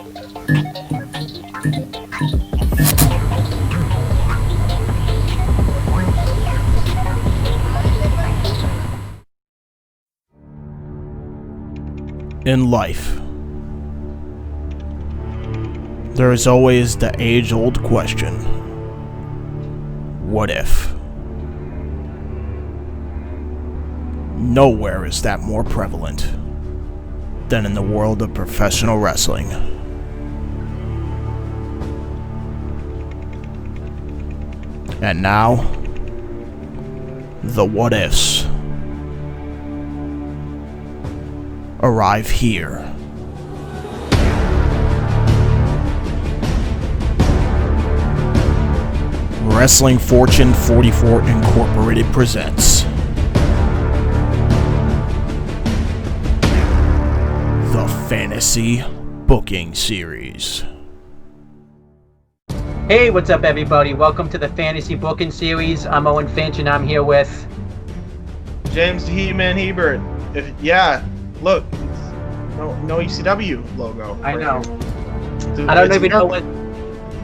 In life, there is always the age-old question, what if? Nowhere is that more prevalent than in the world of professional wrestling. And now, the what ifs arrive here. Wrestling Fortune 44 Incorporated presents the Fantasy Booking Series. Hey, what's up everybody? Welcome to the Fantasy Booking Series. I'm Owen Finch and I'm here with James the He-Man Hebert. Look, no ECW logo. I know. Dude, I don't even know what.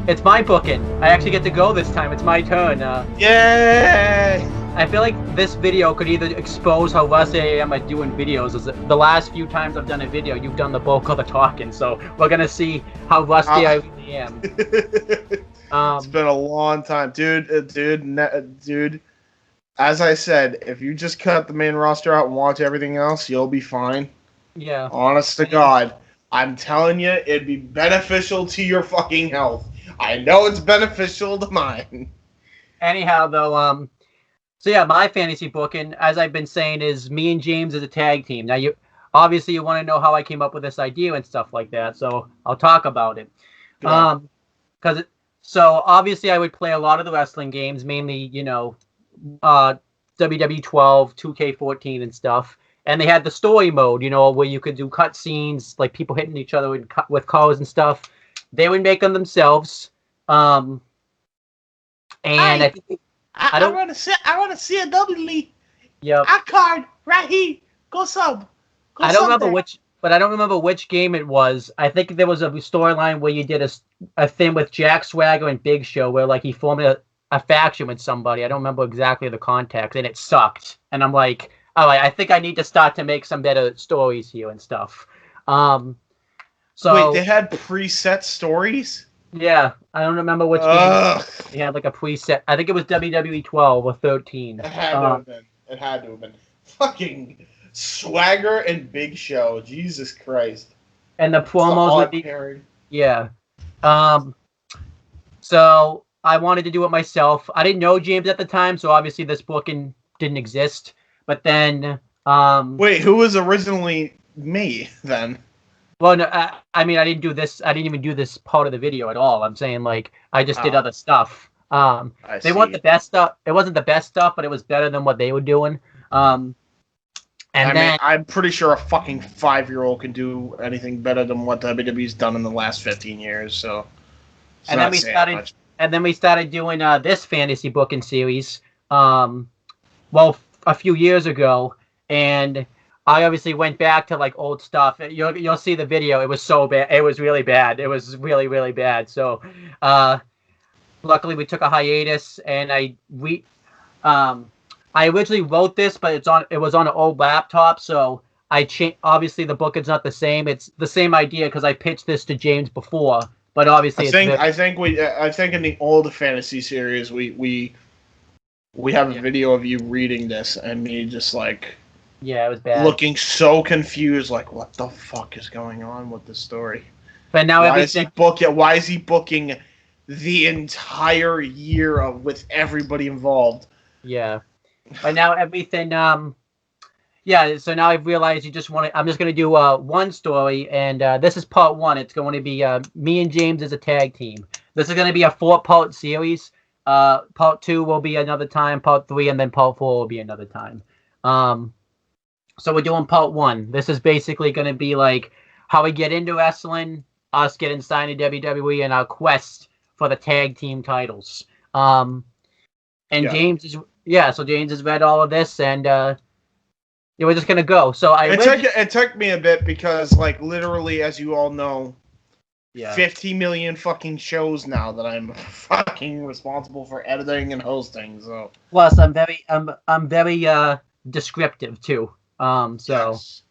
It's my booking. I actually get to go this time. It's my turn. Yay! I feel like this video could either expose how rusty I am at doing videos. The last few times I've done a video, you've done the bulk of the talking. So we're gonna see how rusty I really am. It's been a long time, dude. As I said, if you just cut the main roster out and watch everything else, you'll be fine. Yeah. Honest to God, I'm telling you, it'd be beneficial to your fucking health. I know it's beneficial to mine. Anyhow, though, so yeah, my fantasy booking, as I've been saying, is me and James as a tag team. Now, you want to know how I came up with this idea and stuff like that, so I'll talk about it. Yeah. So obviously I would play a lot of the wrestling games, mainly, WW 12, 2K14 and stuff. And they had the story mode, where you could do cutscenes, like people hitting each other with cars and stuff. They would make them themselves. And I want to see a WWE. Yep. A card right here. Go sub. I don't remember which game it was. I think there was a storyline where you did a thing with Jack Swagger and Big Show where like he formed a faction with somebody. I don't remember exactly the context, and it sucked. And I'm like, all right, I think I need to start to make some better stories here and stuff. So wait, they had preset stories? Yeah, I don't remember which game. They had like a preset. I think it was WWE 12 or 13. It had to have been. It had to have been. Fucking Swagger and Big Show. Jesus Christ. And the promos would be yeah. So I wanted to do it myself. I didn't know James at the time, so obviously this booking didn't exist. But then wait, who was originally me then? Well, no, I mean, I didn't do this. I didn't even do this part of the video at all. I'm saying, like, I just did other stuff. They weren't the best stuff. It wasn't the best stuff, but it was better than what they were doing. And then I'm pretty sure a fucking 5-year-old can do anything better than what WWE's done in the last 15 years. So, and then we started doing this fantasy booking series. A few years ago, and I obviously went back to like old stuff. You'll see the video. It was so bad. It was really bad. It was really, really bad. So, luckily we took a hiatus, and I originally wrote this, but it was on an old laptop. So I changed. Obviously, the book is not the same. It's the same idea because I pitched this to James before, but obviously I think in the old fantasy series we have a video of you reading this and me just like. Yeah, it was bad. Looking so confused, like, what the fuck is going on with this story? But now why is he booking the entire year with everybody involved? Yeah. But now everything, so now I've realized I'm just going to do one story, and this is part one. It's going to be me and James as a tag team. This is going to be a 4-part series. Part 2 will be another time, part 3, and then part 4 will be another time. So we're doing part 1. This is basically going to be like how we get into wrestling, us getting signed to WWE, and our quest for the tag team titles. James has read all of this, and we're just gonna go. So it took me a bit because, like, literally, as you all know, Yeah. 50 million fucking shows now that I'm fucking responsible for editing and hosting. So plus, I'm very descriptive too. yes.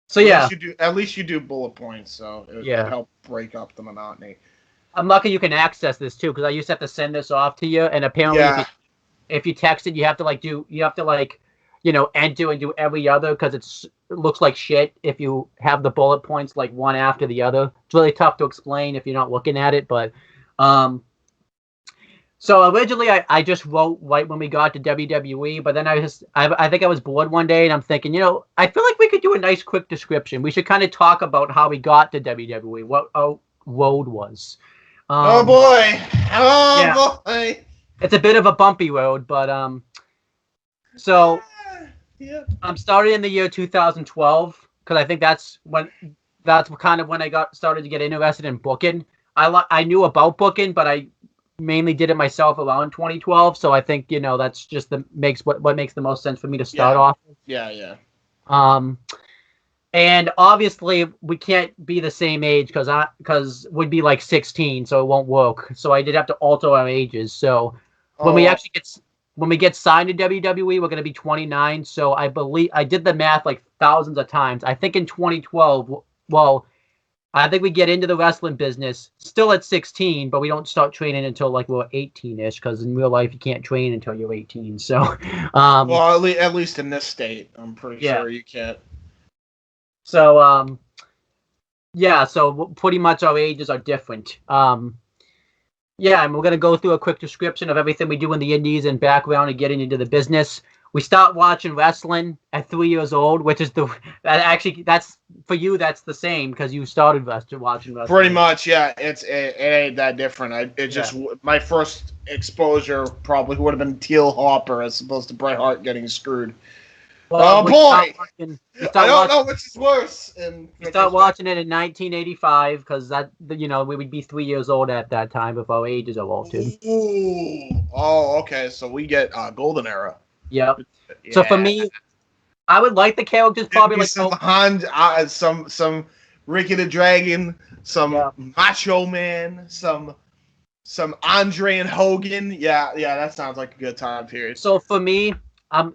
So yeah. At least you do bullet points, so it helps break up the monotony. I'm lucky you can access this too, because I used to have to send this off to you, and apparently if you text it, you have to enter and do every other, because it looks like shit if you have the bullet points like one after the other. It's really tough to explain if you're not looking at it, but so originally I just wrote right when we got to WWE, but then I think I was bored one day and I'm thinking, I feel like we could do a nice quick description. We should kind of talk about how we got to WWE, what our road was. Oh boy! It's a bit of a bumpy road, but so I'm starting in the year 2012 because I think that's kind of when I started to get interested in booking. I knew about booking, but I mainly did it myself around 2012. So I think that's just what makes the most sense for me to start off. Yeah. And obviously we can't be the same age because we'd be like 16, so it won't work. So I did have to alter our ages. So when we get signed to WWE, we're going to be 29. So I believe I did the math like thousands of times. I think in 2012, I think we get into the wrestling business still at 16, but we don't start training until like we're 18-ish, because in real life you can't train until you're 18. So, at least in this state, I'm pretty sure you can't. So, so pretty much our ages are different. And we're going to go through a quick description of everything we do in the indies and background and getting into the business. We start watching wrestling at 3 years old, which is that's for you. That's the same because you started watching wrestling. Pretty much, yeah. It ain't that different. My first exposure probably would have been Teal Hopper as opposed to Bret Hart getting screwed. Well, boy! I don't know which is worse. We start watching it in 1985 because we would be 3 years old at that time if our ages are altered. Ooh. Oh, okay. So we get golden era. Yep. Yeah. So for me, I would like the characters probably like some Ricky the Dragon, some Macho Man, some Andre and Hogan. Yeah, that sounds like a good time period. So for me,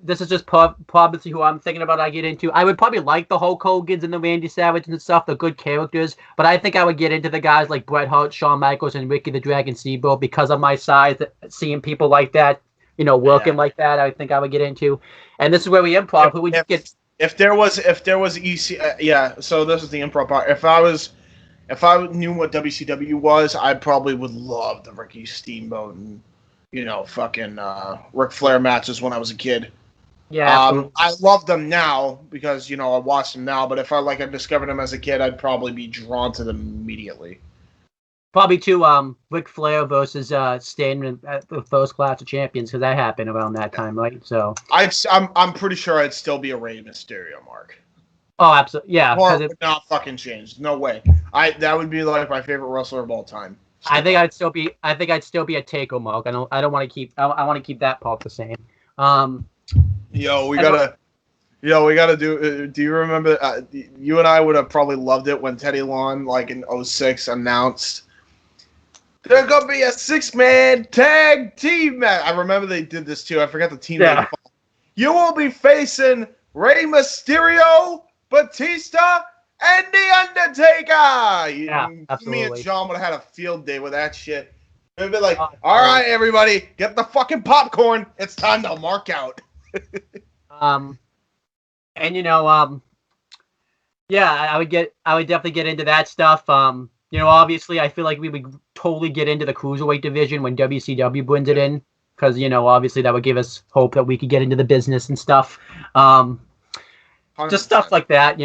this is just probably who I'm thinking about. I get into. I would probably like the Hulk Hogan's and the Randy Savage and stuff. They're good characters, but I think I would get into the guys like Bret Hart, Shawn Michaels, and Ricky the Dragon Steamboat because of my size. Seeing people like that, working like that, I think I would get into. And this is where we improv. Who would get? If there was EC, So this is the improv part. If I knew what WCW was, I probably would love the Ricky Steamboat and fucking Ric Flair matches when I was a kid. Yeah. I love them now because I watch them now. But if I discovered them as a kid, I'd probably be drawn to them immediately. Probably too. Ric Flair versus Stan at the first class of champions, because that happened around that time, right? So I'm pretty sure I'd still be a Rey Mysterio, Mark. Oh, absolutely, yeah. Or it would not fucking change. No way. That would be like my favorite wrestler of all time. I think I'd still be a Taker, Mark. I don't want to keep. I want to keep that part the same. We gotta do. Do you remember? You and I would have probably loved it when Teddy Long, like in 2006, announced there's gonna be a 6-man tag team match. I remember they did this too. I forgot the team name. You will be facing Rey Mysterio, Batista, and The Undertaker. Yeah, absolutely. Me and John would have had a field day with that shit. We'd be like, all right, everybody, get the fucking popcorn. It's time to mark out. I would definitely get into that stuff. Obviously, I feel like we would totally get into the cruiserweight division when WCW brings it in, because obviously that would give us hope that we could get into the business and stuff. Just stuff like that,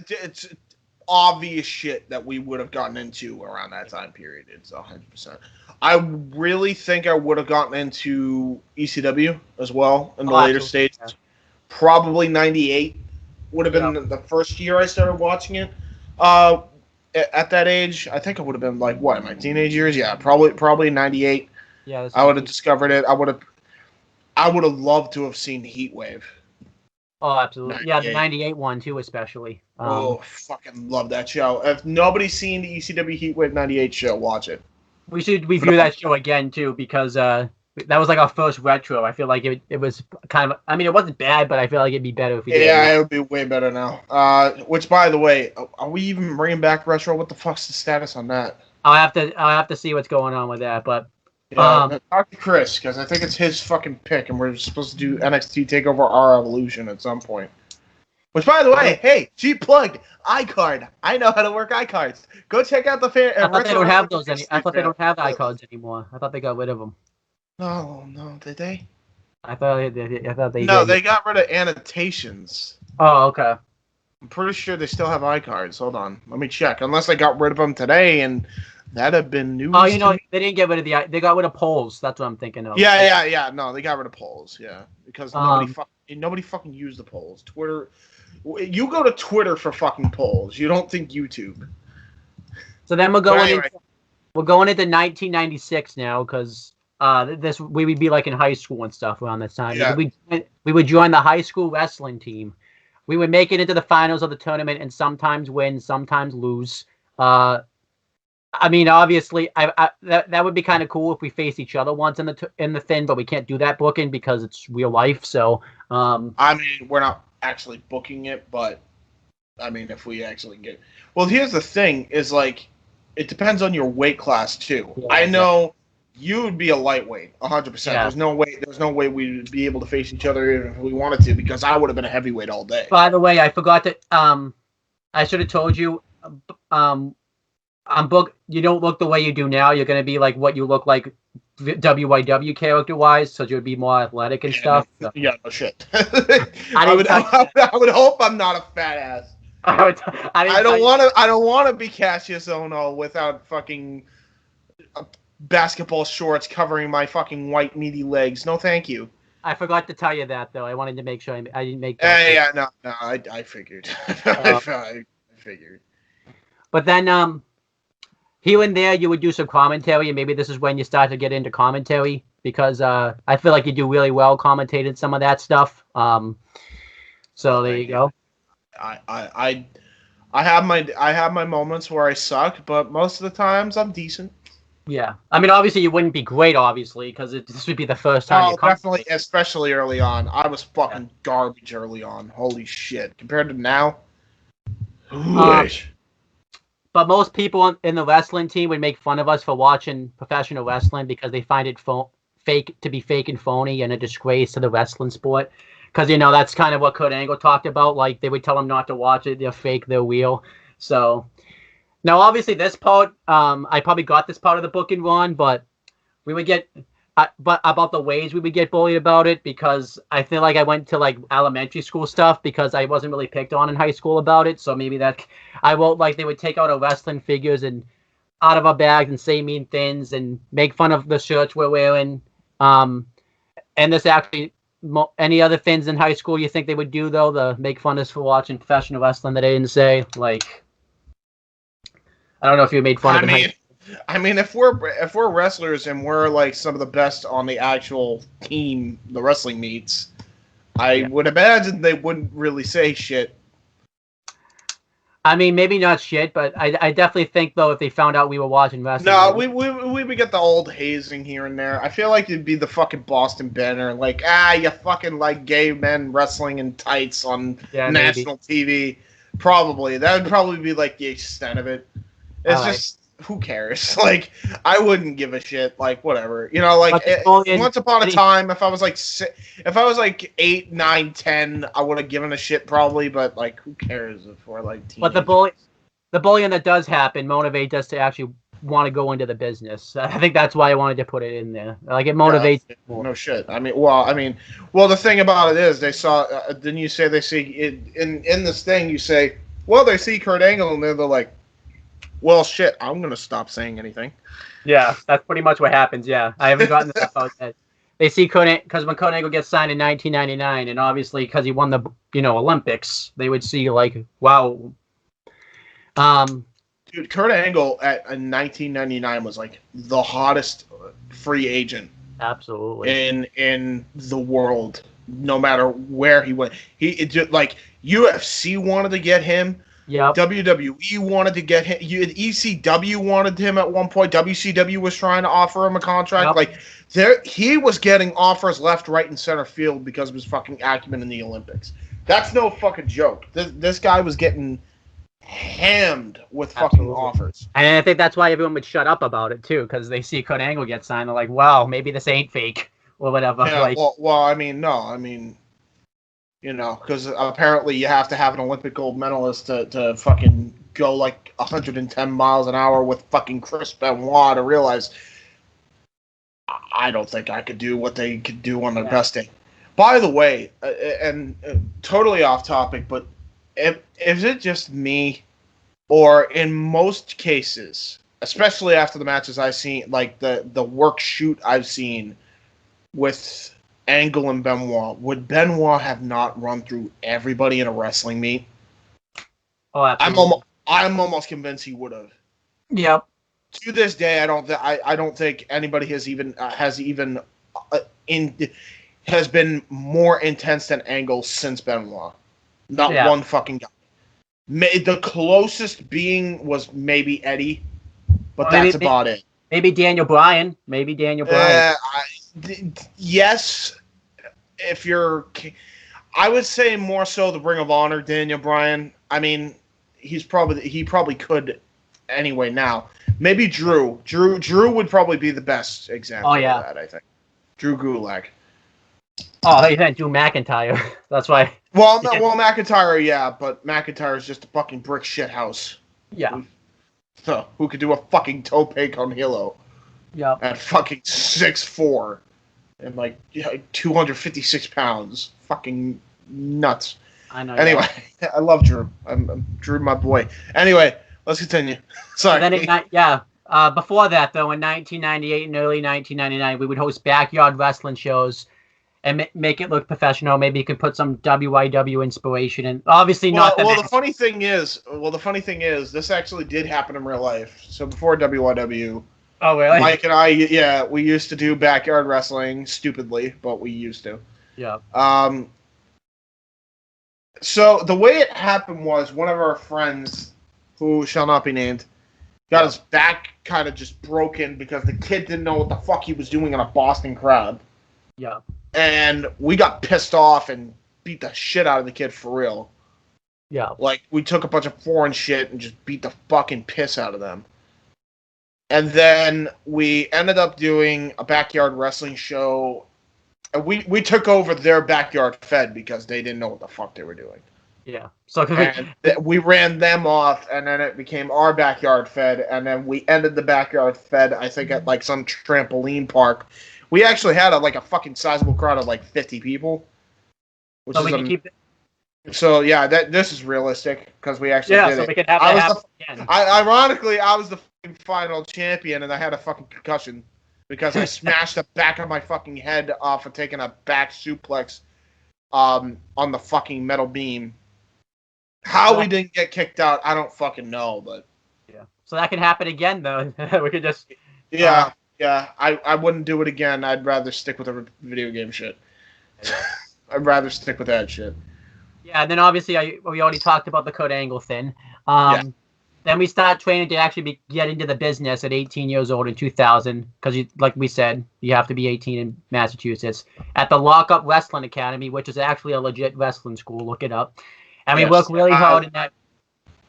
It's obvious shit that we would have gotten into around that time period. It's 100%. I really think I would have gotten into ECW as well in the later stages. Yeah. Probably 98 would have been the first year I started watching it. At that age, I think I would have been like, what, in my teenage years? Yeah, probably 98. Yeah, I would have discovered it. I would have loved to have seen Heatwave. Oh, absolutely. Yeah, the 98. '98 one too, especially. Fucking love that show. If nobody's seen the ECW Heatwave '98 show, watch it. We should review that show again too, because that was like our first retro. I feel like it was kind of. I mean, it wasn't bad, but I feel like it'd be better if we did. Yeah, it would be way better now. Which, by the way, are we even bringing back retro? What the fuck's the status on that? I'll have to see what's going on with that, but. Yeah, talk to Chris, because I think it's his fucking pick, and we're supposed to do NXT TakeOver Our Evolution at some point. Which, by the way, hey, cheap plug, iCard. I know how to work iCards. Go check out the fan. I thought they don't have those I thought they don't have iCards anymore. I thought they got rid of them. No, did they? I thought they. No, did. they got rid of annotations. Oh, okay. I'm pretty sure they still have iCards. Hold on, let me check. Unless they got rid of them today, and that'd have been news. Oh, they didn't get rid of they got rid of polls. That's what I'm thinking of. Yeah. No, they got rid of polls. Yeah, because nobody fucking used the polls. Twitter, you go to Twitter for fucking polls. You don't think YouTube. So then we're going into 1996 now, because we would be like in high school and stuff around this time. Yeah. We would join the high school wrestling team. We would make it into the finals of the tournament and sometimes win, sometimes lose. I mean, obviously, that would be kind of cool if we faced each other once in the thing, but we can't do that booking because it's real life. So, I mean, we're not actually booking it, but I mean, if we actually get, well, here's the thing: is like, it depends on your weight class too. Yeah, I know you would be a lightweight, 100%. Yeah. There's no way we'd be able to face each other even if we wanted to, because I would have been a heavyweight all day. By the way, I forgot to. I should have told you. I'm booked. You don't look the way you do now. You're gonna be like what you look like, WYW character wise. So you'll be more athletic and stuff. So. Yeah, no shit. I would hope I'm not a fat ass. I don't want to be Cassius Ohno without fucking basketball shorts covering my fucking white meaty legs. No, thank you. I forgot to tell you that though. I wanted to make sure I didn't make that. Yeah, no, I figured. I figured. But then, here and there, you would do some commentary, and maybe this is when you start to get into commentary, because I feel like you do really well commentating some of that stuff. So there you go. I have my moments where I suck, but most of the times I'm decent. Yeah, I mean, obviously you wouldn't be great, obviously, because this would be the first time. Oh, definitely, especially early on. I was fucking garbage early on. Holy shit! Compared to now. But most people in the wrestling team would make fun of us for watching professional wrestling because they find it fake and phony and a disgrace to the wrestling sport. Because, that's kind of what Kurt Angle talked about. Like, they would tell him not to watch it. They're fake, they're real. So, now, obviously, this part, I probably got this part of the booking wrong, but we would get... but about the ways we would get bullied about it, because I feel like I went to like elementary school stuff because I wasn't really picked on in high school about it. So maybe that I won't like they would take out our wrestling figures and out of our bags and say mean things and make fun of the shirts we're wearing. And this actually any other things in high school you think they would do though to make fun of us for watching professional wrestling that they didn't say? Like, I don't know if you made fun of them. I mean, if we're wrestlers and we're like some of the best on the actual team, the wrestling meets, I would imagine they wouldn't really say shit. I mean, maybe not shit, but I definitely think though if they found out we were watching wrestling. No, we would get the old hazing here and there. I feel like it'd be the fucking Boston Banner, like you fucking like gay men wrestling in tights on national TV. Probably that would probably be like the extent of it. It's just. Who cares? Like, I wouldn't give a shit. Like, whatever. Like once upon a time, if I was like 8, 9, 10, I would have given a shit probably. But like, who cares if we're like teenagers? But the bullying that does happen motivates us to actually want to go into the business. I think that's why I wanted to put it in there. Like, it motivates. Yeah, no shit. I mean, the thing about it is they saw. Didn't you say they see it, in this thing? You say, well, they see Kurt Angle and they're like. Well, shit, I'm going to stop saying anything. Yeah, that's pretty much what happens, yeah. I haven't gotten that far yet. They see Kurt Angle, because when Kurt Angle gets signed in 1999, and obviously because he won the, Olympics, they would see, like, wow. Dude, Kurt Angle in 1999 was, like, the hottest free agent. Absolutely. In the world. no matter where he went. Like UFC wanted to get him. Yep. WWE wanted to get him. ECW wanted him at one point. WCW was trying to offer him a contract. Yep. Like he was getting offers left, right, and center field because of his fucking acumen in the Olympics. That's no fucking joke. This guy was getting hammed with fucking offers. And I think that's why everyone would shut up about it too, because they see Kurt Angle get signed. They're like, "Wow, maybe this ain't fake or whatever." Yeah, like, well, I mean, no, I mean, because apparently you have to have an Olympic gold medalist to fucking go like 110 miles an hour with fucking Chris Benoit to realize I don't think I could do what they could do on their best day. By the way, and totally off topic, but is it just me, or in most cases, especially after the matches I've seen, like the work shoot I've seen with Angle and Benoit, would Benoit have not run through everybody in a wrestling meet? Oh, absolutely. I'm almost convinced he would have. Yep. To this day, I don't think anybody has been more intense than Angle since Benoit. Not one fucking guy. The closest being was maybe Eddie, but that's about it. Maybe Daniel Bryan. Yes, I would say more so the Ring of Honor Daniel Bryan. I mean, he probably could anyway now. Maybe Drew. Drew would probably be the best example of that, I think. Drew Gulak. Oh, he meant Drew McIntyre. That's why. Well, McIntyre, yeah, but McIntyre is just a fucking brick shit house. Yeah. Who could do a fucking tope con hilo? Yeah. At fucking 6'4" and like 256 pounds. Fucking nuts. I know. Anyway, I love Drew. I'm Drew, my boy. Anyway, let's continue. Sorry. And then before that, though, in 1998 and early 1999, we would host backyard wrestling shows and make it look professional. Maybe you could put some WYW inspiration in. Obviously, not. The funny thing is, this actually did happen in real life. So before WYW. Oh, really? Mike and I, we used to do backyard wrestling stupidly, but we used to. Yeah. So the way it happened was one of our friends, who shall not be named, got his back kind of just broken because the kid didn't know what the fuck he was doing in a Boston crowd. Yeah. And we got pissed off and beat the shit out of the kid for real. Yeah. Like, we took a bunch of foreign shit and just beat the fucking piss out of them. And then we ended up doing a backyard wrestling show. And we took over their backyard fed because they didn't know what the fuck they were doing. Yeah. So we ran them off, and then it became our backyard fed, and then we ended the backyard fed, I think, at like some trampoline park. We actually had a fucking sizable crowd of like 50 people. Which So yeah, this is realistic because we actually did it. We could have that happen again. Ironically, I was the final champion, and I had a fucking concussion because I smashed the back of my fucking head off of taking a back suplex on the fucking metal beam. How we didn't get kicked out, I don't fucking know, but yeah. So that can happen again, though. We could just I wouldn't do it again. I'd rather stick with the video game shit. I'd rather stick with that shit. Yeah, and then obviously we already talked about the Kurt Angle thing. Then we start training to actually get into the business at 18 years old in 2000, because like we said, you have to be 18 in Massachusetts, at the Lockup Wrestling Academy, which is actually a legit wrestling school. Look it up. And we work really hard in that.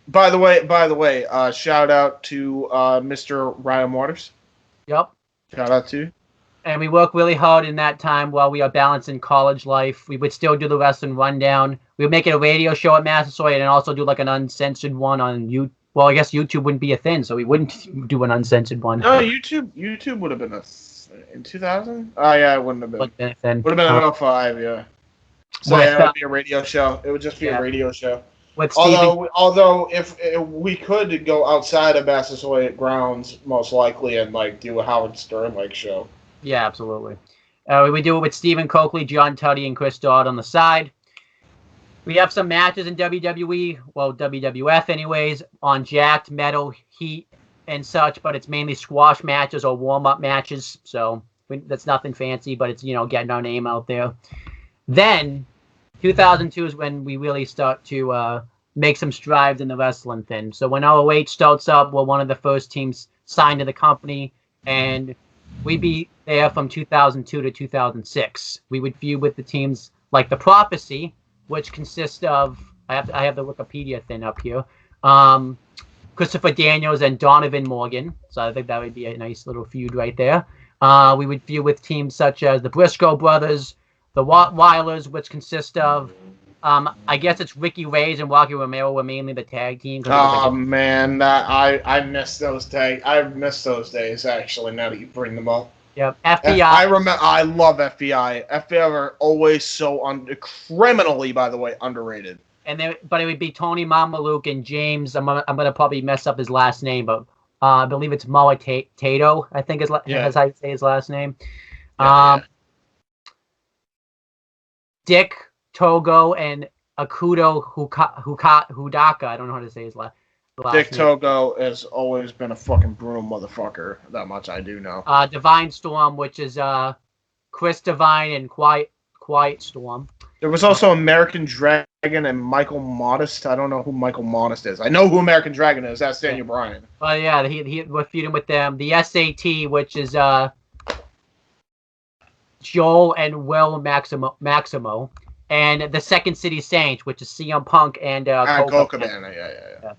By the way, shout out to Mr. Ryan Waters. Yep. Shout out to you. And we work really hard in that time while we are balancing college life. We would still do the wrestling rundown. We would make it a radio show at Massasoit and also do like an uncensored one on YouTube. Well, I guess YouTube wouldn't be a thing, so we wouldn't do an uncensored one. No, YouTube would have been in 2000? Oh, yeah, it wouldn't have been. Would have been in 05, yeah. So, it would be a radio show. It would just be a radio show. Although, if we could go outside of Massasoit grounds, most likely, and like do a Howard Stern show. Yeah, absolutely. We do it with Stephen Coakley, John Tuddy, and Chris Dodd on the side. We have some matches in WWE, well, WWF anyways, on Jacked, Metal, Heat, and such, but it's mainly squash matches or warm-up matches, so that's nothing fancy, but it's, getting our name out there. Then 2002 is when we really start to make some strides in the wrestling thing. So when ROH starts up, we're one of the first teams signed to the company, and we'd be there from 2002 to 2006. We would feud with the teams like the Prophecy, which consists of I have the Wikipedia thing up here. Christopher Daniels and Donovan Morgan. So I think that would be a nice little feud right there. We would feud with teams such as the Briscoe brothers, the Weilers, which consist of, I guess it's Ricky Reyes and Rocky Romero were mainly the tag team. Oh man, I miss those days. I miss those days actually. Now that you bring them up. Yep, FBI. I remember. I love FBI. FBI are always so criminally, by the way, underrated. But it would be Tony Mamaluke and James. I'm gonna probably mess up his last name, but I believe it's Tato. I think is how you say his last name. Yeah. Dick Togo and Akudo Hudaka. I don't know how to say his last Dick name. Togo has always been a fucking brutal motherfucker. That much I do know. Divine Storm, which is Chris Divine and Quiet Storm. There was also American Dragon and Michael Modest. I don't know who Michael Modest is. I know who American Dragon is. That's Daniel Bryan. Well, yeah, we're feuding with them. The SAT, which is Joel and Will Maximo, and the Second City Saints, which is CM Punk and Colt Cabana. Yeah.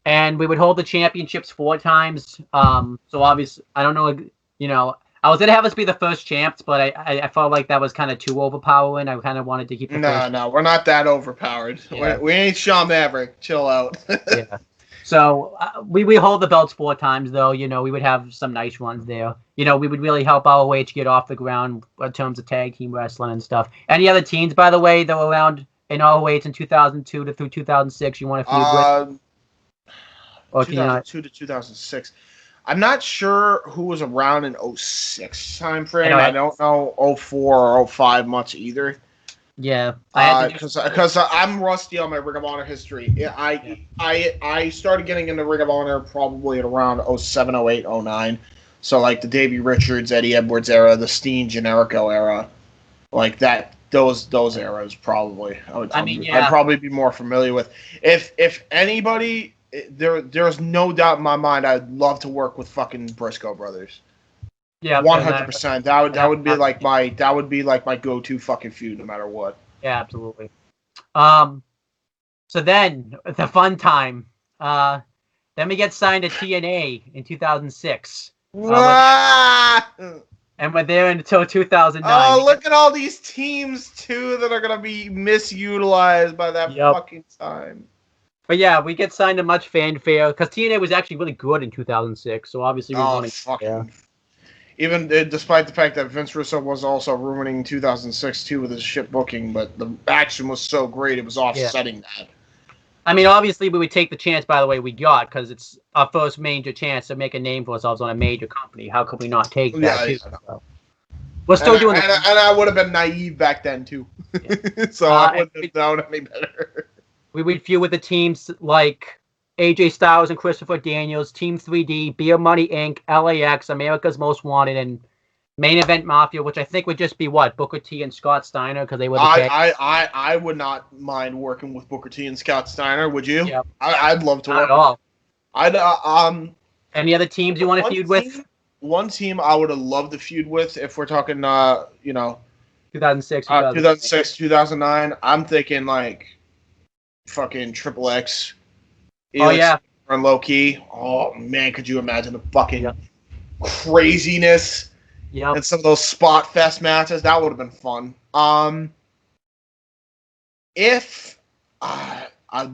And we would hold the championships 4 times. So obviously, I don't know, I was gonna have us be the first champs, but I felt like that was kind of too overpowering. I kind of wanted to keep the No, we're not that overpowered. Yeah. We ain't Shawn Maverick. Chill out. Yeah. So we hold the belts 4 times, though. We would have some nice runs there. We would really help ROH get off the ground in terms of tag team wrestling and stuff. Any other teams, by the way, that were around in ROH in 2002 through 2006 you want to feud with? Or 2002 to 2006. I'm not sure who was around in 06 time frame. I don't know 04 or 05 much either. Yeah, because I'm rusty on my Ring of Honor history. I started getting into Ring of Honor probably at around 07, 08, 09. So like the Davey Richards, Eddie Edwards era, the Steen Generico era, like that. Those eras probably. I'd probably be more familiar with. If anybody. There's no doubt in my mind I'd love to work with fucking Briscoe brothers. Yeah, 100%. That would be like my go-to fucking feud no matter what. Yeah, absolutely. So then the fun time. Then we get signed to TNA in 2006. And we're there until 2009. Oh, look at all these teams too that are gonna be misutilized by that fucking time. But yeah, we get signed to much fanfare because TNA was actually really good in 2006. So obviously we wanted to. Even despite the fact that Vince Russo was also ruining 2006 too with his shit booking, but the action was so great it was offsetting that. I mean, obviously we would take the chance. By the way, we got because it's our first major chance to make a name for ourselves on a major company. How could we not take that? Yeah, so we're still doing. And I would have been naive back then too, so I wouldn't have known any better. We would feud with the teams like AJ Styles and Christopher Daniels, Team 3D, Beer Money Inc., LAX, America's Most Wanted, and Main Event Mafia, which I think would just be Booker T and Scott Steiner because they were the I would not mind working with Booker T and Scott Steiner. Would you? Yeah. I'd love to work. Not at all. Any other teams you want to feud with? One team I would have loved to feud with if we're talking 2006, 2009. I'm thinking like fucking Triple X. And low key. Oh man, could you imagine the fucking craziness? Yeah. And some of those spot fest matches, that would have been fun. I'd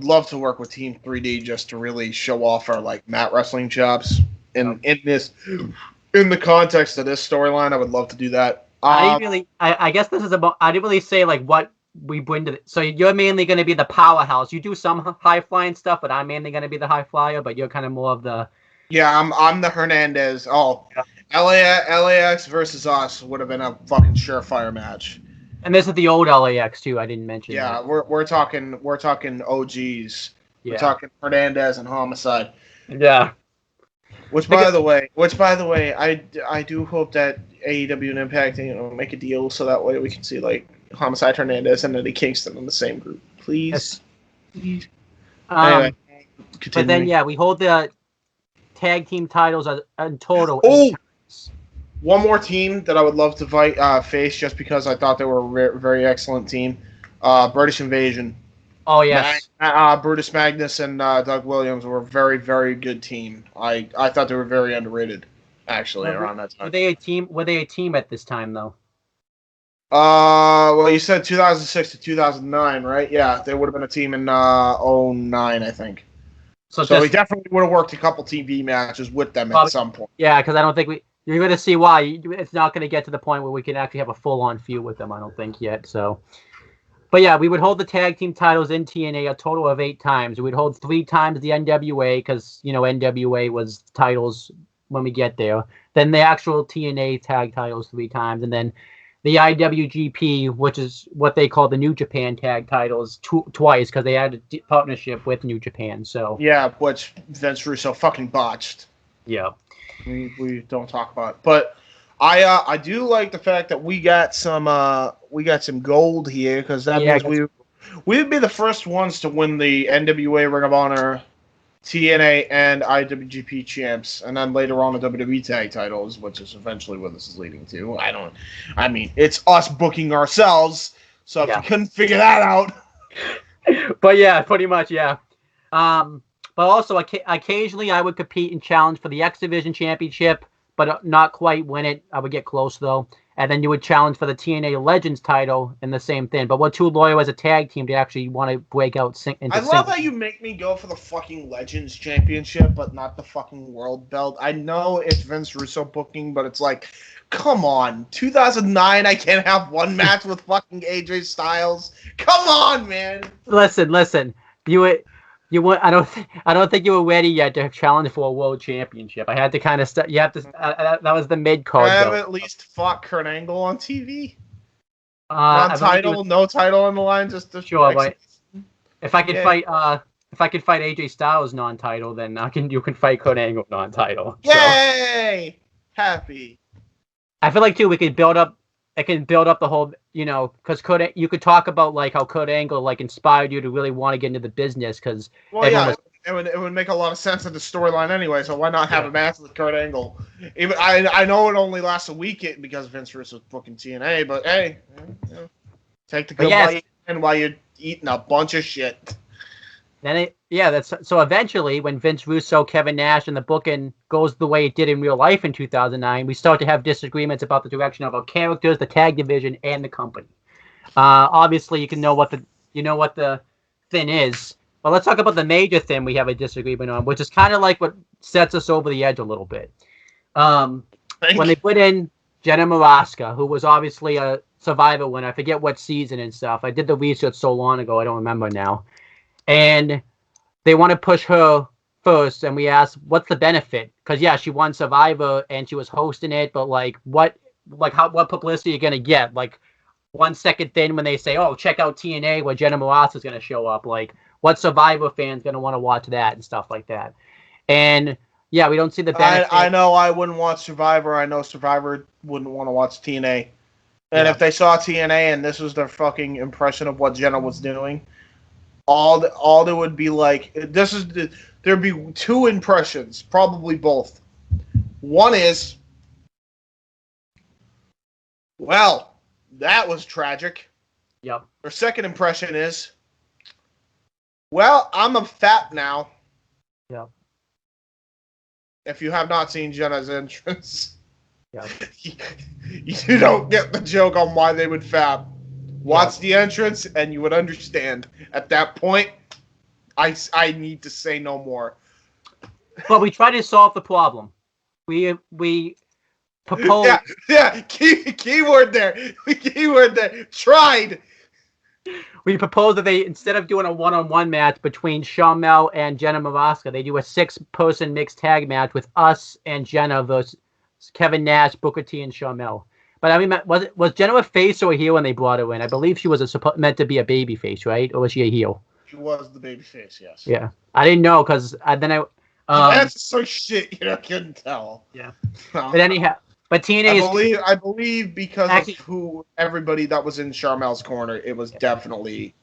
love to work with Team 3D just to really show off our like mat wrestling chops in the context of this storyline. I would love to do that. I guess this is about. I didn't really say like what we bring to. So you're mainly going to be the powerhouse. You do some high flying stuff, but I'm mainly going to be the high flyer. But you're kind of more of the. Yeah, I'm the Hernandez. Oh, yeah. LAX versus us would have been a fucking surefire match. And this is the old LAX too. I didn't mention. Yeah, that. we're talking OGs. Yeah. We're talking Hernandez and Homicide. Yeah. Which by the way, I do hope that AEW and Impact make a deal so that way we can see like Homicide Hernandez and Eddie Kingston in the same group, please. Yes. Anyway, but then we hold the tag team titles in total. Oh, one more team that I would love to face just because I thought they were a very excellent team. British Invasion. Oh yes. Brutus Magnus and Doug Williams were a very, very good team. I thought they were very underrated, actually, around that time. Were they a team? Were they a team at this time though? Well, you said 2006 to 2009, right? Yeah, they would have been a team in 09, I think. So we definitely would have worked a couple TV matches with them at some point. Yeah, because I don't think you're going to see why. It's not going to get to the point where we can actually have a full-on feud with them, I don't think, yet. So, but yeah, we would hold the tag team titles in TNA a total of 8 times. We would hold 3 times the NWA because, NWA was titles when we get there. Then the actual TNA tag titles 3 times. And then the IWGP, which is what they call the New Japan tag titles, twice because they had a partnership with New Japan. So yeah, which Vince Russo fucking botched. Yeah, we don't talk about it. But I do like the fact that we got some gold here because that means we would be the first ones to win the NWA Ring of Honor, TNA, and IWGP champs, and then later on the WWE tag titles, which is eventually where this is leading to. I mean, it's us booking ourselves, so if you couldn't figure that out. But yeah, pretty much, yeah. But also, occasionally I would compete and challenge for the X Division Championship, but not quite win it. I would get close, though. And then you would challenge for the TNA Legends title in the same thing. But we're too loyal as a tag team to actually want to break out into I love how you make me go for the fucking Legends Championship, but not the fucking World Belt. I know it's Vince Russo booking, but it's like, come on. 2009, I can't have one match with fucking AJ Styles. Come on, man. Listen. I don't think you were ready yet to challenge for a world championship. I had to kind of you have to. That was the mid card. I have at least fought Kurt Angle on TV. Non-title, no title on the line, just to sure. But if I could fight AJ Styles non-title, then you can fight Kurt Angle non-title. Yay! So. Happy. I feel like too we could build up. It can build up the whole, because you could talk about like how Kurt Angle like inspired you to really want to get into the business because it would make a lot of sense in the storyline anyway. So why not have a match with Kurt Angle? Even I know it only lasts a week because Vince Russo's booking TNA, but hey, take the good while you're eating a bunch of shit. Then so eventually when Vince Russo, Kevin Nash, and the booking goes the way it did in real life in 2009, we start to have disagreements about the direction of our characters, the tag division, and the company. Obviously, you know what the thing is, but let's talk about the major thing we have a disagreement on, which is kind of like what sets us over the edge a little bit. When they put in Jenna Maraska, who was obviously a Survivor winner, I forget what season and stuff. I did the research so long ago, I don't remember now. And they want to push her first, and we asked, what's the benefit? Because she won Survivor and she was hosting it, but what publicity are you gonna get? Like 1 second then when they say, "Oh, check out TNA where Jenna Morales is gonna show up," like what Survivor fans gonna want to watch that and stuff like that. And we don't see the benefit. I know I wouldn't watch Survivor. I know Survivor wouldn't want to watch TNA. And if they saw TNA and this was their fucking impression of what Jenna was doing. All there would be like there'd be 2 impressions, probably both. One is, well, that was tragic. Yep. Their second impression is, well, I'm a fat now. Yep. If you have not seen Jenna's entrance, yep. you don't get the joke on why they would fap. Watch the entrance, and you would understand. At that point, I need to say no more. But we try to solve the problem. We propose. Yeah. Keyword there. Keyword there. Tried. We propose that they, instead of doing a one-on-one match between Shamel and Jenna Maraska, they do a 6-person mixed tag match with us and Jenna versus Kevin Nash, Booker T, and Shamel. But I mean, was Jenna a face or a heel when they brought her in? I believe she was meant to be a baby face, right? Or was she a heel? She was the baby face, yes. Yeah, I didn't know because that's so shit. I couldn't tell. Yeah. But anyhow, But TNA I believe because of who everybody that was in Sharmel's corner, it was definitely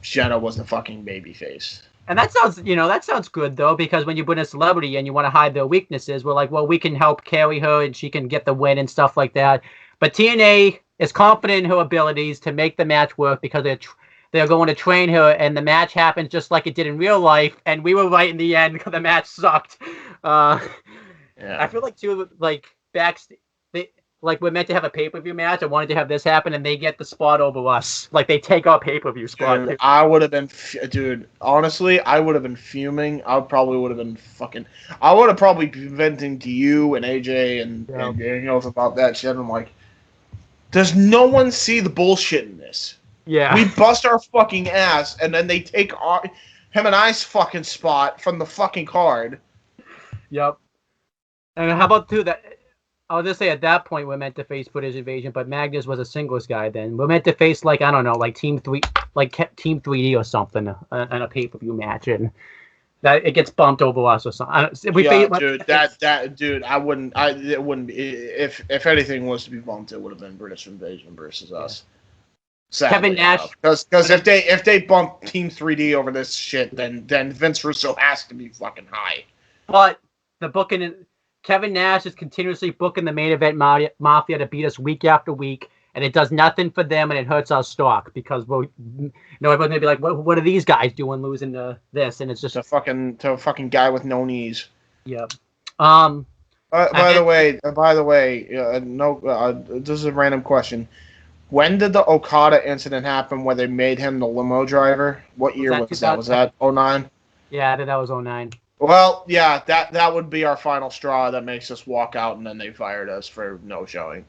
Jenna was the fucking babyface. And that sounds good though, because when you put a celebrity and you want to hide their weaknesses, we're like, well, we can help carry her and she can get the win and stuff like that. But TNA is confident in her abilities to make the match work because they're going to train her, and the match happens just like it did in real life. And we were right in the end because the match sucked. Yeah. I feel like too, like backstage, we're meant to have a pay-per-view match. I wanted to have this happen, and they get the spot over us. Like they take our pay-per-view spot. Dude, I would have been, honestly, I would have been fuming. I would have been I would have probably been venting to you and AJ and Daniels about that shit. I'm like, does no one see the bullshit in this? Yeah. We bust our fucking ass, and then they take him and I's fucking spot from the fucking card. Yep. And how about that? I'll just say at that point we're meant to face British Invasion, but Magnus was a singles guy then. We're meant to face I don't know, like Team 3D or something in a pay-per-view match, and that it gets bumped over us or something. Dude, it wouldn't be if anything was to be bumped, it would have been British Invasion versus us. Sadly, Kevin Nash, because if they bump Team 3D over this shit, then Vince Russo has to be fucking high. But the booking. Kevin Nash is continuously booking the main event Mafia to beat us week after week, and it does nothing for them, and it hurts our stock because everyone's gonna be like, "What are these guys doing, losing to this?" And it's just a fucking guy with no knees. Yep. By the way, this is a random question. When did the Okada incident happen where they made him the limo driver? What year was that? Was that 2009? Yeah, I think that was 2009. Well, yeah, that would be our final straw that makes us walk out, and then they fired us for no showing.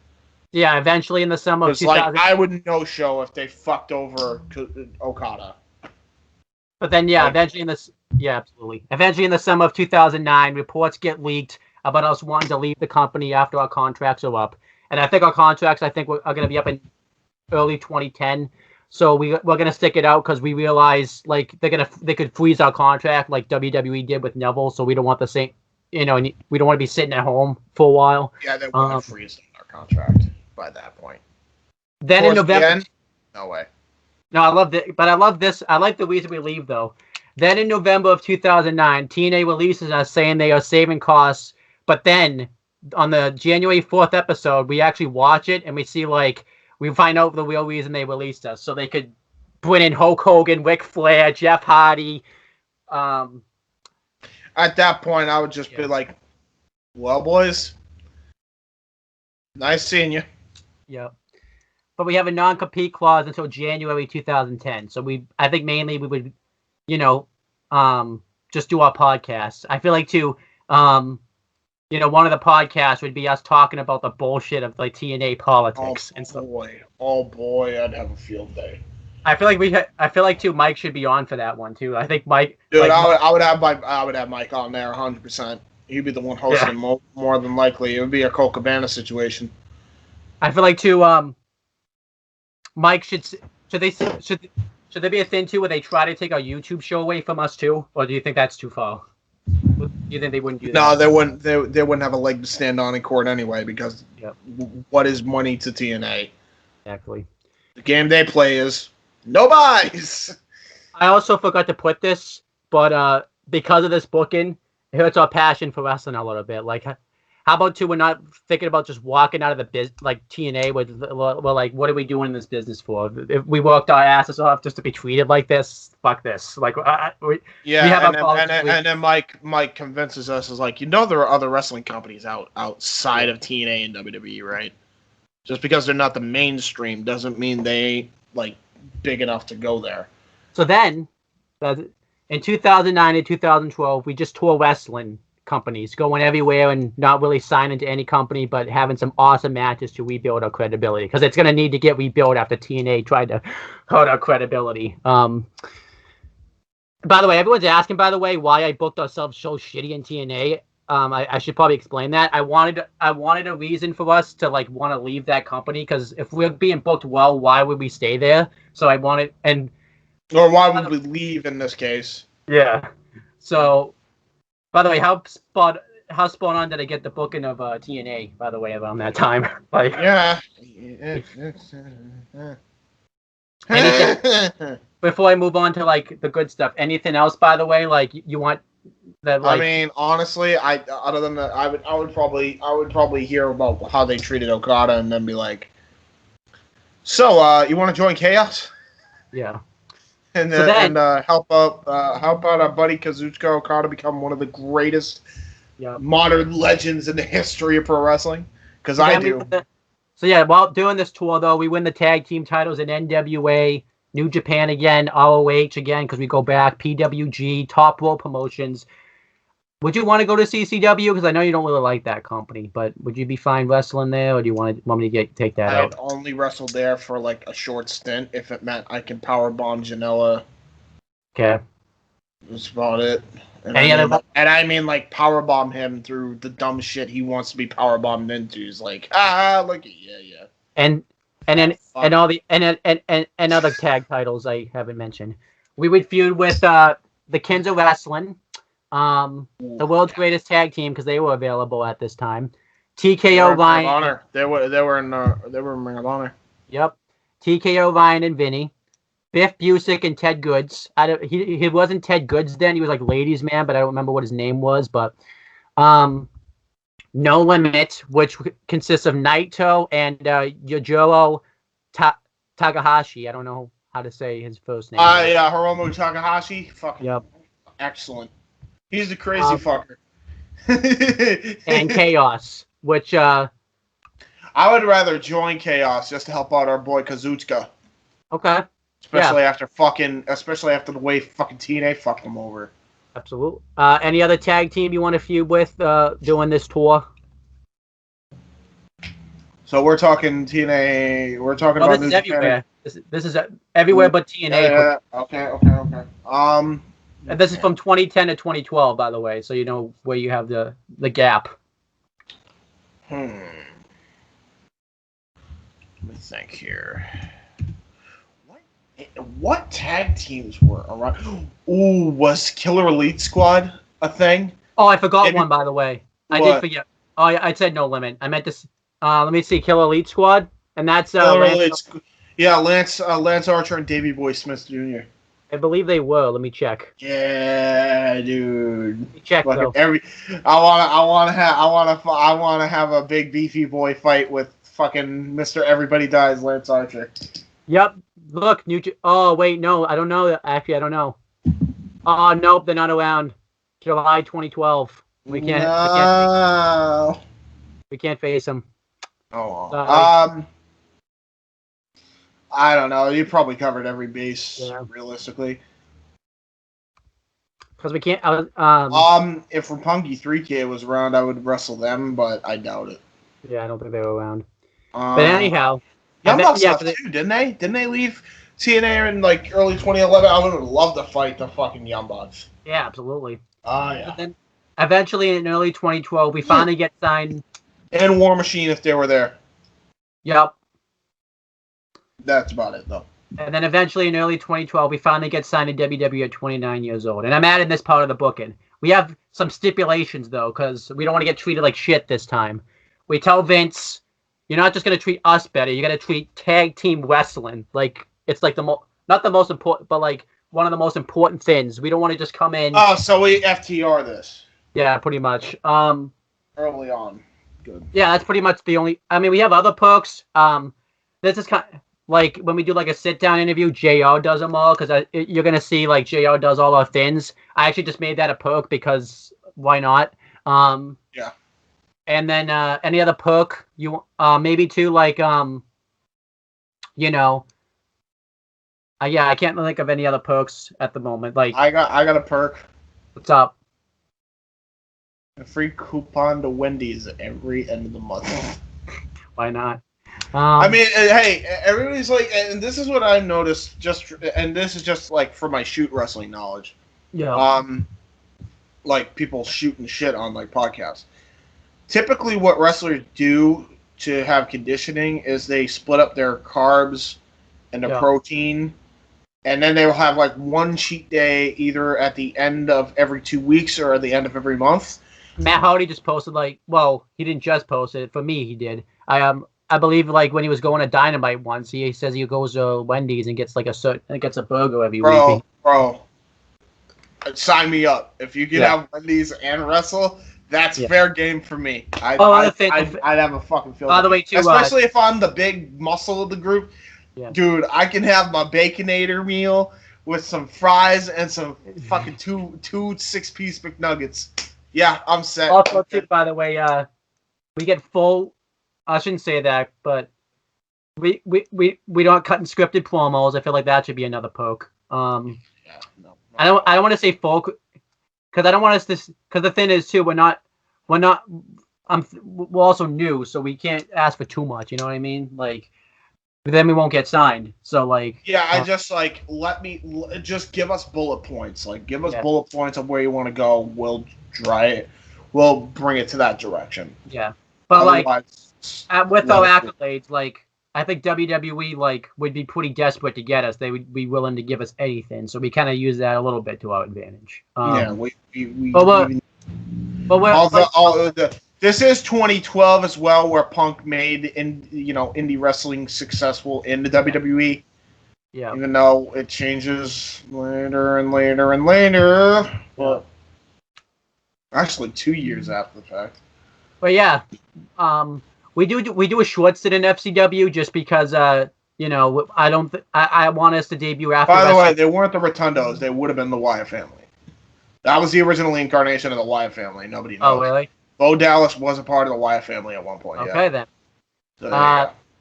Yeah, eventually in the summer of 2000. I would no show if they fucked over Okada. But then, eventually absolutely. Eventually in the summer of 2009, reports get leaked about us wanting to leave the company after our contracts are up, and I think our contracts are going to be up in early 2010. So we're gonna stick it out because we realize they could freeze our contract like WWE did with Neville. So we don't want the same, and we don't want to be sitting at home for a while. Yeah, they want to freeze our contract by that point. Then in November, no way. No, I love it, but I love this. I like the reason we leave though. Then in November of 2009, TNA releases us saying they are saving costs. But then on the January 4th episode, we actually watch it and we see we find out the real reason they released us, so they could bring in Hulk Hogan, Ric Flair, Jeff Hardy. At that point, I would just be like, "Well, boys, nice seeing you." Yeah, but we have a non-compete clause until January 2010. So I think mainly we would, just do our podcasts. I feel like too. One of the podcasts would be us talking about the bullshit of TNA politics and stuff. Oh boy, I'd have a field day. I feel like too. Mike should be on for that one too. I think Mike. Dude, I would have Mike on there 100%. He'd be the one hosting more than likely. It would be a Cole Cabana situation. I feel like too. Mike should there be a thing too where they try to take our YouTube show away from us too, or do you think that's too far? Do you think they wouldn't do that? No, they wouldn't. They wouldn't have a leg to stand on in court anyway because what is money to TNA? Exactly. The game they play is no buys. I also forgot to put this, but because of this booking, it hurts our passion for wrestling a little bit. How about we're not thinking about just walking out of the business TNA? We're like, what are we doing in this business for? If we worked our asses off just to be treated like this, fuck this. And then Mike convinces us there are other wrestling companies outside of TNA and WWE, right? Just because they're not the mainstream doesn't mean they ain't big enough to go there. So then, in 2009 and 2012, we just toured wrestling companies, going everywhere and not really signing to any company, but having some awesome matches to rebuild our credibility, because it's going to need to get rebuilt after TNA tried to hurt our credibility. By the way, everyone's asking, why I booked ourselves so shitty in TNA. I should probably explain that. I wanted a reason for us to want to leave that company, because if we're being booked well, why would we stay there? So I wanted, or why would we leave in this case? Yeah. So, by the way, how spot on did I get the booking of TNA, by the way, around that time? Like, Yeah. anything before I move on to like the good stuff? Anything else, by the way? Like you want that? Like, I mean, honestly, other than that, I would probably hear about how they treated Okada and then be like, so you want to join Chaos? yeah. And So then- help out our buddy Kazuchika Okada become one of the greatest modern legends in the history of pro wrestling? Because I do. So yeah, while doing this tour though, we win the tag team titles in NWA, New Japan again, ROH again because we go back, PWG, Top Rope Promotions. Would you want to go to CCW? Because I know you don't really like that company, but would you be fine wrestling there, or do you want me to take that out? I'd only wrestled there for like a short stint if it meant I can powerbomb Janela. Okay. That's about it. And I mean like powerbomb him through the dumb shit he wants to be powerbombed into. He's like, look at yeah. And all the and other tag titles I haven't mentioned. We would feud with the Kings of Wrestling, the world's greatest tag team because they were available at this time. TKO Ryan. They were in Ring of Honor. Yep. TKO Ryan and Vinny. Biff Busick and Ted Goods. He wasn't Ted Goods then. He was like Ladies Man, but I don't remember what his name was. But No Limit, which consists of Naito and Yujiro Takahashi. I don't know how to say his first name. Yeah, Hiromu Takahashi. Fucking yep. Excellent. He's the crazy fucker. And Chaos, which I would rather join Chaos just to help out our boy Kazuchika. Okay. Especially after the way fucking TNA fucked him over. Absolutely. Any other tag team you want to feud with doing this tour? So we're talking TNA. We're talking about this is everywhere. This is everywhere but TNA. Yeah. Okay. And this is from 2010 to 2012, by the way, so you know where you have the gap. Let me think here. What tag teams were around? Ooh, was Killer Elite Squad a thing? Oh, I forgot one, by the way. I did forget. Oh, I said No Limit. I meant to. Let me see. Killer Elite Squad, and that's Lance Archer and Davey Boy Smith Jr. I believe they were. Let me check. Yeah, dude. Let me check though. I want to have a big beefy boy fight with fucking Mr. Everybody Dies Lance Archer. Yep. Look, oh wait, no, I don't know. Actually, I don't know. Oh nope, they're not around. July 2012. We can't face them. Oh. Well. I don't know. You probably covered every base, realistically. Because we can't. If Roppongi 3K was around, I would wrestle them, but I doubt it. Yeah, I don't think they were around. But anyhow, Young Bucks left too, didn't they? Didn't they leave TNA in like early 2011? I would love to fight the fucking Young Bucks. Yeah, absolutely. Yeah. But then, eventually, in early 2012, we finally get signed. And War Machine, if they were there. Yep. That's about it, though. And then eventually, in early 2012, we finally get signed to WWE at 29 years old. And I'm adding this part of the booking. We have some stipulations, though, because we don't want to get treated like shit this time. We tell Vince, you're not just going to treat us better. You're going to treat tag team wrestling like it's like not the most important, but like one of the most important things. We don't want to just come in. Oh, so we FTR this. Yeah, pretty much. Early on. Good. Yeah, that's pretty much the only. I mean, we have other perks. This is kind of like when we do like a sit-down interview, JR does them all because you're going to see like JR does all our things. I actually just made that a perk because why not? Yeah. And then any other perk you maybe too like you know. Yeah, I can't think of any other perks at the moment. Like I got a perk. What's up? A free coupon to Wendy's at every end of the month. Why not? I mean, hey, everybody's like, and this is what I've noticed. And this is just like for my shoot wrestling knowledge. Yeah. Like people shooting shit on like podcasts. Typically, what wrestlers do to have conditioning is they split up their carbs and the protein, and then they will have like one cheat day either at the end of every 2 weeks or at the end of every month. Matt Hardy just posted he didn't just post it. For me, he did. I believe when he was going to Dynamite once, he says he goes to Wendy's and gets gets a burger every week. Bro, sign me up. If you could have Wendy's and wrestle, that's fair game for me. I'd have a fucking field. By the way, too, especially if I'm the big muscle of the group, dude, I can have my Baconator meal with some fries and some fucking two 6-piece McNuggets. Yeah, I'm set. Also, too, by the way, we get full. I shouldn't say that, but we don't cut in scripted promos. I feel like that should be another poke. I don't want to say full because I don't want us to. Because the thing is too, we're also new, so we can't ask for too much. You know what I mean? Then we won't get signed. So just give us bullet points. Give us bullet points of where you want to go. We'll try it. We'll bring it to that direction. Yeah, but with our accolades, I think WWE would be pretty desperate to get us. They would be willing to give us anything. So we kind of use that a little bit to our advantage. This is 2012 as well, where Punk made indie wrestling successful in the WWE. Yeah. Even though it changes later and later and later. Well, actually, 2 years after the fact. But yeah, we do a short stint in FCW just because I want us to debut after. By the way, they weren't the Rotundos; they would have been the Wyatt family. That was the original incarnation of the Wyatt family. Nobody knows. Oh, really? Bo Dallas was a part of the Wyatt family at one point. Okay, then.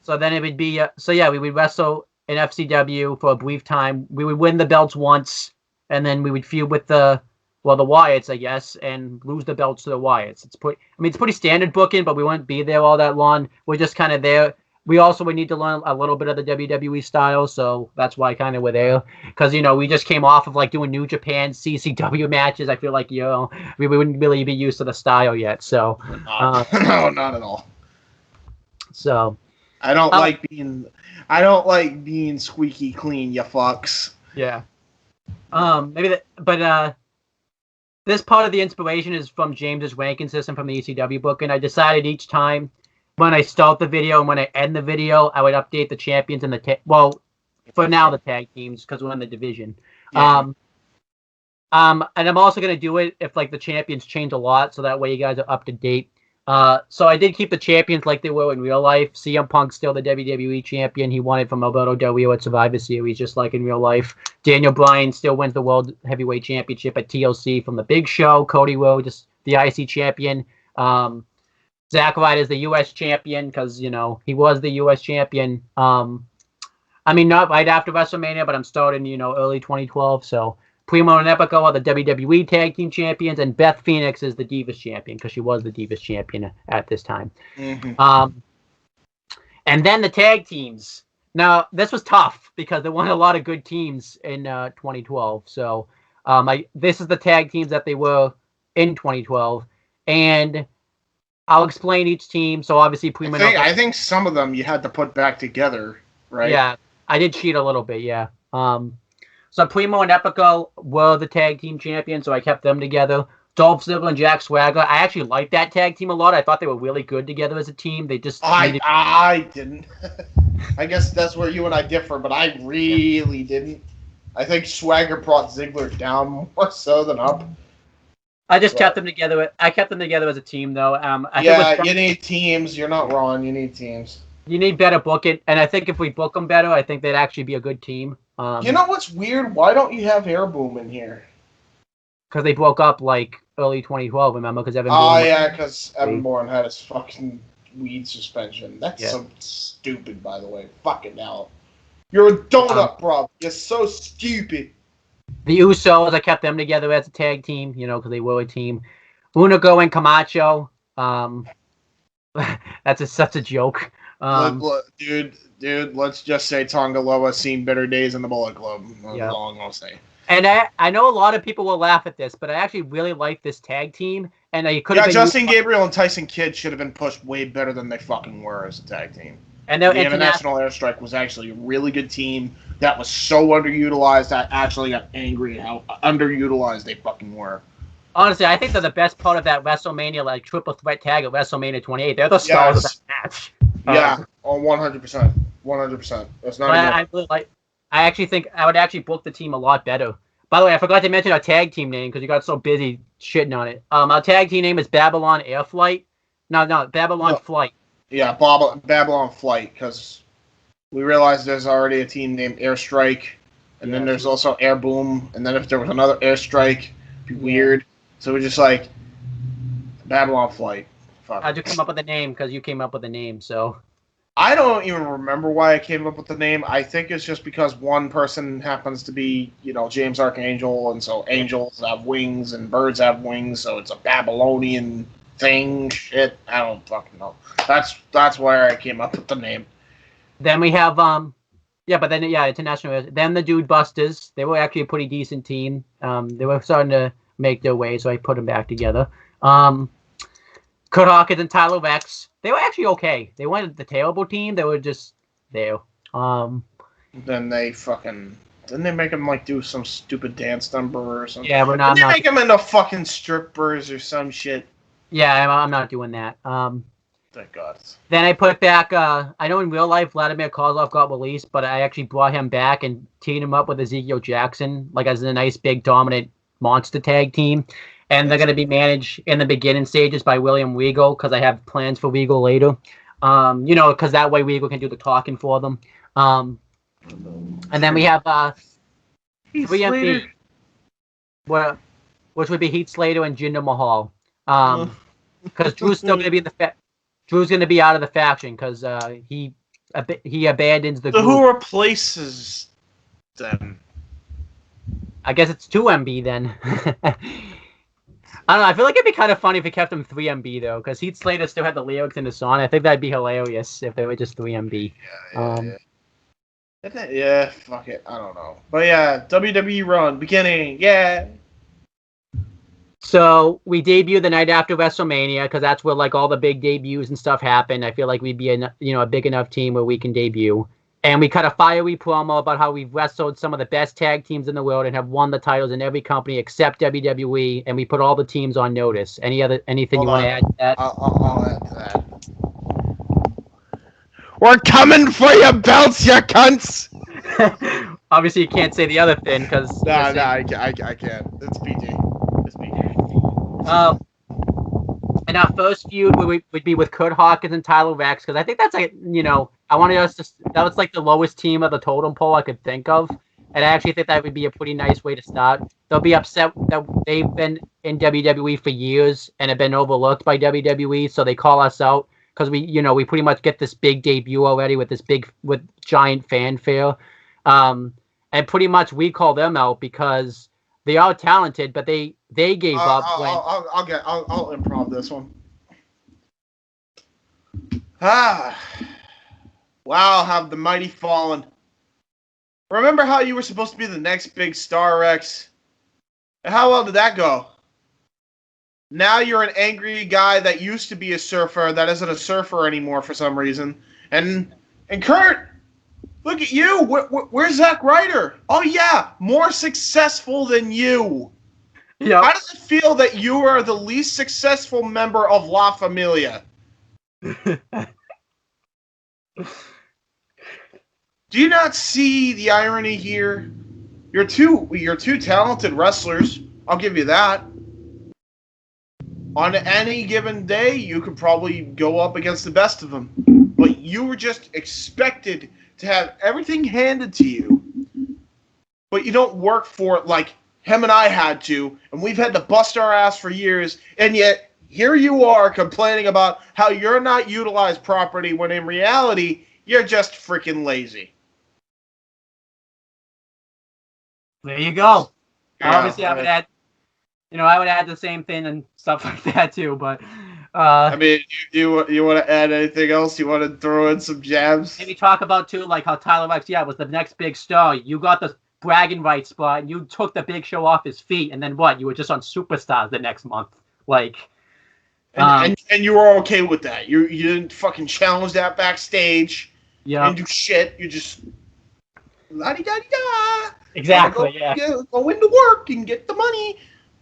So then it would be we would wrestle in FCW for a brief time. We would win the belts once, and then we would feud with the Wyatts, I guess, and lose the belts to the Wyatts. It's pretty standard booking, but we wouldn't be there all that long. We're just kind of there. We also would need to learn a little bit of the WWE style, so that's why kind of we're there. Because, we just came off of doing New Japan CCW matches. I feel like, we wouldn't really be used to the style yet. So no, not at all. So I don't like being squeaky clean, you fucks. Yeah. This part of the inspiration is from James's ranking system from the ECW book, and I decided each time when I start the video and when I end the video, I would update the champions and the tag teams because we're in the division. Yeah. And I'm also gonna do it if the champions change a lot, so that way you guys are up to date. So I did keep the champions like they were in real life. CM Punk's still the WWE champion. He won it from Alberto Del Rio at Survivor Series, just like in real life. Daniel Bryan still wins the World Heavyweight Championship at TLC from the Big Show. Cody Rhodes, the IC champion. Zack Ryder is the U.S. champion because, he was the U.S. champion. Not right after WrestleMania, but I'm starting, early 2012. So Primo and Epico are the WWE Tag Team Champions, and Beth Phoenix is the Divas Champion because she was the Divas Champion at this time. Mm-hmm. And then the tag teams. Now, this was tough because there weren't a lot of good teams in 2012. So this is the tag teams that they were in 2012. And I'll explain each team. So obviously, Primo. I think some of them you had to put back together, right? Yeah, I did cheat a little bit. Yeah. So Primo and Epico were the tag team champions, so I kept them together. Dolph Ziggler and Jack Swagger. I actually liked that tag team a lot. I thought they were really good together as a team. They just I didn't. I guess that's where you and I differ, but I really didn't. I think Swagger brought Ziggler down more so than up. I just kept them together. I kept them together as a team, though. You need teams. You're not wrong. You need teams. You need better booking, and I think if we book them better, I think they'd actually be a good team. You know what's weird? Why don't you have Air Boom in here? Because they broke up early 2012, remember? Because Evan. Because Evan Bourne had his fucking weed suspension. That's so stupid, by the way. Fucking hell. You're a donut, bro. You're so stupid. The Usos, I kept them together as a tag team, because they were a team. Unigo and Camacho. That's such a joke. Dude, let's just say Tonga Loa seen better days in the Bullet Club. That's all I'm going to say. And I know a lot of people will laugh at this, but I actually really like this tag team. And I could have Justin Gabriel and Tyson Kidd should have been pushed way better than they fucking were as a tag team. And the International Airstrike was actually a really good team that was so underutilized. I actually got angry at how underutilized they fucking were. Honestly, I think they're the best part of that WrestleMania, like triple threat tag at WrestleMania 28. They're the stars of that match. Yeah, 100%. 100%. That's not even. I really like. I actually think I would actually book the team a lot better. By the way, I forgot to mention our tag team name because you got so busy shitting on it. Our tag team name is Babylon Air Flight. No, Babylon Flight. Yeah, Babylon Flight, because we realized there's already a team named Airstrike, and then there's also Air Boom, and then if there was another Airstrike, it'd be weird. So we're just like Babylon Flight. Fuck. How'd you come up with the name? Because you came up with the name, so. I don't even remember why I came up with the name. I think it's just because one person happens to be, James Archangel, and so angels have wings and birds have wings, so it's a Babylonian thing. Shit, I don't fucking know. That's where I came up with the name. Then we have international. Then the Dude Busters. They were actually a pretty decent team. They were starting to make their way, so I put them back together. Kurt Hawkins and Tyler Rex. They were actually okay. They weren't the terrible team. They were just there. Then they didn't they make them do some stupid dance number or something? Yeah, Didn't they make them into fucking strippers or some shit? Yeah, I'm not doing that. Thank God. Then I put back. I know in real life Vladimir Kozlov got released, but I actually brought him back and teamed him up with Ezekiel Jackson, as a nice big dominant monster tag team. And they're going to be managed in the beginning stages by William Regal because I have plans for Regal later. Because that way Regal can do the talking for them. And then we have 3MB, which would be Heath Slater and Jinder Mahal. Because Drew's still going to be Drew's going to be out of the faction because he abandons the group. So who replaces them? I guess it's 2MB then. I don't know. I feel like it'd be kind of funny if we kept him 3MB though, because Heath Slater still had the lyrics in the song. I think that'd be hilarious if they were just 3MB. Yeah, fuck it. I don't know. But yeah, WWE run beginning. Yeah. So we debuted the night after WrestleMania because that's where all the big debuts and stuff happen. I feel like we'd be a big enough team where we can debut. And we cut a fiery promo about how we've wrestled some of the best tag teams in the world and have won the titles in every company except WWE. And we put all the teams on notice. Anything you want to add to that? I'll add to that. We're coming for your belts, you cunts! Obviously, you can't say the other thing because. No, I can't. It's PG. It's PG. And our first feud would be with Kurt Hawkins and Tyler Rex because I think that's I wanted us to. That was the lowest team of the totem pole I could think of, and I actually think that would be a pretty nice way to start. They'll be upset that they've been in WWE for years and have been overlooked by WWE, so they call us out because we pretty much get this big debut already with giant fanfare, and pretty much we call them out because they are talented, but they gave up. I'll improv this one. Wow, have the mighty fallen. Remember how you were supposed to be the next big star, Rex? And how well did that go? Now you're an angry guy that used to be a surfer that isn't a surfer anymore for some reason. And Kurt, look at you. Where's Zack Ryder? Oh yeah, more successful than you. Yeah. How does it feel that you are the least successful member of La Familia? Do you not see the irony here? You're two talented wrestlers. I'll give you that. On any given day, you could probably go up against the best of them. But you were just expected to have everything handed to you. But you don't work for it like him and I had to. And we've had to bust our ass for years. And yet, here you are complaining about how you're not utilized properly when in reality, you're just freaking lazy. There you go. Yeah, obviously, I would add, I would add the same thing and stuff like that too. But I mean, you want to add anything else? You want to throw in some jabs? Maybe talk about too, how Tyler Rex, was the next big star. You got the bragging rights spot, and you took the Big Show off his feet, and then what? You were just on Superstars the next month, And you were okay with that. You didn't fucking challenge that backstage. Yeah. And do shit. You just la-di-da-di-da. Exactly. Go into work and get the money.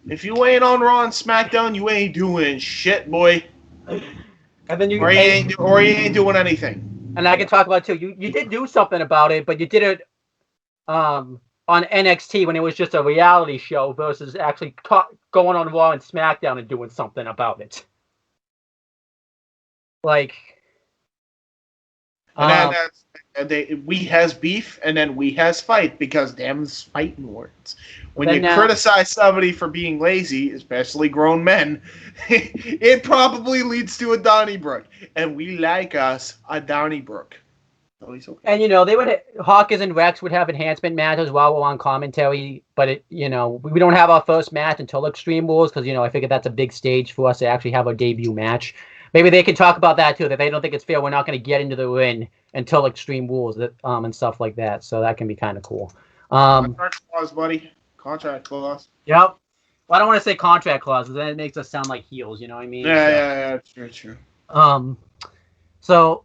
If you ain't on Raw and SmackDown, you ain't doing shit, boy. And then you ain't doing anything. And I can talk about it too. You did do something about it, but you did it on NXT when it was just a reality show versus actually going on Raw and SmackDown and doing something about it. Like, and then we has beef, and then we has fight because them's fighting words. When you criticize somebody for being lazy, especially grown men, it probably leads to a Donnybrook, and we like us a Donnybrook. So he's okay. And Hawkins and Rex would have enhancement matches while we're on commentary, but we don't have our first match until Extreme Rules because I figured that's a big stage for us to actually have our debut match. Maybe they can talk about that too. That they don't think it's fair. We're not going to get into the ring until Extreme Rules, and stuff like that. So that can be kind of cool. Contract clause, buddy. Contract clause. Yep. Well, I don't want to say contract clause because then it makes us sound like heels. You know what I mean? Yeah. True. So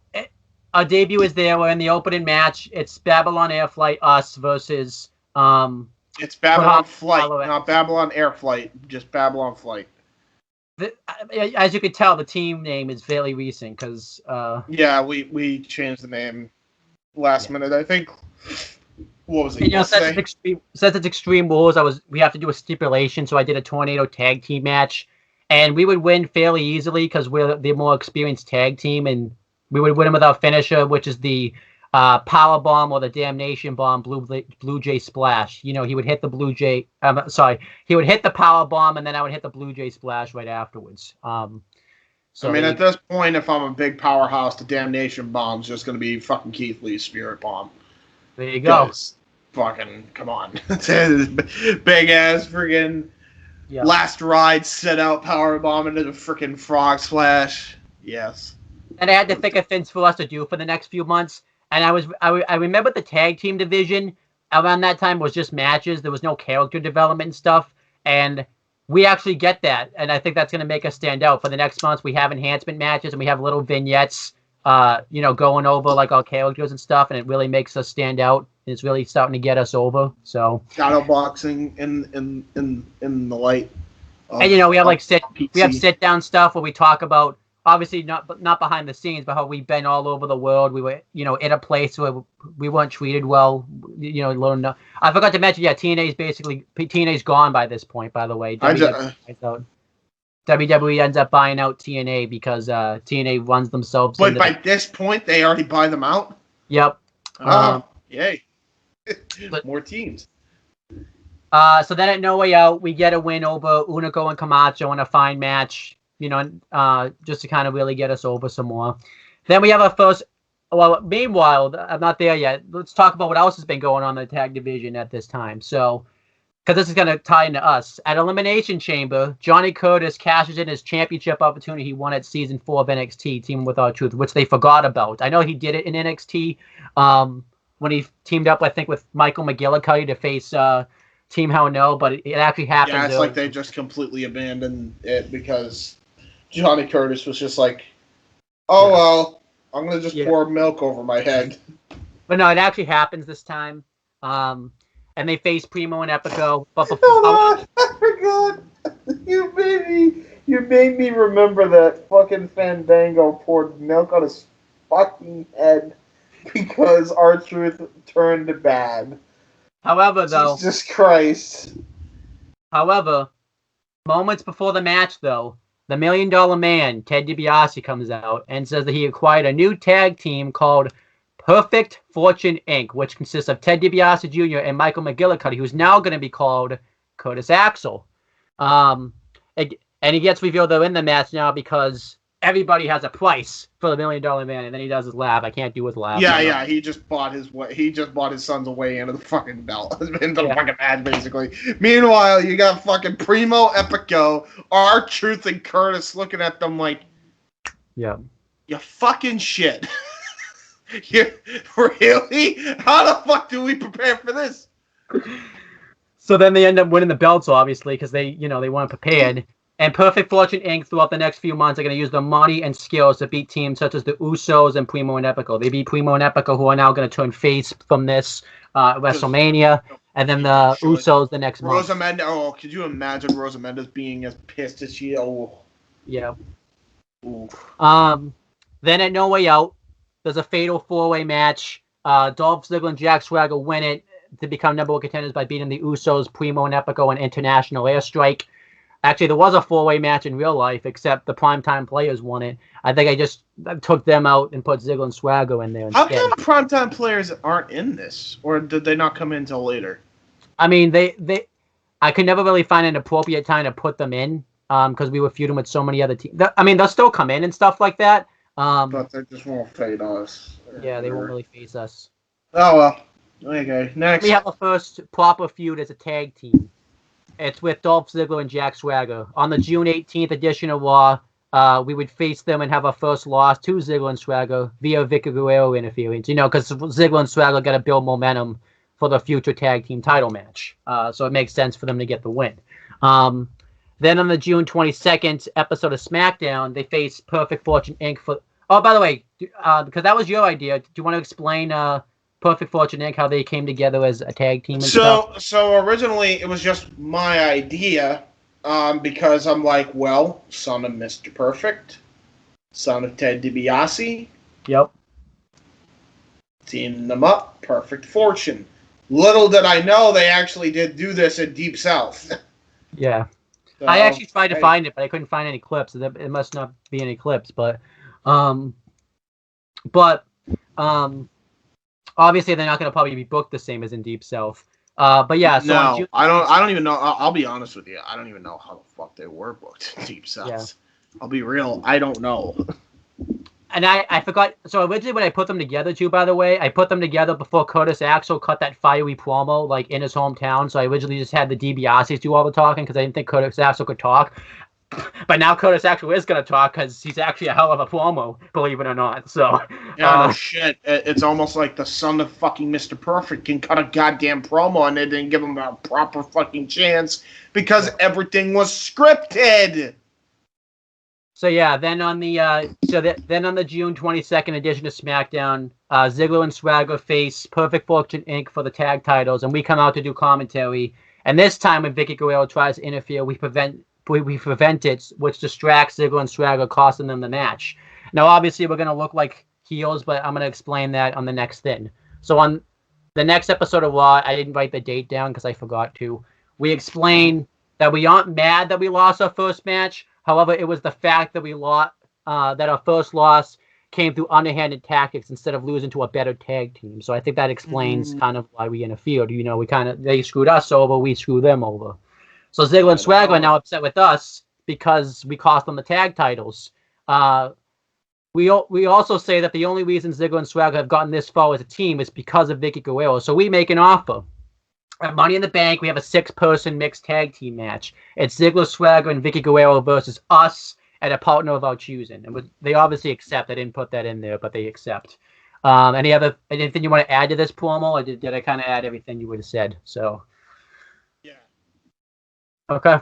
our debut is there. We're in the opening match. It's Babylon Air Flight us versus It's Babylon Flight, not Babylon Air Flight. Just Babylon Flight. As you can tell, the team name is fairly recent because yeah, we changed the name last minute. I think. What was it? Since it's Extreme Rules, we have to do a stipulation. So I did a tornado tag team match, and we would win fairly easily because we're the more experienced tag team, and we would win them with our finisher, which is the Power Bomb or the Damnation Bomb, Blue Jay Splash. He would hit the Blue Jay. He would hit the Power Bomb, and then I would hit the Blue Jay Splash right afterwards. At this point, if I'm a big powerhouse, the Damnation Bomb's just going to be fucking Keith Lee's Spirit Bomb. There you go. Fucking come on, big ass friggin' last ride set out Power Bomb into the freaking Frog Splash. Yes. And I had to think of things for us to do for the next few months. And I remember the tag team division around that time was just matches. There was no character development and stuff. And we actually get that. And I think that's going to make us stand out. For the next months, we have enhancement matches and we have little vignettes, going over like our characters and stuff. And it really makes us stand out. And it's really starting to get us over. So shadow boxing in the light. And we have sit down stuff where we talk about. Obviously, not behind the scenes, but how we've been all over the world. We were, in a place where we weren't treated well. I forgot to mention, TNA's gone by this point. By the way, WWE ends up buying out TNA because TNA runs themselves. But by this point, they already buy them out. Yep. Yay! More teams. So then at No Way Out, we get a win over Unico and Camacho in a fine match. Just to kind of really get us over some more. Then we have our first. Well, meanwhile, I'm not there yet. Let's talk about what else has been going on in the tag division at this time. So, because this is going to tie into us. At Elimination Chamber, Johnny Curtis cashes in his championship opportunity he won at Season 4 of NXT, Teaming with R-Truth, which they forgot about. I know he did it in NXT when he teamed up, I think, with Michael McGillicuddy to face Team Hell No, but it actually happened. Yeah, it's like they just completely abandoned it because Johnny Curtis was just like, well, I'm going to just pour milk over my head. But no, it actually happens this time. And they face Primo and Epico. But I forgot. You made me remember that fucking Fandango poured milk on his fucking head because R-Truth turned bad. However, though... Jesus Christ. However, moments before the match, though, the $1 Million Man, Ted DiBiase, comes out and says that he acquired a new tag team called Perfect Fortune Inc., which consists of Ted DiBiase Jr. and Michael McGillicuddy, who's now going to be called Curtis Axel. And he gets revealed they're in the match now because everybody has a price for the $1 Million Man, and then he does his laugh. I can't do his laugh. Yeah. He just bought his son's way into the fucking belt, into the fucking match, basically. Meanwhile, you got fucking Primo, Epico, R-Truth, and Curtis looking at them like, yeah, you fucking shit. Really? How the fuck do we prepare for this? So then they end up winning the belts, obviously, because they weren't prepared. And Perfect Fortune Inc. throughout the next few months are going to use their money and skills to beat teams such as the Usos and Primo and Epico. They beat Primo and Epico, who are now going to turn face from this. WrestleMania, and then the Usos the next month. Rosa Mendes. Oh, could you imagine Rosa Mendes being as pissed as she? Oh, yeah. Ooh. Then at No Way Out, there's a fatal 4-way match. Dolph Ziggler and Jack Swagger win it to become number one contenders by beating the Usos, Primo and Epico, and International Airstrike. Actually, there was a 4-way match in real life, except the Primetime Players won it. I think I just took them out and put Ziggler and Swagger in there instead. How come Primetime Players aren't in this? Or did they not come in until later? I mean, I could never really find an appropriate time to put them in because we were feuding with so many other teams. I mean, they'll still come in and stuff like that. But they just won't fade us. Yeah, they won't really face us. Oh, well. Okay, next. We have a first proper feud as a tag team. It's with Dolph Ziggler and Jack Swagger. On the June 18th edition of Raw, we would face them and have our first loss to Ziggler and Swagger via Vicky Guerrero interference. Because Ziggler and Swagger got to build momentum for the future tag team title match. So it makes sense for them to get the win. Then on the June 22nd episode of SmackDown, they face Perfect Fortune Inc. for... Oh, by the way, because that was your idea, do you want to explain Perfect Fortune Inc., how they came together as a tag team and stuff? So originally it was just my idea because I'm like, well, son of Mr. Perfect, son of Ted DiBiase. Yep. Teamed them up, Perfect Fortune. Little did I know they actually did do this in Deep South. Yeah. So, I actually tried to find it, but I couldn't find any clips. It must not be any clips, but obviously they're not going to probably be booked the same as in Deep South. But yeah, so no, I don't even know. I'll be honest with you. I don't even know how the fuck they were booked in Deep South. Yeah. I'll be real. I don't know. And I forgot. So originally when I put them together too, by the way, I put them together before Curtis Axel cut that fiery promo like in his hometown. So I originally just had the DiBiase's do all the talking because I didn't think Curtis Axel could talk. But now Curtis Axel is going to talk because he's actually a hell of a promo, believe it or not. So yeah, no shit. It's almost like the son of fucking Mr. Perfect can cut a goddamn promo and they didn't give him a proper fucking chance because everything was scripted. So yeah, then on the then on the June 22nd edition of SmackDown, Ziggler and Swagger face Perfect Fortune Inc. for the tag titles, and we come out to do commentary. And this time, when Vicky Guerrero tries to interfere, we prevent it, which distracts Ziggler and Swagger, costing them the match. Now, obviously, we're going to look like heels, but I'm going to explain that on the next thing. So on the next episode of Raw, I didn't write the date down because I forgot to. We explain that we aren't mad that we lost our first match. However, it was the fact that we lost, that our first loss came through underhanded tactics instead of losing to a better tag team. So I think that explains kind of why we interfered. They screwed us over, we screwed them over. So Ziggler and Swagger are now upset with us because we cost them the tag titles. We also say that the only reason Ziggler and Swagger have gotten this far as a team is because of Vicky Guerrero. So we make an offer. At Money in the Bank, we have a 6-person mixed tag team match. It's Ziggler, Swagger, and Vicky Guerrero versus us and a partner of our choosing. And they obviously accept. I didn't put that in there, but they accept. Anything you want to add to this promo? Or did I kind of add everything you would have said? So. Yeah. Okay.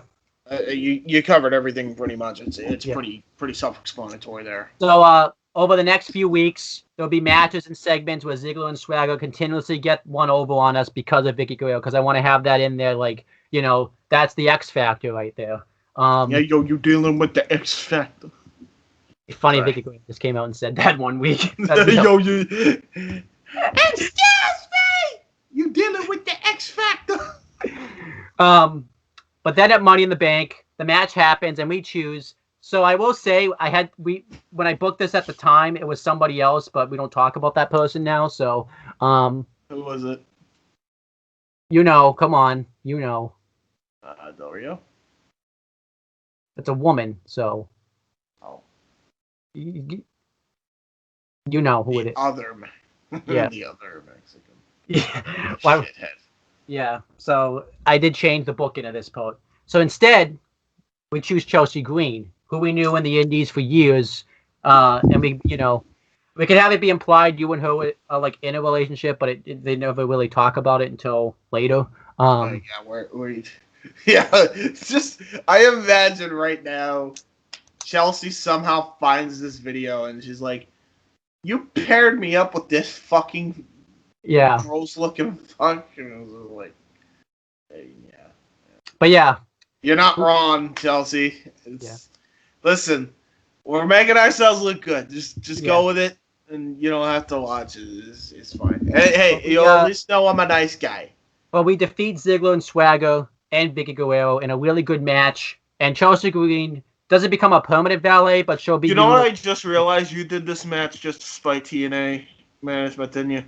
You covered everything pretty much. It's pretty self-explanatory there. So over the next few weeks, there'll be matches and segments where Ziggler and Swagger continuously get one over on us because of Vicky Guerrero. Because I want to have that in there, that's the X factor right there. You're dealing with the X factor. Funny, Vicky Guerrero just came out and said that one week. Excuse me, you dealing with the X factor. But then at Money in the Bank, the match happens and we choose. So I will say when I booked this at the time, it was somebody else, but we don't talk about that person now. So who was it? Come on, Dario. It's a woman, so you know who it is. Yeah, the other Mexican. Yeah. Shithead. Yeah, so I did change the booking of this part. So instead, we choose Chelsea Green, who we knew in the Indies for years, and we could have it be implied you and her are like in a relationship, but they never really talk about it until later. It's just I imagine right now, Chelsea somehow finds this video and she's like, "You paired me up with this fucking Yeah. Gross looking fuck. And it was like, hey, yeah. But yeah. You're not wrong, Chelsea. Listen, we're making ourselves look good. Just go with it, and you don't have to watch it. It's fine. Hey, you'll at least know I'm a nice guy. Well, we defeat Ziggler and Swagger and Vicky Guerrero in a really good match, and Chelsea Green doesn't become a permanent valet, but she'll be. You know what? I just realized you did this match just to spite TNA management, didn't you?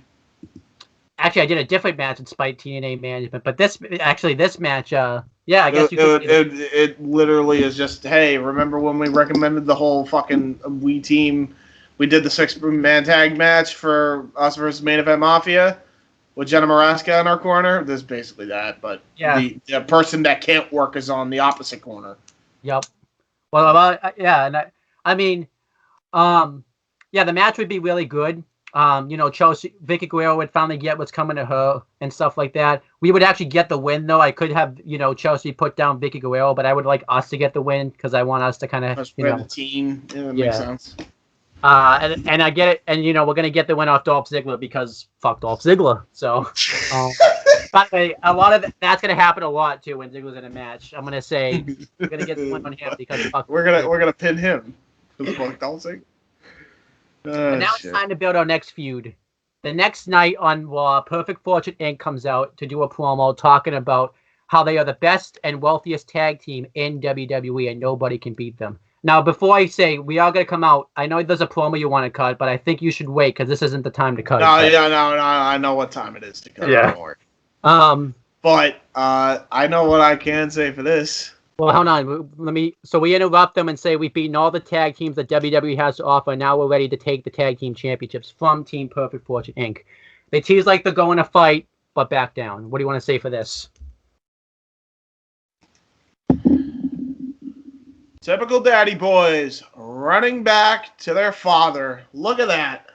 Actually, I did a different match in spite TNA management, but this match, I guess it literally is just, hey, remember when we recommended the whole fucking We team? We did the 6-man tag match for us versus Main Event Mafia with Jenna Maraska in our corner. This is basically that, but the person that can't work is on the opposite corner. Yep. Well, I mean, the match would be really good. Chelsea, Vicky Guerrero would finally get what's coming to her and stuff like that. We would actually get the win, though. I could have, Chelsea put down Vicky Guerrero, but I would like us to get the win because I want us to kind of, the team. Yeah, that makes sense. And I get it, and we're gonna get the win off Dolph Ziggler because fuck Dolph Ziggler. So, by the way, a lot of that's gonna happen a lot too when Ziggler's in a match. I'm gonna say we're gonna get the win on him because fuck. We're gonna pin him because fuck Dolph Ziggler. And now it's time to build our next feud. The next night on Raw, Perfect Fortune Inc. comes out to do a promo talking about how they are the best and wealthiest tag team in WWE and nobody can beat them. Now, before I say we are going to come out, I know there's a promo you want to cut, but I think you should wait because this isn't the time to cut. No, I know what time it is to cut. Yeah. But I know what I can say for this. Well, hold on. So we interrupt them and say we've beaten all the tag teams that WWE has to offer. And now we're ready to take the tag team championships from Team Perfect Fortune Inc. They tease like they're going to fight, but back down. What do you want to say for this? Typical daddy boys running back to their father. Look at that.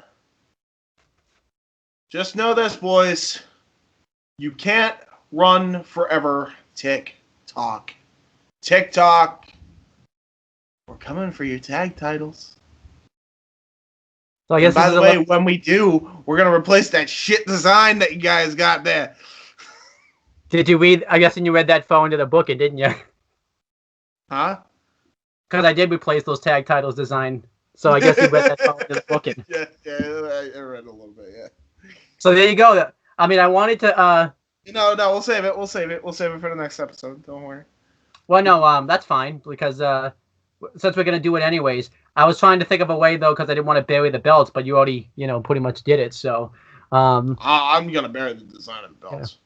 Just know this, boys. You can't run forever. TikTok. We're coming for your tag titles. So I guess by the way, when we do, we're going to replace that shit design that you guys got there. Did you read? I guess you read that far into the booking, didn't you? Huh? Because I did replace those tag titles design. So I guess you read that far into the booking. Yeah, I read a little bit, yeah. So there you go. I mean, I wanted to... No, we'll save it. We'll save it for the next episode. Don't worry. Well, no, that's fine, because since we're going to do it anyways, I was trying to think of a way, though, because I didn't want to bury the belts, but you already, pretty much did it, so... I'm going to bury the design of the belts.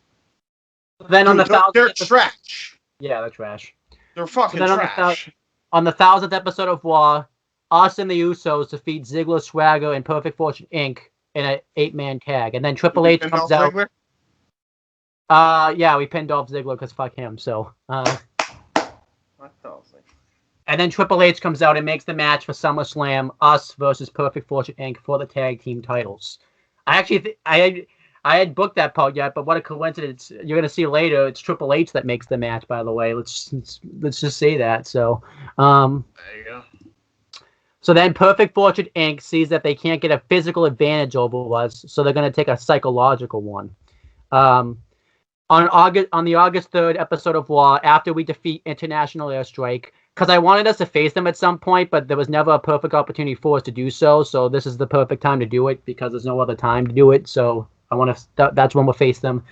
Yeah. Then they're trash. Yeah, they're trash. They're fucking trash. On the 1000th episode of Raw, us and the Usos defeat Ziggler, Swagger, and Perfect Fortune Inc. in an 8-man tag. And then Triple H comes out. We pinned Dolph Ziggler because fuck him, so... And then Triple H comes out and makes the match for SummerSlam, us versus Perfect Fortune Inc. for the tag team titles. I actually, I had booked that part yet, but what a coincidence! You're gonna see later. It's Triple H that makes the match. By the way, let's just say that. So, there you go. So then Perfect Fortune Inc. sees that they can't get a physical advantage over us, so they're gonna take a psychological one. On the August 3rd episode of Raw, after we defeat International Airstrike, because I wanted us to face them at some point, but there was never a perfect opportunity for us to do so. So this is the perfect time to do it because there's no other time to do it. So I want to. That's when we'll face them.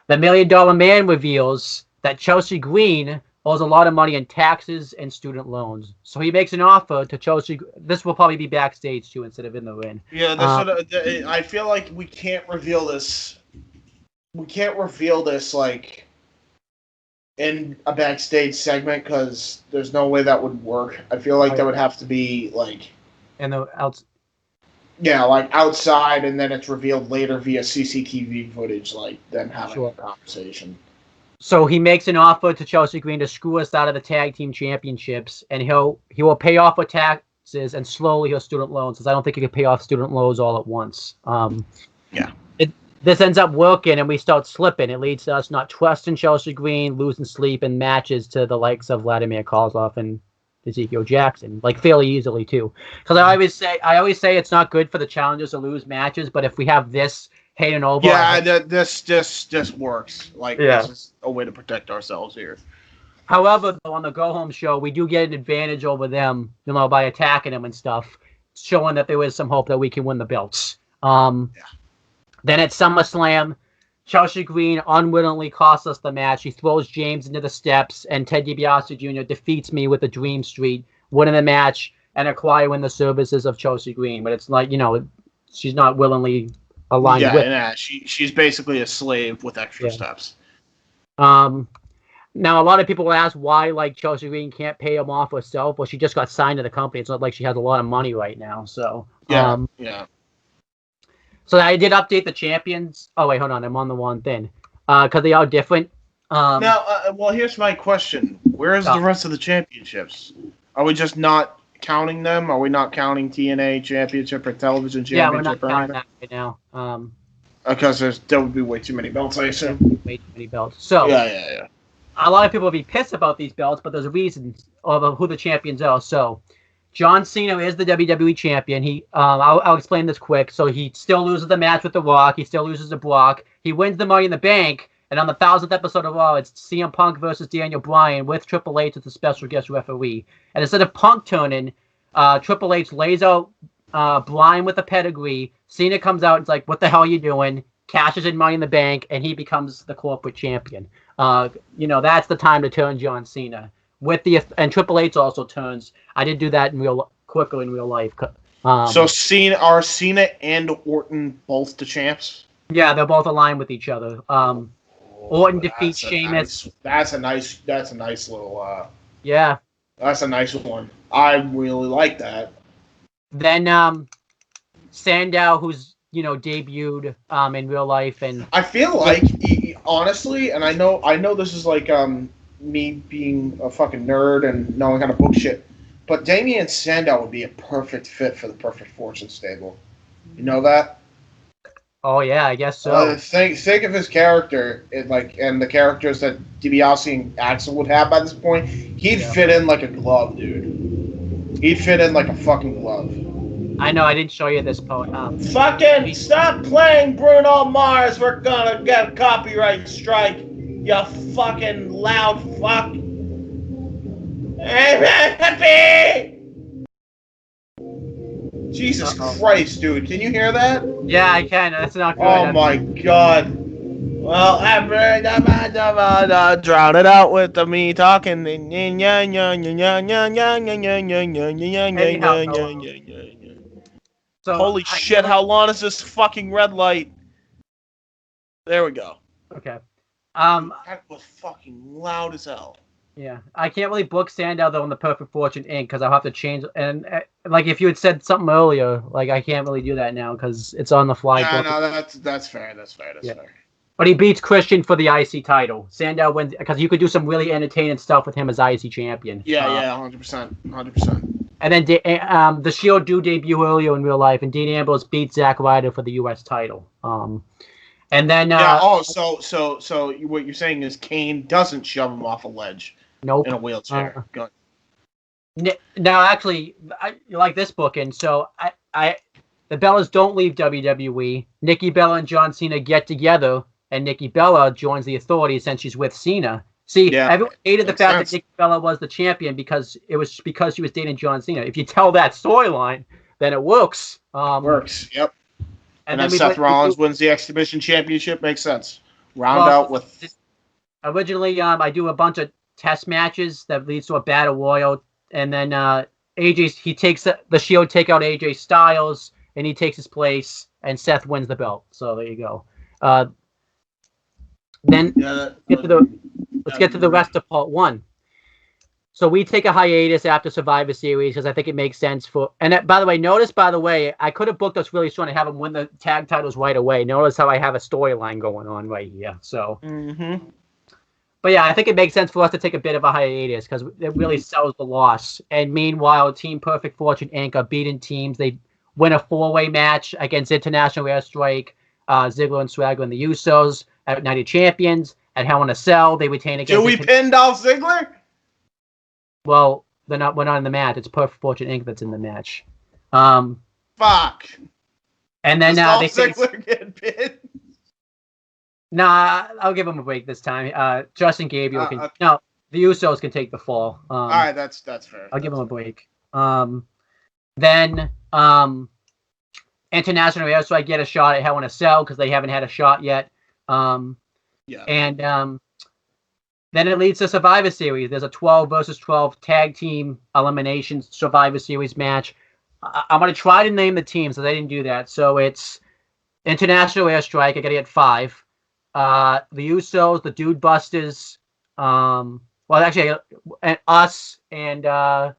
The $1 Million Man reveals that Chelsea Green owes a lot of money in taxes and student loans. So he makes an offer to Chelsea. This will probably be backstage too, instead of in the ring. Yeah, I feel like we can't reveal this. We can't reveal this like in a backstage segment because there's no way that would work. I feel like that would have to be like like outside, and then it's revealed later via CCTV footage, like them having a conversation. So he makes an offer to Chelsea Green to screw us out of the tag team championships, and he will pay off our taxes and slowly his student loans, because I don't think he could pay off student loans all at once. This ends up working, and we start slipping. It leads to us not trusting Chelsea Green, losing sleep in matches to the likes of Vladimir Kozlov and Ezekiel Jackson, like fairly easily too. Because I always say it's not good for the challengers to lose matches, but if we have this Hayden over. Yeah, this works. Like, Yeah. this is a way to protect ourselves here. However, though, on the go-home show, we do get an advantage over them, by attacking them and stuff, showing that there is some hope that we can win the belts. Then at SummerSlam, Chelsea Green unwittingly costs us the match. He throws James into the steps, and Ted DiBiase Jr. defeats me with a Dream Street, winning the match and acquiring the services of Chelsea Green. But it's like, she's not willingly aligned with. Yeah, she's basically a slave with extra steps. Now, a lot of people will ask why, Chelsea Green can't pay him off herself. Well, she just got signed to the company. It's not like she has a lot of money right now. So, yeah. So I did update the champions. Oh, wait, hold on. I'm on the one thing. Because they are different. Well, here's my question. Where is the rest of the championships? Are we just not counting them? Are we not counting TNA Championship or Television Championship? Yeah, we're not counting that right now. Because there would be way too many belts, I assume. Way too many belts. So, yeah. A lot of people will be pissed about these belts, but there's reasons of who the champions are. So, John Cena is the WWE champion. I'll explain this quick. So he still loses the match with The Rock. He still loses to Brock. He wins the Money in the Bank. And on the 1000th episode of Raw, it's CM Punk versus Daniel Bryan with Triple H as the special guest referee. And instead of Punk turning, Triple H lays out Bryan with a pedigree. Cena comes out and is like, "What the hell are you doing?" Cashes in Money in the Bank, and he becomes the corporate champion. That's the time to turn John Cena. And Triple H also turns. I did do that quicker in real life. So are Cena and Orton both the champs? Yeah, they're both aligned with each other. Orton defeats Sheamus. That's a nice little. Yeah. That's a nice one. I really like that. Then Sandow, who's debuted in real life, and I feel like honestly, and I know this is like me being a fucking nerd and knowing how to book shit, but Damien Sandow would be a perfect fit for the Perfect Fortune stable. You know that? Oh yeah, I guess so. Think of his character, and the characters that DiBiase and Axel would have by this point. He'd fit in like a glove, dude. He'd fit in like a fucking glove. I know, I didn't show you this poet. Fucking stop playing Bruno Mars. We're gonna get a copyright strike. You fucking loud fuck. Happy! Jesus Christ, dude. Can you hear that? Yeah, I can. That's not good. Oh my god. Well, drown it out with me talking. So, holy shit, how long is this fucking red light? There we go. Okay. That was fucking loud as hell. Yeah, I can't really book Sandow though in the Perfect Fortune Inc. because I'll have to change. And if you had said something earlier, I can't really do that now because it's on the fly. Yeah, no, that's fair. That's fair. But he beats Christian for the IC title. Sandow wins because you could do some really entertaining stuff with him as IC champion. Yeah, 100%. And then the Shield do debut earlier in real life, and Dean Ambrose beats Zack Ryder for the U.S. title. And then so what you're saying is Kane doesn't shove him off a ledge. Nope. In a wheelchair. Good. Now, actually, I like this booking. So the Bellas don't leave WWE. Nikki Bella and John Cena get together, and Nikki Bella joins the Authority since she's with Cena. See, everyone hated the fact that Nikki Bella was the champion because she was dating John Cena. If you tell that storyline, then it works. Yep. And then Seth Rollins wins the Exhibition Championship. Makes sense. Out with. Originally, I do a bunch of test matches that leads to a battle royal, and then he takes the Shield, take out AJ Styles, and he takes his place, and Seth wins the belt. So there you go. Then let's get to the rest of part one. So we take a hiatus after Survivor Series because I think it makes sense for. And by the way, I could have booked us really strong to have them win the tag titles right away. Notice how I have a storyline going on right here. So. Mm-hmm. But yeah, I think it makes sense for us to take a bit of a hiatus because it really sells the loss. And meanwhile, Team Perfect Fortune Inc. are beating teams. They win a 4-way match against International Airstrike, Ziggler and Swagger and the Usos at Night of Champions. At Hell in a Cell, they retain against. Do we pin Dolph Ziggler? Well, we're not in the match. It's Perfect Fortune Inc. that's in the match. Fuck. And then Does Dolph Ziggler get pinned? Nah, I'll give him a break this time. Justin Gabriel can. No, the Usos can take the fall. All right, that's fair. I'll give him a break. Then International Air Strike get a shot at Hell in a Cell because they haven't had a shot yet. Yeah. And then it leads to Survivor Series. There's a 12 versus 12 tag team elimination Survivor Series match. I'm going to try to name the teams, so they didn't do that. So it's International Air Strike. I got to get 5. The Usos, the Dude Busters. Well, actually, and us and there's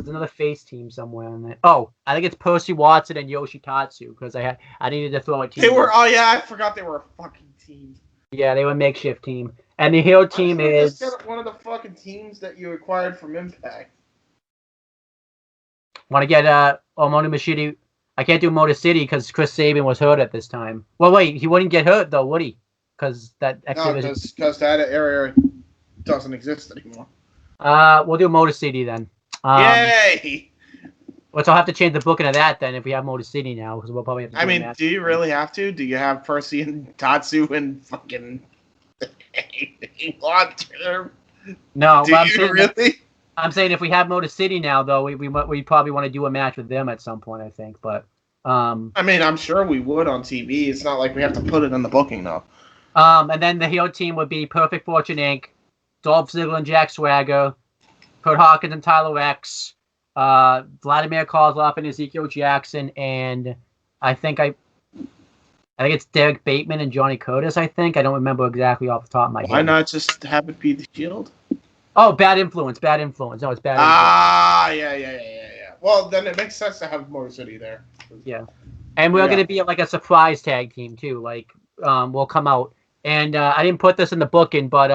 another face team somewhere in there. Oh, I think it's Percy Watson and Yoshitatsu because I needed to throw a team. They were. Oh yeah, I forgot they were a fucking team. Yeah, they were a makeshift team, and the heel team is one of the fucking teams that you acquired from Impact. Want to get Motor Machidi? I can't do Motor City because Chris Sabin was hurt at this time. Well, wait, he wouldn't get hurt though, would he? Because that because that area doesn't exist anymore. We'll do Motor City then. Yay! Which I'll have to change the booking of that then if we have Motor City now because we'll probably have to. I mean, do you really have to? Do you have Percy and Tatsu and fucking long term? No, do you really? I'm saying if we have Motor City now, though, we probably want to do a match with them at some point. I think, but I mean, I'm sure we would on TV. It's not like we have to put it in the booking though. And then the heel team would be Perfect Fortune Inc., Dolph Ziggler and Jack Swagger, Kurt Hawkins and Tyler X, Vladimir Kozlov and Ezekiel Jackson, and I think it's Derek Bateman and Johnny Curtis. I think I don't remember exactly off the top of my head. Why not just have it be the Shield? Oh, Bad Influence. No, it's Bad Influence. Yeah. Well, then it makes sense to have Motor City there. Yeah, and we're going to be like a surprise tag team too. Like, we'll come out, and I didn't put this in the booking, but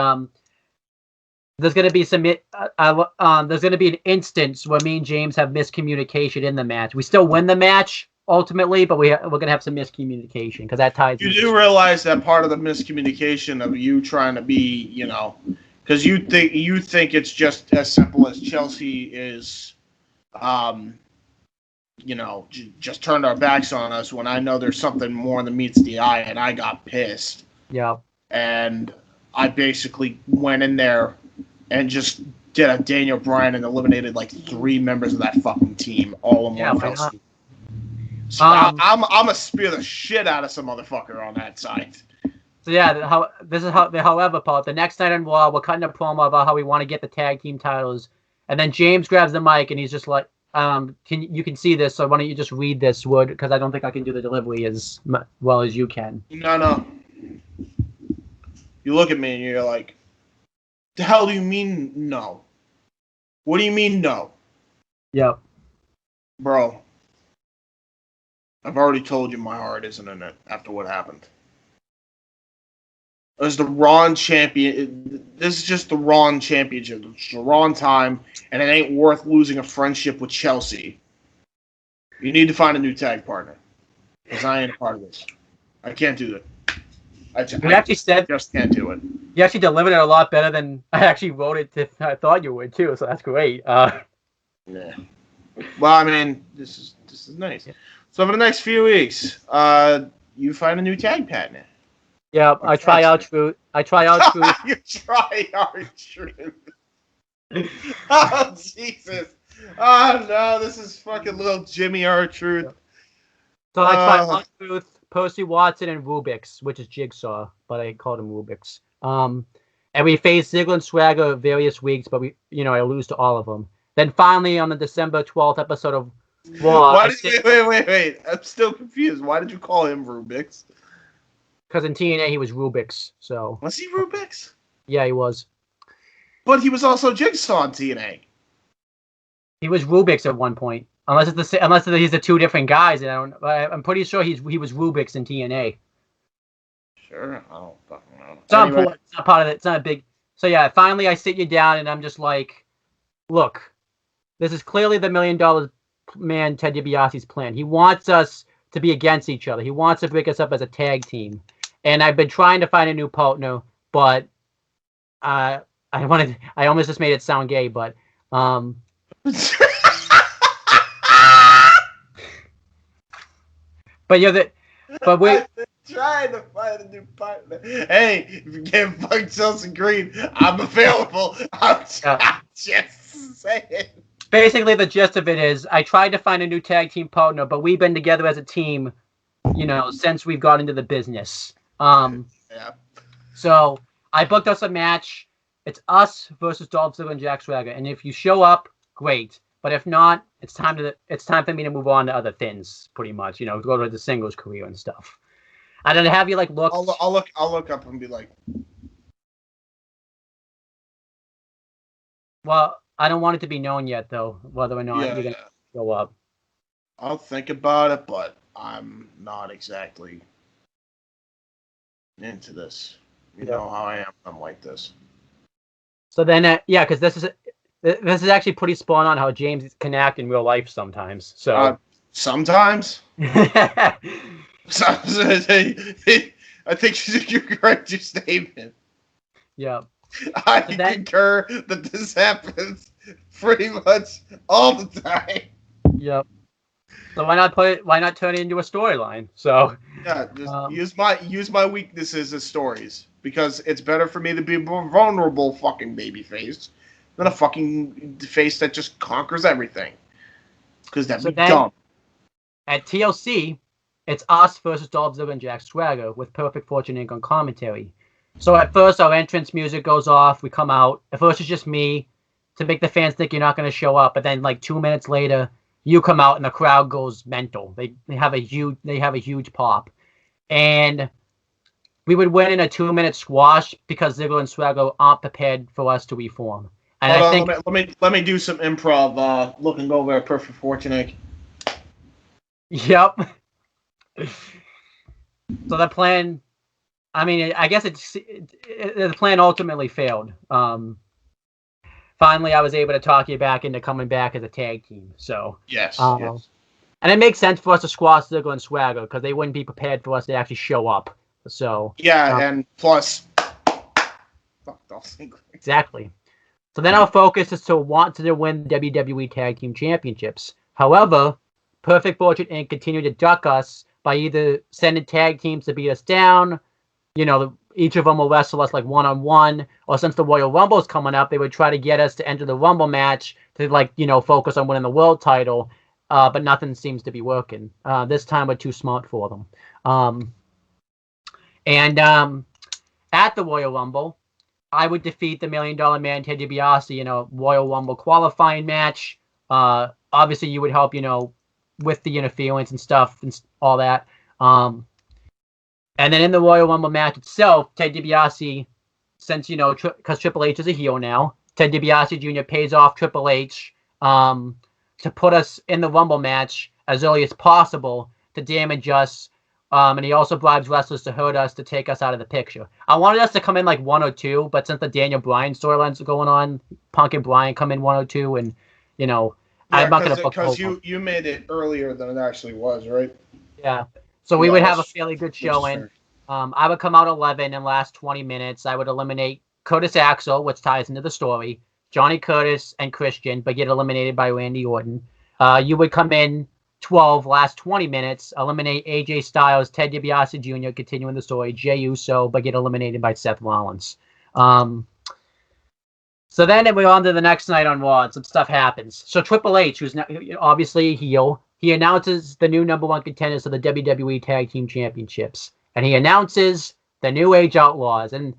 there's going to be some. There's going to be an instance where me and James have miscommunication in the match. We still win the match ultimately, but we're going to have some miscommunication because that ties. You do realize that part of the miscommunication of you trying to be, because you think it's just as simple as Chelsea is, just turned our backs on us when I know there's something more than meets the eye, and I got pissed. Yeah. And I basically went in there and just did a Daniel Bryan and eliminated like 3 members of that fucking team all in one fell swoop. So I'm gonna spear the shit out of some motherfucker on that side. So yeah, this is how the however part. The next night on Raw, we're cutting a promo about how we want to get the tag team titles, and then James grabs the mic and he's just like, you can see this, so why don't you just read this word because I don't think I can do the delivery as well as you can. No. You look at me and you're like, the hell do you mean no? What do you mean no? Yep. Bro, I've already told you my heart isn't in it after what happened. It was the Raw champion. This is just the Raw championship. It's the Raw time, and it ain't worth losing a friendship with Chelsea. You need to find a new tag partner. Because I ain't a part of this. I can't do that. I just can't do it. You actually delivered it a lot better than I actually wrote it. I thought you would too, so that's great. Yeah. Well, I mean, this is nice. So for the next few weeks, you find a new tag partner. Yeah, I try out Truth. You try out Truth. Oh Jesus! Oh no, this is fucking little Jimmy R-Truth. So I try out Truth, Percy Watson, and Rubik's, which is Jigsaw, but I called him Rubik's. And we face Ziggler and Swagger various weeks, but I lose to all of them. Then finally, on the December 12th episode of Raw, wait! I'm still confused. Why did you call him Rubik's? Because in TNA he was Rubik's. So was he Rubik's? Yeah, he was. But he was also Jigsaw in TNA. He was Rubik's at one point, unless he's the 2 different guys. And I'm pretty sure he was Rubik's in TNA. Sure, I don't fucking know. It's not important. It's not part of it. It's not a big. So yeah, finally I sit you down and I'm just like, look, this is clearly the $1 Million Man Ted DiBiase's plan. He wants us to be against each other. He wants to break us up as a tag team. And I've been trying to find a new partner, but I almost just made it sound gay, but but Trying to find a new partner. Hey, if you can't find Chelsea Green, I'm available. I'm just saying. Basically, the gist of it is, I tried to find a new tag team partner, but we've been together as a team, since we've got into the business. Yeah. So I booked us a match. It's us versus Dolph Ziggler and Jack Swagger, and if you show up, great. But if not, it's time for me to move on to other things. Pretty much, go to the singles career and stuff. And then have you looked? I'll look up and be like. Well, I don't want it to be known yet, though, whether or not you're gonna show up. I'll think about it, but I'm not exactly into this. You know how I am. I'm like this. So then, because this is actually pretty spot on how James can act in real life sometimes. So sometimes. I think you're correct. Your statement. Yeah. I concur that this happens pretty much all the time. Yep. So why not turn it into a storyline? So yeah, just use my weaknesses as stories, because it's better for me to be a more vulnerable fucking babyface than a fucking face that just conquers everything. Because that'd be dumb. At TLC, it's us versus Dolph Ziggler and Jack Swagger with Perfect Fortune Inc. on commentary. So at first, our entrance music goes off. We come out. At first, it's just me to make the fans think you're not going to show up. But then, 2 minutes later, you come out and the crowd goes mental. They have a huge pop, and we would win in a 2-minute squash because Ziggler and Swagger aren't prepared for us to reform. And let me do some improv. Looking over at Perfect Fortune Inc. Yep. So the plan. I mean, I guess the plan ultimately failed. Finally, I was able to talk you back into coming back as a tag team. So yes. And it makes sense for us to squash Ziggler and Swagger because they wouldn't be prepared for us to actually show up. So and plus, fuck Dolph Ziggler. Exactly. So then our focus is to want to win WWE Tag Team Championships. However, Perfect Fortune Inc. continue to duck us by either sending tag teams to beat us down. Each of them will wrestle us one-on-one, or since the Royal Rumble is coming up, they would try to get us to enter the Rumble match to focus on winning the world title, but nothing seems to be working. This time we're too smart for them. At the Royal Rumble, I would defeat the $1 Million Man Ted DiBiase in a Royal Rumble qualifying match. Obviously, you would help, with the interference and stuff and all that. And then in the Royal Rumble match itself, Ted DiBiase, since, because Triple H is a heel now, Ted DiBiase Jr. pays off Triple H to put us in the Rumble match as early as possible to damage us. And he also bribes wrestlers to hurt us to take us out of the picture. I wanted us to come in 1 or 2, but since the Daniel Bryan storylines are going on, Punk and Bryan come in 1 or 2, and, I'm not going to book because you made it earlier than it actually was, right? Yeah. So we would have a fairly good showing. I would come out 11 and last 20 minutes. I would eliminate Curtis Axel, which ties into the story, Johnny Curtis and Christian, but get eliminated by Randy Orton. You would come in 12, last 20 minutes, eliminate AJ Styles, Ted DiBiase Jr., continuing the story, Jey Uso, but get eliminated by Seth Rollins. So then we're on to the next night on Raw, and some stuff happens. So Triple H, who's now obviously a heel, he announces the new number 1 contenders for the WWE Tag Team Championships. And he announces the New Age Outlaws. And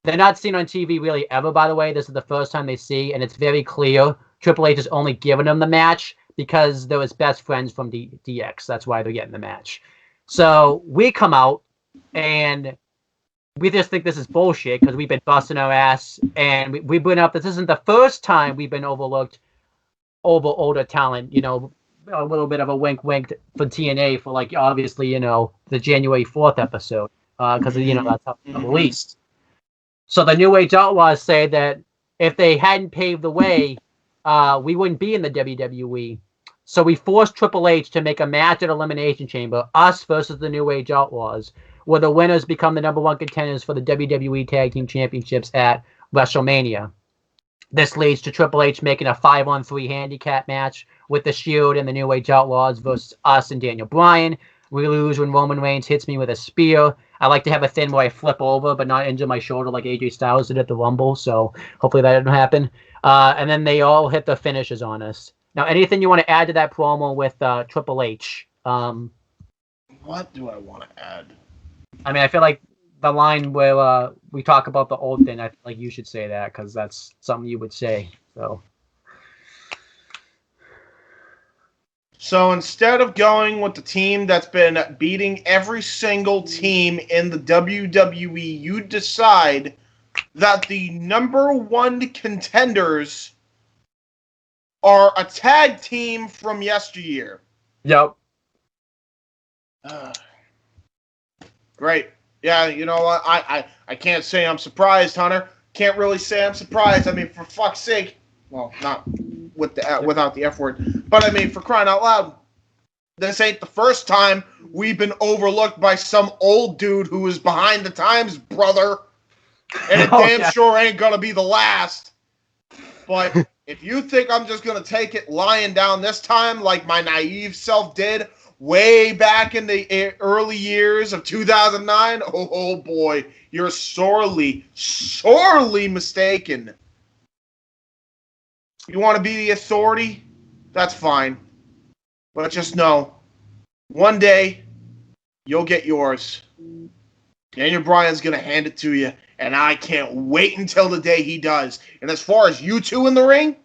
they're not seen on TV really ever, by the way. This is the first time they see, and it's very clear Triple H is only giving them the match because they're his best friends from DX. That's why they're getting the match. So we come out, and we just think this is bullshit because we've been busting our ass, and we've been up. This isn't the first time we've been overlooked over older talent, a little bit of a wink for TNA for obviously, the January 4th episode, because, that's how it's released. So the New Age Outlaws say that if they hadn't paved the way, we wouldn't be in the WWE. So we forced Triple H to make a match at Elimination Chamber, us versus the New Age Outlaws, where the winners become the number 1 contenders for the WWE Tag Team Championships at WrestleMania. This leads to Triple H making a 5-on-3 handicap match with the Shield and the New Age Outlaws versus us and Daniel Bryan. We lose when Roman Reigns hits me with a spear. I like to have a thing where I flip over but not injure my shoulder like AJ Styles did at the Rumble. So hopefully that didn't happen. And then they all hit the finishes on us. Now, anything you want to add to that promo with Triple H? What do I want to add? I mean, I feel like the line where we talk about the old thing, I feel like you should say that because that's something you would say. So instead of going with the team that's been beating every single team in the WWE, you decide that the number one contenders are a tag team from yesteryear. Yep. Great. Yeah, you know what? I can't say I'm surprised, Hunter. Can't really say I'm surprised. I mean, for fuck's sake. Well, not with the without the F word. But I mean, for crying out loud, this ain't the first time we've been overlooked by some old dude who is behind the times, brother. And it sure ain't gonna be the last. But if you think I'm just gonna take it lying down this time like my naive self did way back in the early years of 2009, oh boy, you're sorely mistaken. You want to be the authority? That's fine. But just know, one day, you'll get yours. Daniel Bryan's going to hand it to you, and I can't wait until the day he does. And as far as you two in the ring,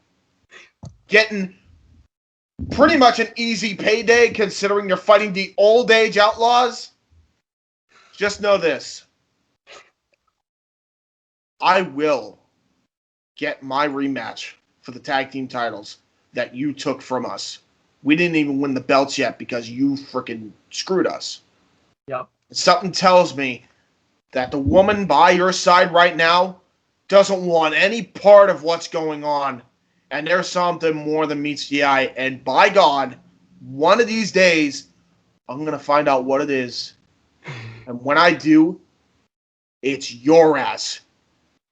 getting pretty much an easy payday considering you're fighting the old age outlaws, just know this. I will get my rematch for the tag team titles that you took from us. We didn't even win the belts yet because you freaking screwed us. Yep. Something tells me that the woman by your side right now doesn't want any part of what's going on. And there's something more than meets the eye. And by God, one of these days, I'm going to find out what it is. And when I do, it's your ass.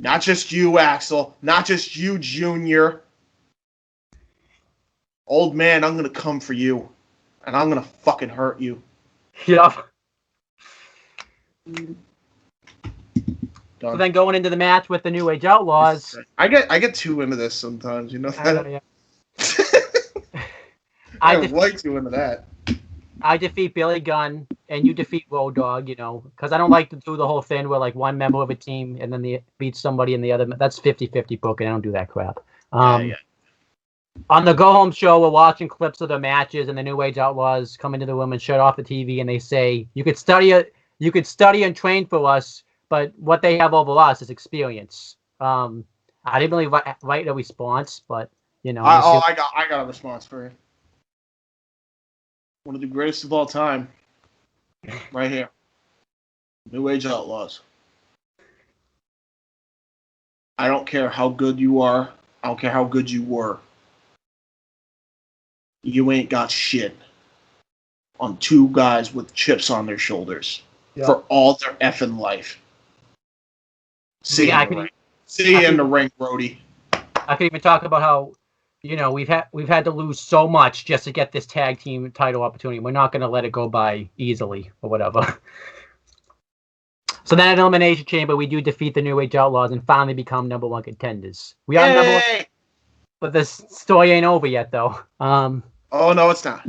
Not just you, Axel. Not just you, Junior. Old man, I'm going to come for you. And I'm going to fucking hurt you. Yep. Done. So then going into the match with the New Age Outlaws. I get too into this sometimes, you know that? I like too into that. I defeat Billy Gunn, and you defeat Road Dogg, you know, because I don't like to do the whole thing where, like, one member of a team and then they beat somebody and the other. That's 50-50 booking. I don't do that crap. Yeah. On the go-home show, we're watching clips of the matches, and the New Age Outlaws come into the room and shut off the TV, and they say, you could study and train for us, but what they have over us is experience. I didn't really write a response, but, you know. I got a response for you. One of the greatest of all time. Right here. New Age Outlaws. I don't care how good you are. I don't care how good you were. You ain't got shit on two guys with chips on their shoulders for all their effing life. See you in the ring, Brody. I could even talk about how, you know, we've had to lose so much just to get this tag team title opportunity. We're not going to let it go by easily or whatever. So then at Elimination Chamber, we do defeat the New Age Outlaws and finally become number one contenders. We are number one, but the story ain't over yet, though. Oh, no, it's not.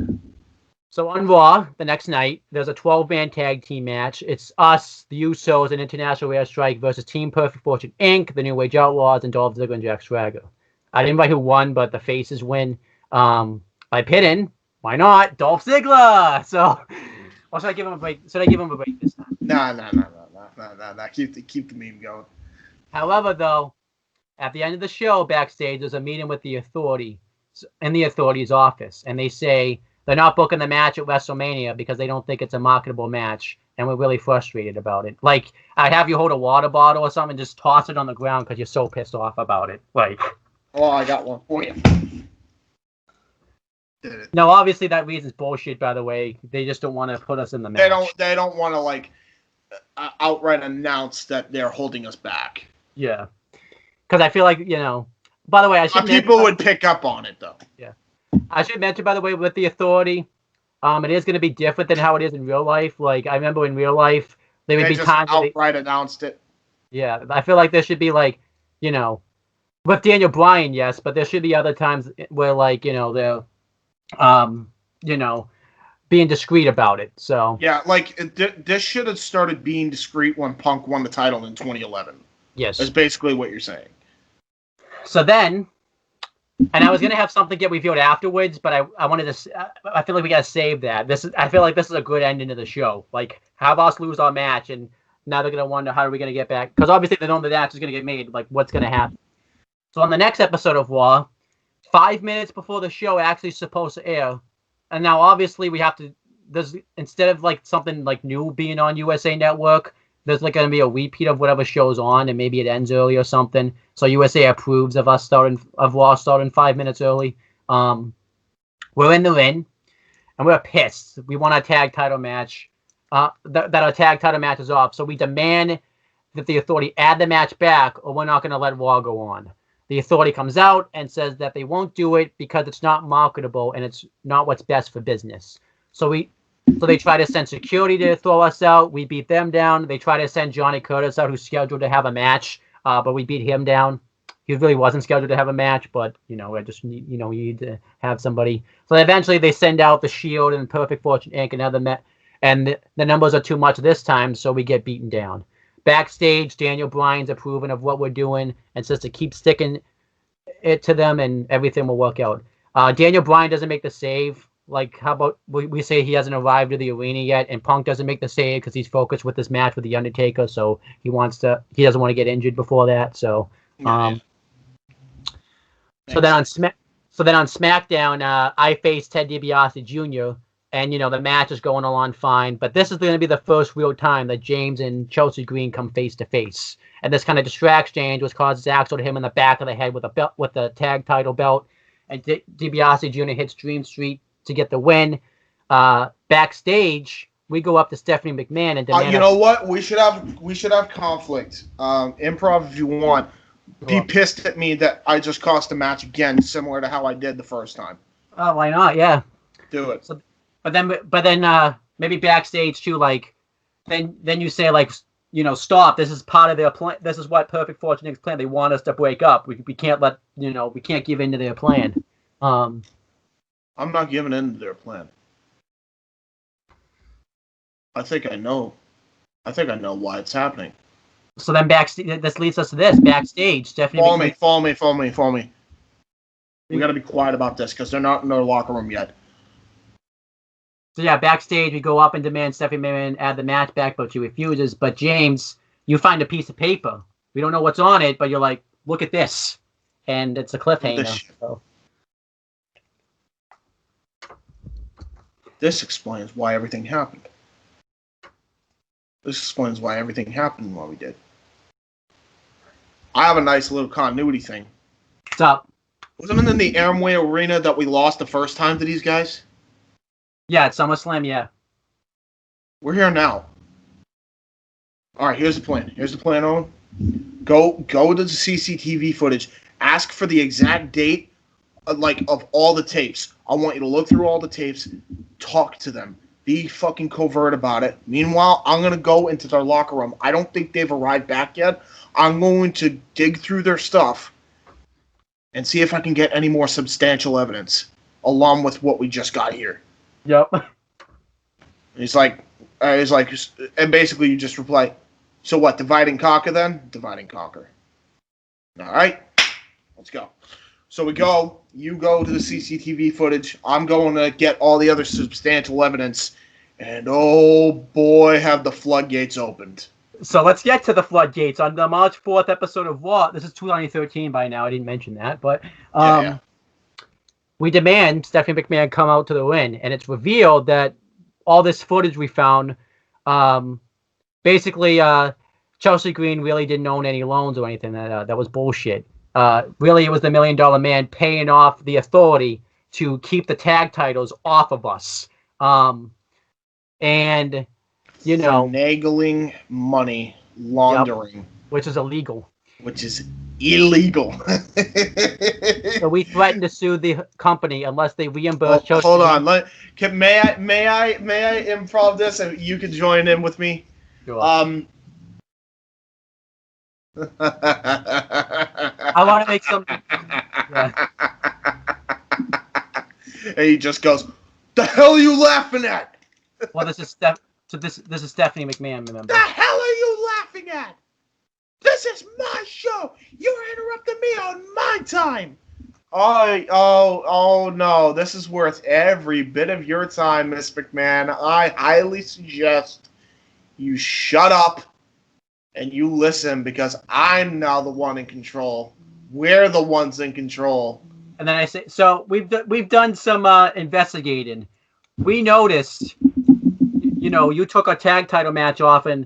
So on Raw, the next night, there's a 12-man tag team match. It's us, the Usos, and International Airstrike versus Team Perfect Fortune Inc., the New Age Outlaws, and Dolph Ziggler and Jack Swagger. I didn't write who won, but the faces win by pinning. Why not? Dolph Ziggler! So, or should I give him a break? Should I give him a break this time? Nah. Keep the meme going. However, though, at the end of the show, backstage, there's a meeting with the Authority in the Authority's office, and they say they're not booking the match at WrestleMania because they don't think it's a marketable match, and we're really frustrated about it. Like, I'd have you hold a water bottle or something and just toss it on the ground because you're so pissed off about it. Like, oh, I got one for you. No, obviously that reason's bullshit, by the way. They just don't want to put us in the match. They don't want to, like, outright announce that they're holding us back. Yeah. Because I feel like, you know... By the way, I should people would pick up on it, though. Yeah. I should mention, by the way, with the Authority, It is going to be different than how it is in real life. Like, I remember in real life, there would They be just times where outright announced it. yeah, I feel like there should be like, you know, with Daniel Bryan, yes, but there should be other times where like, they're, you know, being discreet about it. So Yeah, like this should have started being discreet when Punk won the title in 2011. yes. That's basically what you're saying. So then, and I was gonna have something get revealed afterwards, but I wanted to. I feel like we gotta save that. I feel like this is a good ending to the show. Like, have us lose our match, and now they're gonna wonder how are we gonna get back? Because obviously they know the match is gonna get made. Like, what's gonna happen? So on the next episode of Raw, 5 minutes before the show actually is supposed to air, and now obviously we have to. There's instead of like something like new being on USA Network, there's like going to be a repeat of whatever show's on, and maybe it ends early or something. So USA approves of us Raw starting 5 minutes early. We're in the ring, and we're pissed. We want our tag title match. That our tag title match is off. So we demand that the Authority add the match back, or we're not going to let Raw go on. The Authority comes out and says that they won't do it because it's not marketable and it's not what's best for business. So they try to send security to throw us out. We beat them down. They try to send Johnny Curtis out, who's scheduled to have a match, but we beat him down. He really wasn't scheduled to have a match, but I just need we need to have somebody. So eventually they send out the Shield and Perfect Fortune Inc. and the numbers are too much this time, so we get beaten down. Backstage, Daniel Bryan's approving of what we're doing and says to keep sticking it to them, and everything will work out. Daniel Bryan doesn't make the save. Like, how about we say he hasn't arrived to the arena yet, and Punk doesn't make the save because he's focused with this match with the Undertaker, so he doesn't want to get injured before that. So, so then on SmackDown, I face Ted DiBiase Jr. and the match is going along fine, but this is going to be the first real time that James and Chelsea Green come face to face, and this kind of distracts James, which causes Axel to hit him in the back of the head with the tag title belt, and DiBiase Jr. hits Dream Street to get the win. Backstage, we go up to Stephanie McMahon and demand. You know what? We should have conflict. Improv if you want. Be pissed at me that I just cost a match again, similar to how I did the first time. Oh, why not? Yeah. Do it. So, but then maybe backstage too, like then you say like stop. This is part of their plan. This is what Perfect Fortune Inc.'s plan. They want us to break up. We can't let we can't give in to their plan. I'm not giving in to their plan. I think I know why it's happening. So then backstage, this leads us to this. Backstage, Stephanie. Follow me. We got to be quiet about this because they're not in their locker room yet. So yeah, backstage, we go up and demand Stephanie McMahon add the match back, but she refuses. But James, you find a piece of paper. We don't know what's on it, but you're like, look at this. And it's a cliffhanger. So. This explains why everything happened. This explains why everything happened while we did. I have a nice little continuity thing. What's up? Wasn't it in the Amway Arena that we lost the first time to these guys? Yeah, at SummerSlam, yeah. We're here now. All right, here's the plan. Owen. Go to the CCTV footage. Ask for the exact date, of all the tapes. I want you to look through all the tapes. Talk to them. Be fucking covert about it. Meanwhile, I'm going to go into their locker room. I don't think they've arrived back yet. I'm going to dig through their stuff and see if I can get any more substantial evidence along with what we just got here. Yep. He's like, and basically you just reply, so what, divide and conquer then? Divide and conquer. All right, let's go. So you go to the CCTV footage. I'm going to get all the other substantial evidence. And oh boy, have the floodgates opened. So let's get to the floodgates. On the March 4th episode of Raw, this is 2013 by now, I didn't mention that, but we demand Stephanie McMahon come out to the ring. And it's revealed that all this footage we found, basically Chelsea Green really didn't own any loans or anything. That was bullshit. Really, it was the $1 Million Man paying off the Authority to keep the tag titles off of us. And, finagling money, laundering. Yep, which is illegal. Which is illegal. So we threatened to sue the company unless they reimburse Chelsea. Hold on. May I improv this and you can join in with me? Sure. I want to make something. Yeah. And he just goes, "The hell are you laughing at?" Well, this is Stephanie McMahon. Remember? The hell are you laughing at? This is my show. You're interrupting me on my time. Oh no. This is worth every bit of your time, Miss McMahon. I highly suggest you shut up and you listen because I'm now the one in control. We're the ones in control. And then I say, so we've done some investigating. We noticed, you took a tag title match off, and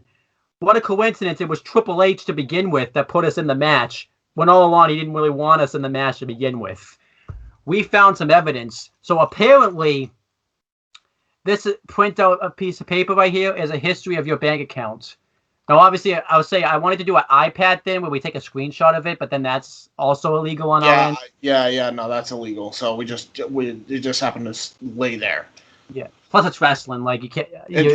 what a coincidence! It was Triple H to begin with that put us in the match. When all along he didn't really want us in the match to begin with. We found some evidence. So apparently, this print out a piece of paper right here is a history of your bank account. Now, obviously, I would say I wanted to do an iPad thing where we take a screenshot of it, but then that's also illegal on our end. Yeah, no, that's illegal. So it just happened to lay there. Yeah. Plus, it's wrestling. Like you can't.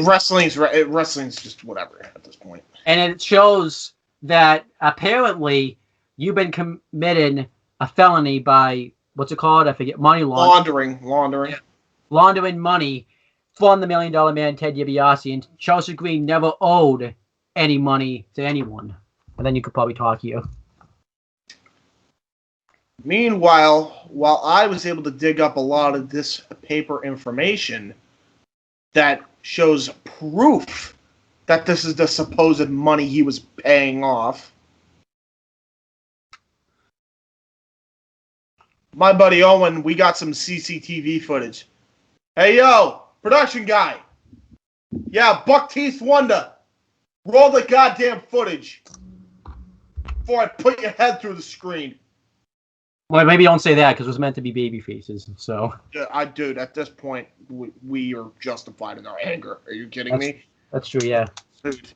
Wrestling's just whatever at this point. And it shows that apparently you've been committing a felony by what's it called? I forget. Money laundering. Laundering. Yeah. Laundering money from the $1 Million Man Ted DiBiase, and Chelsea Green never owed any money to anyone. And then you could probably talk here. Meanwhile, while I was able to dig up a lot of this paper information that shows proof that this is the supposed money he was paying off, my buddy Owen, we got some CCTV footage. Hey, yo, production guy. Yeah, Buck Teeth Wonder. Roll the goddamn footage before I put your head through the screen. Well, maybe don't say that because it was meant to be baby faces. So, dude, at this point, we are justified in our anger. Are you kidding me? That's true, yeah. Dude.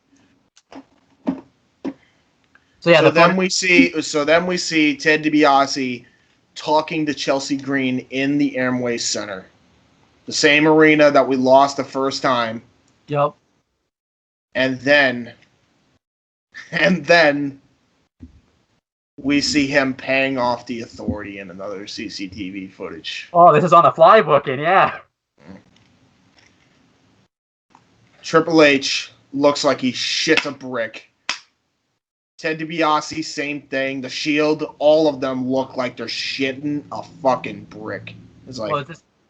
So then we see Ted DiBiase talking to Chelsea Green in the Amway Center, the same arena that we lost the first time. Yep. And then we see him paying off the Authority in another CCTV footage. Oh, this is on the fly booking, yeah. Triple H looks like he shit a brick. Ted DiBiase, same thing. The Shield, all of them look like they're shitting a fucking brick. It's like,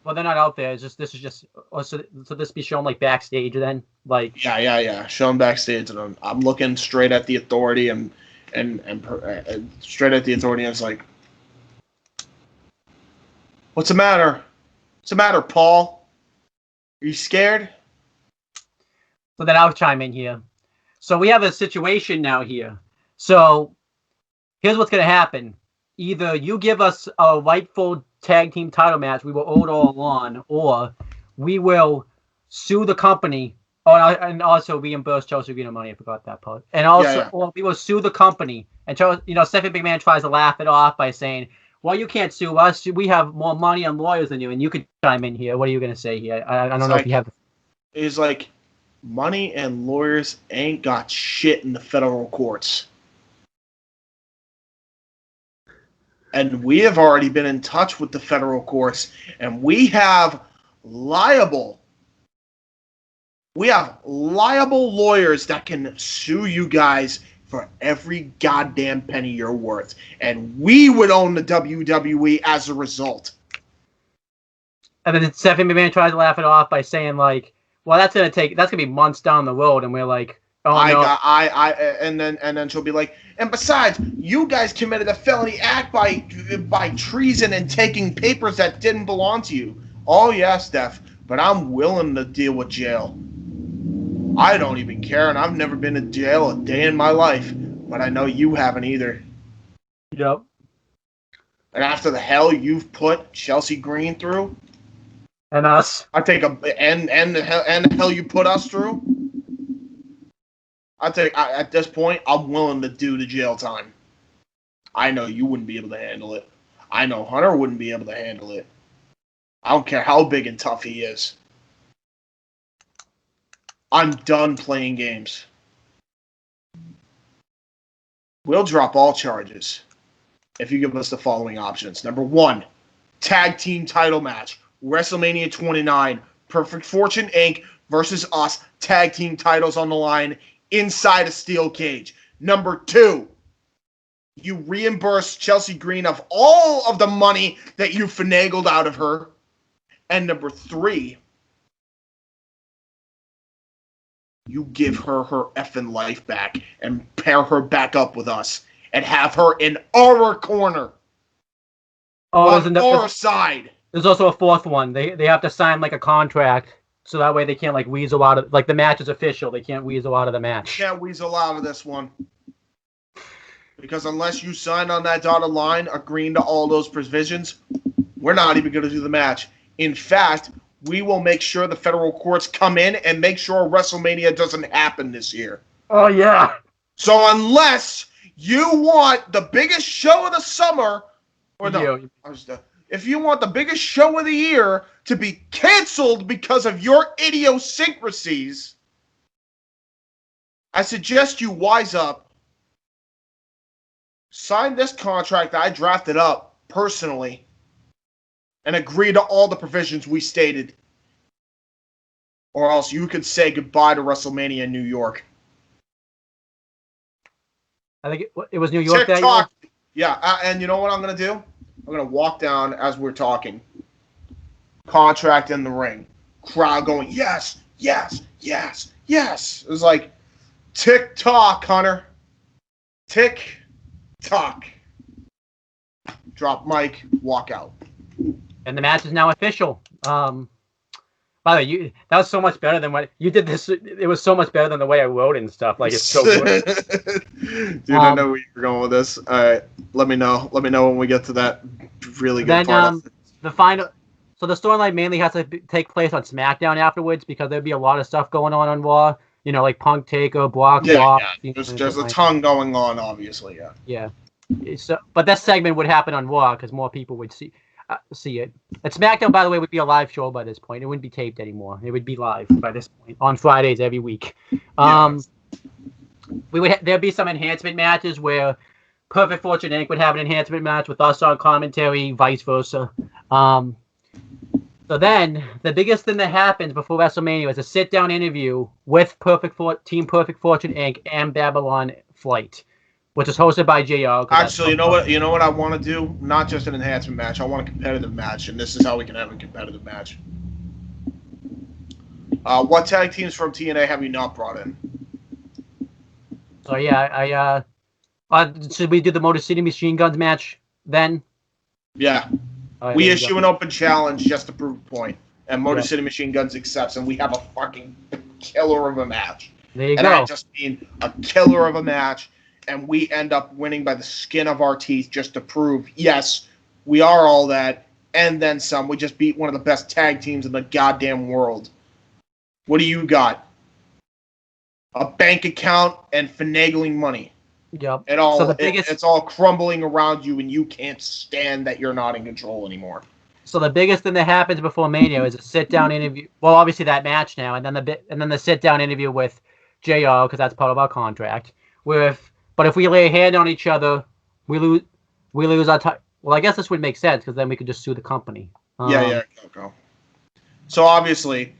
well, they're not out there. It's just so this be shown like backstage then, like. Yeah. Shown backstage, and I'm looking straight at the Authority and straight at the Authority, and it's like, what's the matter? What's the matter, Paul? Are you scared? So then I'll chime in here. So we have a situation now here. So here's what's going to happen. Either you give us a rightful tag team title match we were owed all along, or we will sue the company. Oh, and also reimburse Chelsea Green money. I forgot that part. And also, Or we will sue the company. And Stephanie McMahon tries to laugh it off by saying, "Well, you can't sue us. We have more money and lawyers than you." And you could chime in here. What are you going to say here? I don't know if you have. It's like, money and lawyers ain't got shit in the federal courts. And we have already been in touch with the federal courts, and we have liable lawyers that can sue you guys for every goddamn penny you're worth. And we would own the WWE as a result. And then Stephanie McMahon tries to laugh it off by saying, like, well, that's gonna be months down the road, and we're like, and then she'll be like, and besides, you guys committed a felony act by treason and taking papers that didn't belong to you. Oh yeah, Steph, but I'm willing to deal with jail. I don't even care, and I've never been to jail a day in my life, but I know you haven't either. Yep. And after the hell you've put Chelsea Green through, and us, I take the hell you put us through. At this point, I'm willing to do the jail time. I know you wouldn't be able to handle it. I know Hunter wouldn't be able to handle it. I don't care how big and tough he is. I'm done playing games. We'll drop all charges if you give us the following options. Number 1, tag team title match. WrestleMania 29. Perfect Fortune Inc. versus us. Tag team titles on the line inside a steel cage. Number 2, you reimburse Chelsea Green of all of the money that you finagled out of her. And number 3, you give her her effing life back and pair her back up with us and have her in our corner. On our side. There's also a fourth one. They have to sign like a contract so that way they can't like weasel out of like the match is official. They can't weasel out of the match. Can't weasel out of this one. Because unless you sign on that dotted line agreeing to all those provisions, we're not even going to do the match. In fact, we will make sure the federal courts come in and make sure WrestleMania doesn't happen this year. Oh, yeah. So unless you want the biggest show of the summer, or no, if you want the biggest show of the year to be canceled because of your idiosyncrasies, I suggest you wise up, sign this contract that I drafted up personally, and agree to all the provisions we stated. Or else you could say goodbye to WrestleMania in New York. I think it was New York that year? Yeah, and you know what I'm going to do? I'm going to walk down as we're talking. Contract in the ring. Crowd going, yes, yes, yes, yes. It was like, tick-tock, Hunter. Tick-tock. Drop mic, walk out. And the match is now official. By the way, that was so much better than what you did. This it was so much better than the way I wrote it and stuff. Like it's so good. Dude, I know where you're going with this. All right, let me know. Let me know when we get to that really good part. The final. So the storyline mainly has to take place on SmackDown afterwards because there'd be a lot of stuff going on Raw. You know, like Punk Taker, Brock. Yeah. There's a ton going on, obviously. Yeah. So, but that segment would happen on Raw because more people would see it. And SmackDown, by the way, would be a live show by this point. It wouldn't be taped anymore. It would be live by this point on Fridays every week. There'd be some enhancement matches where Perfect Fortune Inc. would have an enhancement match with us on commentary, vice versa. So then the biggest thing that happens before WrestleMania is a sit-down interview with Team Perfect Fortune Inc. and Babylon Flight, which is hosted by JR. Actually, you know what I want to do? Not just an enhancement match. I want a competitive match, and this is how we can have a competitive match. What tag teams from TNA have you not brought in? So yeah, should we do the Motor City Machine Guns match then? Yeah. Right, we issue an open challenge just to prove a point, and Motor City Machine Guns accepts, and we have a fucking killer of a match. There you go. And I just mean a killer of a match. And we end up winning by the skin of our teeth just to prove, yes, we are all that, and then some. We just beat one of the best tag teams in the goddamn world. What do you got? A bank account and finagling money. Yep. It's all crumbling around you, and you can't stand that you're not in control anymore. So the biggest thing that happens before Mania is a sit-down interview. Well, obviously that match now, and then the sit-down interview with JR because that's part of our contract. But if we lay a hand on each other, we lose our time. Well, I guess this would make sense because then we could just sue the company. Go. So obviously,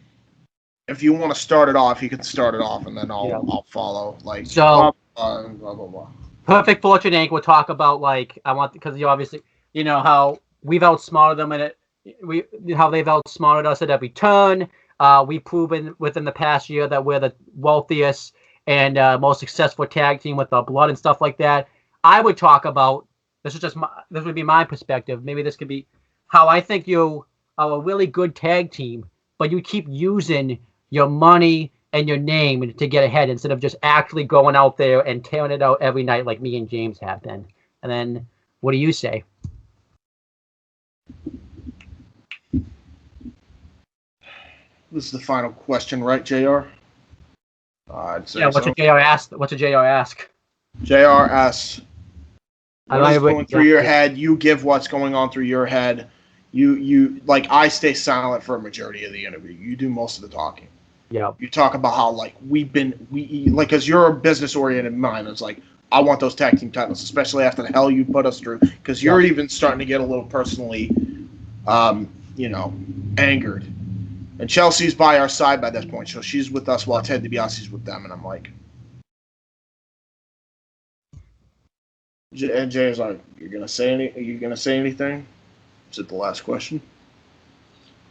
if you want to start it off, you can start it off, and then I'll follow. Like blah, blah, blah. Perfect Fortune Inc. will talk about because you obviously how we've outsmarted them how they've outsmarted us at every turn. We've proven within the past year that we're the wealthiest and most successful tag team with the blood and stuff like that. I would talk about this would be my perspective. Maybe this could be how I think you are a really good tag team, but you keep using your money and your name to get ahead instead of just actually going out there and tearing it out every night like me and James have been. And then, what do you say? This is the final question, right, JR? What's a JR ask? JR asks, What is going through your head? You give what's going on through your head. You like I stay silent for a majority of the interview. You do most of the talking. Yeah. You talk about how like because you're a business oriented mind. It's like I want those tag team titles, especially after the hell you put us through. Because you're even starting to get a little personally, angered. And Chelsea's by our side by this point, so she's with us while Ted DiBiase's with them, and I'm like, and Jay's like, Are you gonna say anything? Is it the last question?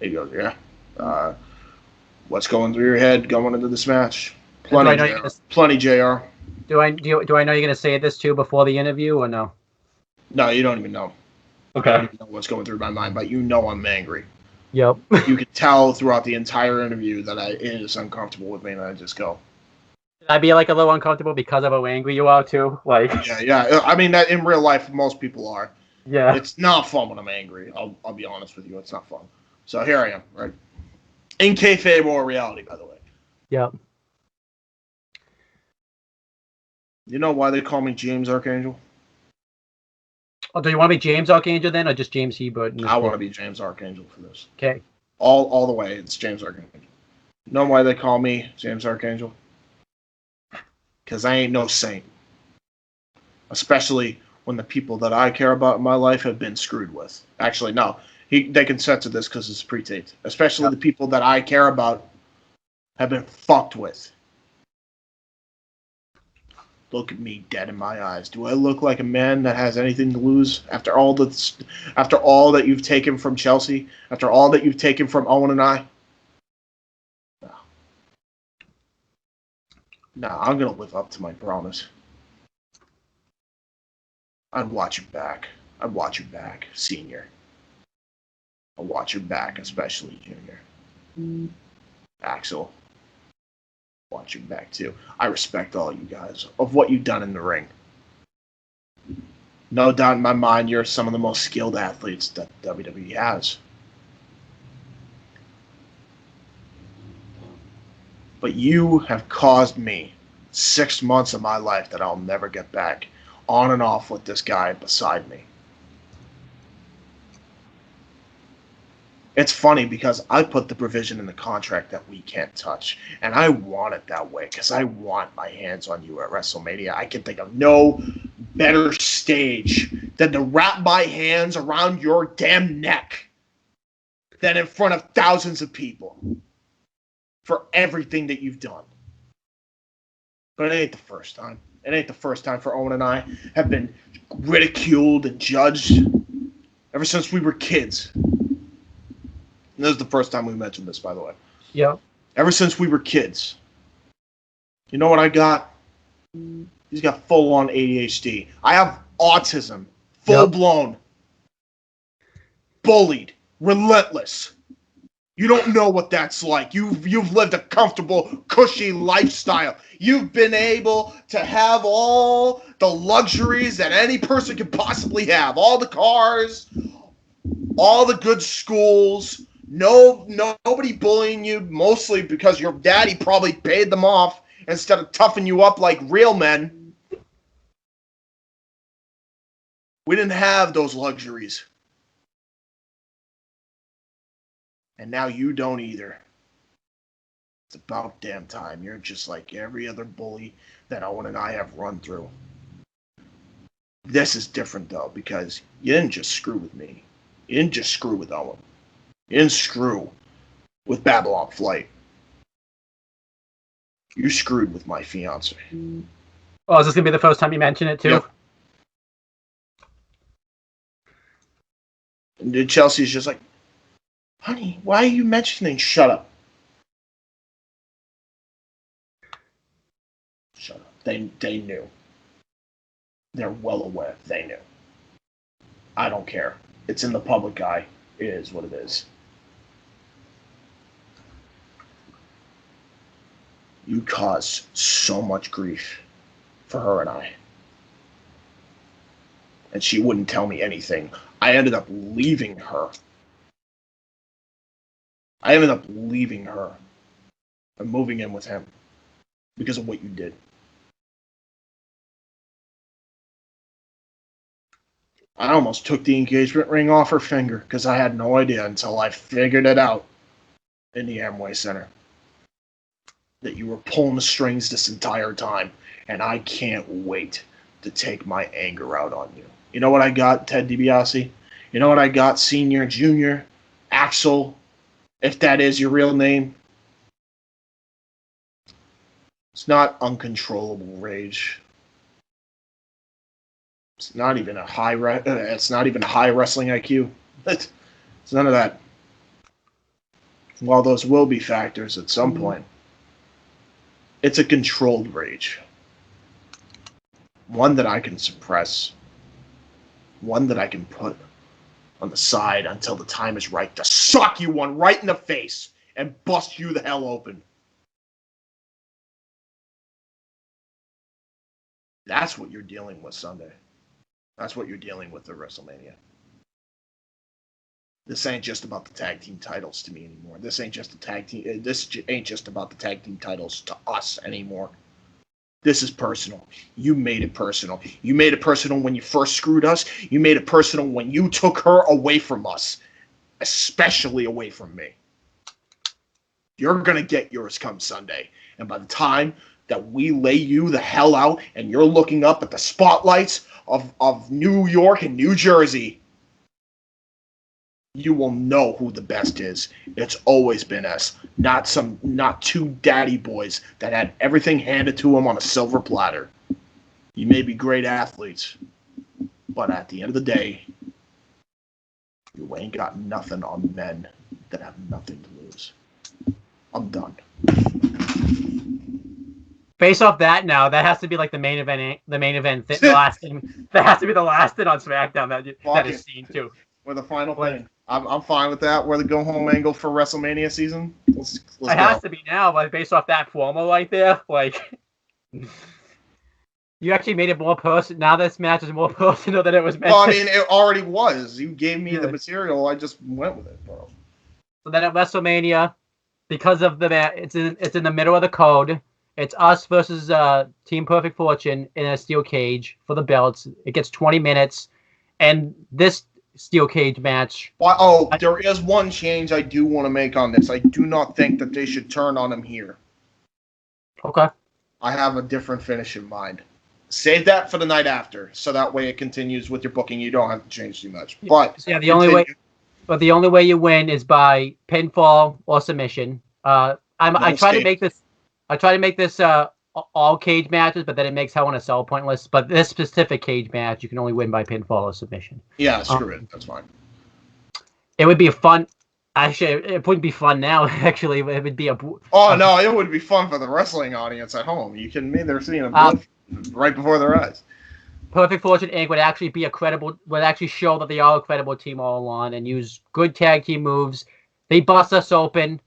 He goes, yeah. What's going through your head going into this match? Plenty, JR. Do I know you're gonna say this too before the interview or no? No, you don't even know. Okay. I don't even know what's going through my mind, but you know I'm angry. Yep. You can tell throughout the entire interview that it is uncomfortable with me, and I just go. I'd be like a little uncomfortable because of how angry you are too. Like. Yeah. I mean that in real life, most people are. Yeah. It's not fun when I'm angry. I'll be honest with you. It's not fun. So here I am, right? In kayfabe or reality, by the way. Yep. You know why they call me James Archangel? Oh, do you want to be James Archangel then, or just James Hebert? I want to be James Archangel for this. Okay. All the way, it's James Archangel. You know why they call me James Archangel? Because I ain't no saint. Especially when the people that I care about in my life have been screwed with. Actually, no. They can censor this because it's pre-taped. Especially the people that I care about have been fucked with. Look at me dead in my eyes. Do I look like a man that has anything to lose after all that you've taken from Chelsea? After all that you've taken from Owen and I? No, I'm going to live up to my promise. I'd watch you back. Senior. I'll watch your back, especially Junior. Axel. Watch your back too. I respect all you guys of what you've done in the ring. No doubt in my mind, you're some of the most skilled athletes that WWE has. But you have caused me 6 months of my life that I'll never get back, on and off with this guy beside me. It's funny because I put the provision in the contract that we can't touch, and I want it that way because I want my hands on you at WrestleMania. I can think of no better stage than to wrap my hands around your damn neck than in front of thousands of people for everything that you've done. But it ain't the first time. It ain't the first time for Owen and I have been ridiculed and judged ever since we were kids. And this is the first time we mentioned this, by the way. Yeah. Ever since we were kids. You know what I got? He's got full-on ADHD. I have autism. Full-blown. Bullied. Relentless. You don't know what that's like. You've lived a comfortable, cushy lifestyle. You've been able to have all the luxuries that any person could possibly have. All the cars, all the good schools. Nobody bullying you, mostly because your daddy probably paid them off instead of toughing you up like real men. We didn't have those luxuries. And now you don't either. It's about damn time. You're just like every other bully that Owen and I have run through. This is different, though, because you didn't just screw with me. You didn't just screw with Owen. You didn't screw with Babylon Flight. You screwed with my fiance. Oh, is this going to be the first time you mention it, too? Yep. And Chelsea's just like, honey, why are you mentioning? Shut up. Shut up. They knew. They're well aware. They knew. I don't care. It's in the public eye. It is what it is. You caused so much grief for her and I. And she wouldn't tell me anything. I ended up leaving her. And moving in with him because of what you did. I almost took the engagement ring off her finger because I had no idea until I figured it out in the Amway Center that you were pulling the strings this entire time, and I can't wait to take my anger out on you. You know what I got, Ted DiBiase? You know what I got, Senior, Junior, Axel, if that is your real name? It's not uncontrollable rage. It's not even a high. It's not even a high wrestling IQ. It's none of that. While those will be factors at some point, it's a controlled rage. One that I can suppress. One that I can put on the side until the time is right to suck you one right in the face and bust you the hell open. That's what you're dealing with Sunday. That's what you're dealing with at WrestleMania. This ain't just about the tag team titles to me anymore. This ain't just about the tag team titles to us anymore. This is personal. You made it personal. You made it personal when you first screwed us. You made it personal when you took her away from us, especially away from me. You're going to get yours come Sunday. And by the time that we lay you the hell out and you're looking up at the spotlights of New York and New Jersey, you will know who the best is. It's always been us, not two daddy boys that had everything handed to them on a silver platter. You may be great athletes, but at the end of the day, you ain't got nothing on men that have nothing to lose. I'm done. Based off that, now that has to be like the main event. The last thing. That has to be the last thing on SmackDown that is seen too. With the final thing. I'm fine with that. We're the go home angle for WrestleMania season. Let's it has to be now, but based off that promo right there, like you actually made it more personal. Now this match is more personal than it was meant. Well, I mean, it already was. You gave me the material. I just went with it, bro. So then at WrestleMania, because of the it's in the middle of the code. It's us versus Team Perfect Fortune in a steel cage for the belts. It gets 20 minutes, and this steel cage match. There is one change I do want to make on this. I do not think that they should turn on him here. Okay. I have a different finish in mind. Save that for the night after, so that way it continues with your booking. You don't have to change too much. But yeah, the only way you win is by pinfall or submission. I try to make this all cage matches, but then it makes Hell in a Cell pointless. But this specific cage match, you can only win by pinfall or submission. Yeah, screw it. That's fine. It would be a fun. Actually, it wouldn't be fun now. Actually, it would be a. No, it would be fun for the wrestling audience at home. You kidding me? They're seeing a blood right before their eyes. Perfect Fortune Inc. would actually be would actually show that they are a credible team all along and use good tag team moves. They bust us open.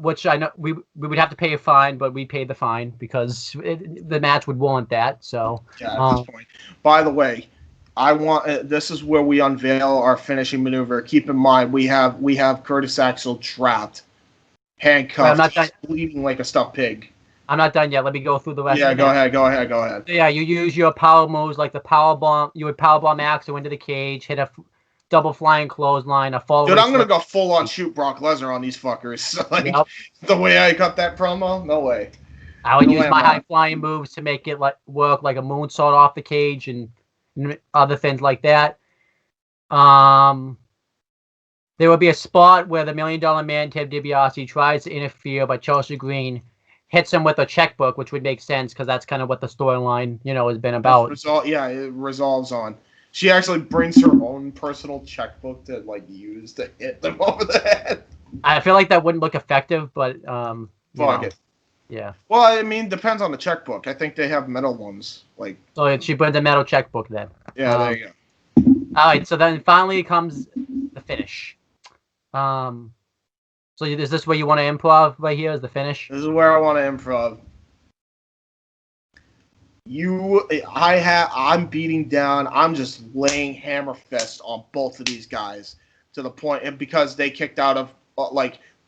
Which I know we would have to pay a fine, but we paid the fine because the match would warrant that. So yeah, at this point. By the way, I want this is where we unveil our finishing maneuver. Keep in mind we have Curtis Axel trapped, handcuffed, bleeding like a stuffed pig. I'm not done yet. Let me go through the rest. Yeah, go ahead. Yeah, you use your power moves like the power bomb. You would power bomb Axel into the cage, hit a double flying clothesline, a fall. Dude, I'm gonna go full on shoot Brock Lesnar on these fuckers. The way I cut that promo, no way. I would use my high flying moves to make it work like a moonsault off the cage and other things like that. There would be a spot where the $1 Million Man Ted DiBiase tries to interfere, but Chelsea Green hits him with a checkbook, which would make sense because that's kind of what the storyline, has been about. It resolves on. She actually brings her own personal checkbook to use to hit them over the head. I feel like that wouldn't look effective, but fuck it. Yeah. Well, I mean, depends on the checkbook. I think they have metal ones. So she brings a metal checkbook then. Yeah, there you go. All right, so then finally comes the finish. So is this where you want to improv right here? Is the finish? This is where I want to improv. I'm beating down. I'm just laying hammer fist on both of these guys to the point, and because they kicked out of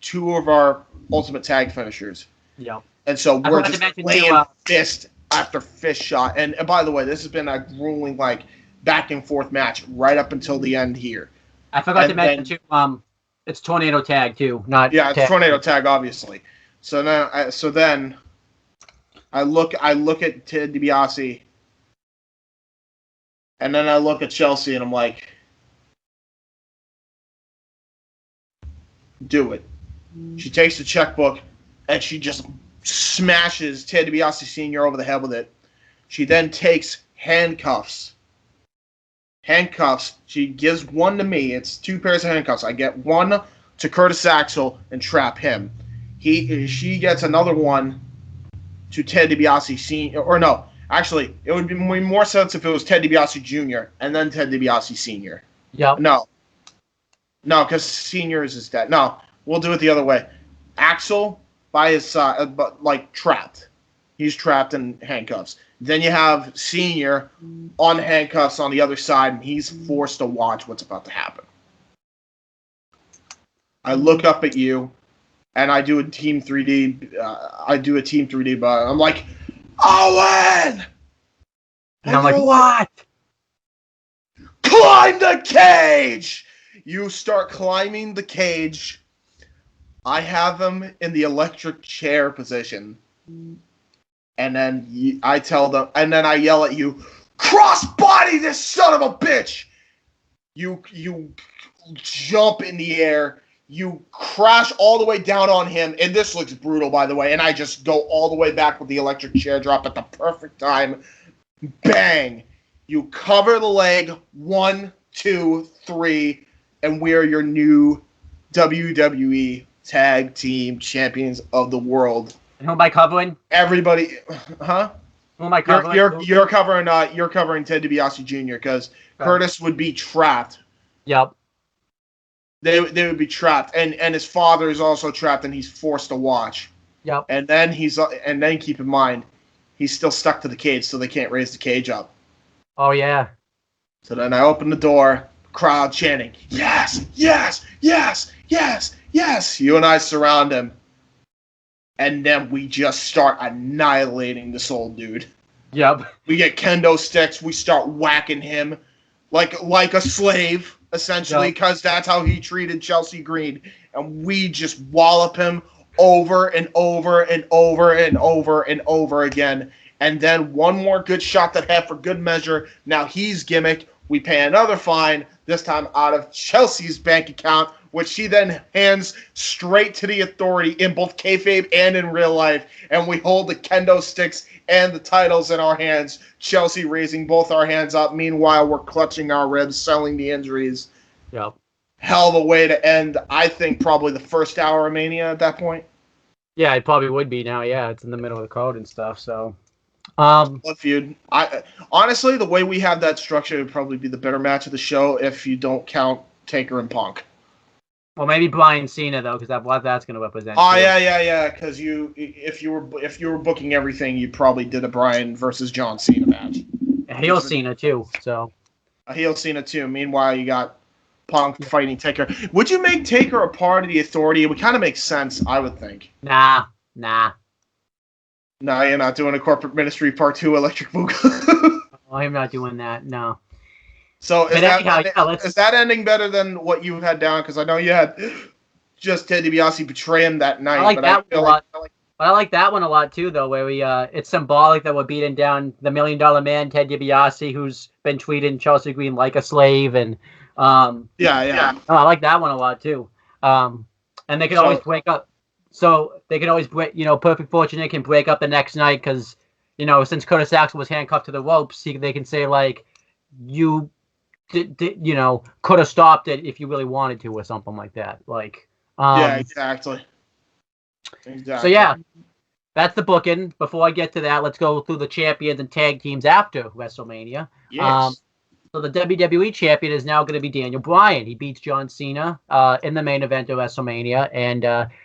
two of our ultimate tag finishers. Yeah. And so we're just laying fist after fist shot. And by the way, this has been a grueling back and forth match right up until the end here. I forgot to mention too. It's tornado tag too, not yeah, it's tag. tornado tag, obviously. So now, then I look at Ted DiBiase, and then I look at Chelsea, and I'm like, do it. She takes the checkbook, and she just smashes Ted DiBiase Sr. over the head with it. She then takes handcuffs. She gives one to me. It's 2 pairs of handcuffs. I get one to Curtis Axel and trap him. She gets another one to Ted DiBiase Sr. Or no, actually, it would be more sense if it was Ted DiBiase Jr. and then Ted DiBiase Sr. Yep. No, because Sr. is his dad. No, we'll do it the other way. Axel by his side, but like trapped. He's trapped in handcuffs. Then you have Senior on handcuffs on the other side, and he's forced to watch what's about to happen. I look up at you, and I do a Team 3D. But I'm like, Owen! And I'm like, what? Climb the cage! You start climbing the cage. I have him in the electric chair position. And then I tell them, and then I yell at you, cross-body this son of a bitch! You jump in the air, you crash all the way down on him, and this looks brutal, by the way, and I just go all the way back with the electric chair drop at the perfect time. Bang! You cover the leg, 1, 2, 3, and we are your new WWE Tag Team Champions of the World. And who am I covering? Everybody, huh? Who am I covering? You're covering Ted DiBiase Jr. because Curtis would be trapped. Yep. They would be trapped, and his father is also trapped, and he's forced to watch. Yep. And then keep in mind, he's still stuck to the cage, so they can't raise the cage up. Oh yeah. So then I open the door, crowd chanting, yes, yes, yes, yes, yes. You and I surround him. And then we just start annihilating this old dude. Yep. We get kendo sticks. We start whacking him like a slave, essentially, because that's how he treated Chelsea Green. And we just wallop him over and over and over and over and over again. And then one more good shot that had for good measure. Now he's gimmicked. We pay another fine, this time out of Chelsea's bank account, which she then hands straight to the authority in both kayfabe and in real life. And we hold the kendo sticks and the titles in our hands, Chelsea raising both our hands up. Meanwhile, we're clutching our ribs, selling the injuries. Yep. Hell of a way to end, I think, probably the first hour of Mania at that point. Yeah, it probably would be now. Yeah, it's in the middle of the card and stuff, so... Blood feud. Honestly, the way we have that structure would probably be the better match of the show if you don't count Taker and Punk. Well, maybe Bryan Cena though, because that's going to represent. Oh yeah. Because if you were booking everything, you probably did a Bryan versus John Cena match. A heel Cena too. So a heel Cena too. Meanwhile, you got Punk fighting Taker. Would you make Taker a part of the Authority? It would kind of make sense, I would think. Nah. No, you're not doing a Corporate Ministry Part 2 Electric Boogaloo. Oh, I'm not doing that. No. So is that ending better than what you had down? Because I know you had just Ted DiBiase betray him that night. I like that one a lot. I like that one a lot too, though, where we it's symbolic that we're beating down the $1 Million Man, Ted DiBiase, who's been treating Chelsea Green like a slave, and yeah. Oh, I like that one a lot too. And they can always break up. So they can always break. Perfect Fortune can break up the next night because since Curtis Axel was handcuffed to the ropes, they can say like you. Could have stopped it if you really wanted to, or something like that. Like, yeah, exactly. So yeah, that's the booking. Before I get to that, let's go through the champions and tag teams after WrestleMania. Yes. So the WWE champion is now going to be Daniel Bryan. He beats John Cena in the main event of WrestleMania, and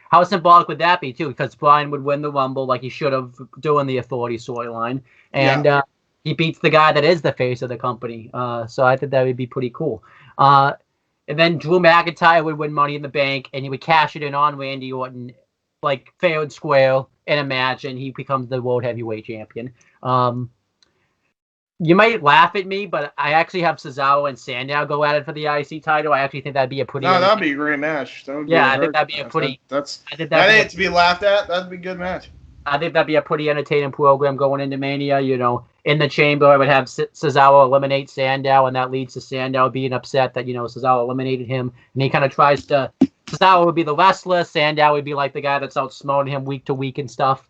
how symbolic would that be too? Because Bryan would win the Rumble like he should have doing the Authority storyline, and he beats the guy that is the face of the company. So I think that would be pretty cool. And then Drew McIntyre would win Money in the Bank, and he would cash it in on Randy Orton, like fair and square in a match, and he becomes the World Heavyweight Champion. You might laugh at me, but I actually have Cesaro and Sandow go at it for the IC title. I actually think that'd be a pretty. No, that'd be a great match. That would be Yeah, a I think very that'd good be a match. pretty. I think That that'd be ain't to be laughed at. That'd be a good match. I think that'd be a pretty entertaining program going into Mania. You know, in the chamber, I would have Cesaro eliminate Sandow, and that leads to Sandow being upset that Cesaro eliminated him, and he kind of tries to. Cesaro would be the wrestler. Sandow would be like the guy that's outsmarting him week to week and stuff.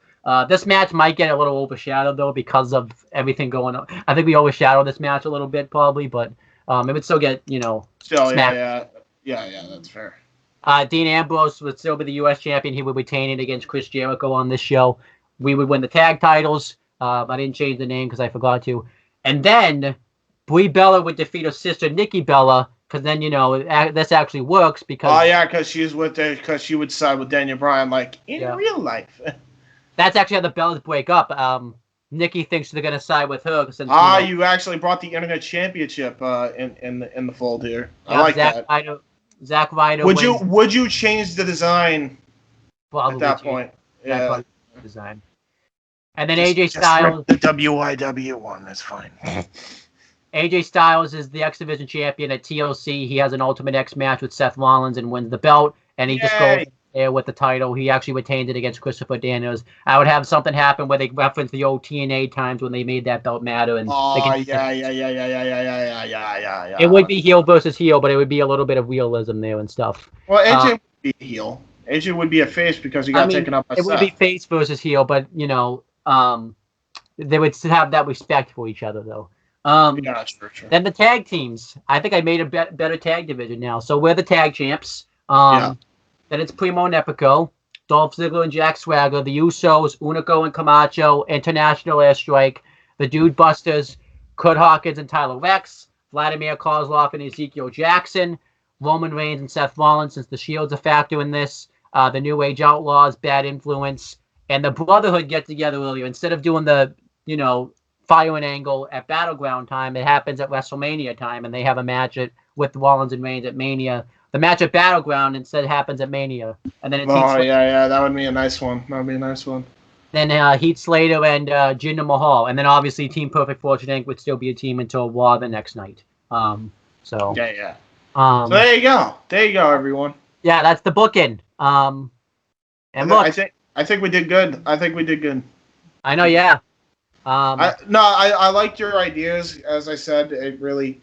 This match might get a little overshadowed though because of everything going on. I think we overshadow this match a little bit probably, but it would still get Still, smacked. yeah, that's fair. Dean Ambrose would still be the U.S. champion. He would retain it against Chris Jericho on this show. We would win the tag titles. I didn't change the name because I forgot to. And then Brie Bella would defeat her sister Nikki Bella because then this actually works because. Oh yeah, because she would side with Daniel Bryan like in real life. That's actually how the Bellas break up. Nikki thinks they're gonna side with her since. You actually brought the Internet Championship in the fold here. I like that. Zack Ryder. Would you change the design at that point? Yeah. Design. And then AJ Styles. The WYW one. That's fine. AJ Styles is the X Division champion at TLC. He has an Ultimate X match with Seth Rollins and wins the belt. And he just goes there with the title. He actually retained it against Christopher Daniels. I would have something happen where they reference the old TNA times when they made that belt matter. And yeah. It would be heel versus heel, but it would be a little bit of realism there and stuff. Well, AJ would be a heel. AJ would be a face because he got taken up by Seth. It would be face versus heel, but they would have that respect for each other though. Yeah, sure. Then the tag teams. I think I made a better tag division now. So we're the tag champs. Then it's Primo and Epico, Dolph Ziggler and Jack Swagger, the Usos, Unico and Camacho, International Airstrike, the Dude Busters, Kurt Hawkins and Tyler Rex, Vladimir Kozlov and Ezekiel Jackson, Roman Reigns and Seth Rollins, since the Shield's a factor in this, the New Age Outlaws, Bad Influence, and the Brotherhood get together earlier. Instead of doing the, firing angle at Battleground time, it happens at WrestleMania time, and they have a match with Rollins and Reigns at Mania. The match at Battleground instead happens at Mania, and then it's that would be a nice one. That would be a nice one. Then Heath Slater and Jinder Mahal, and then obviously Team Perfect Fortune Inc. would still be a team until Raw the next night. So there you go. There you go, everyone. Yeah, that's the booking. And I think we did good. I know, yeah. I liked your ideas. As I said, it really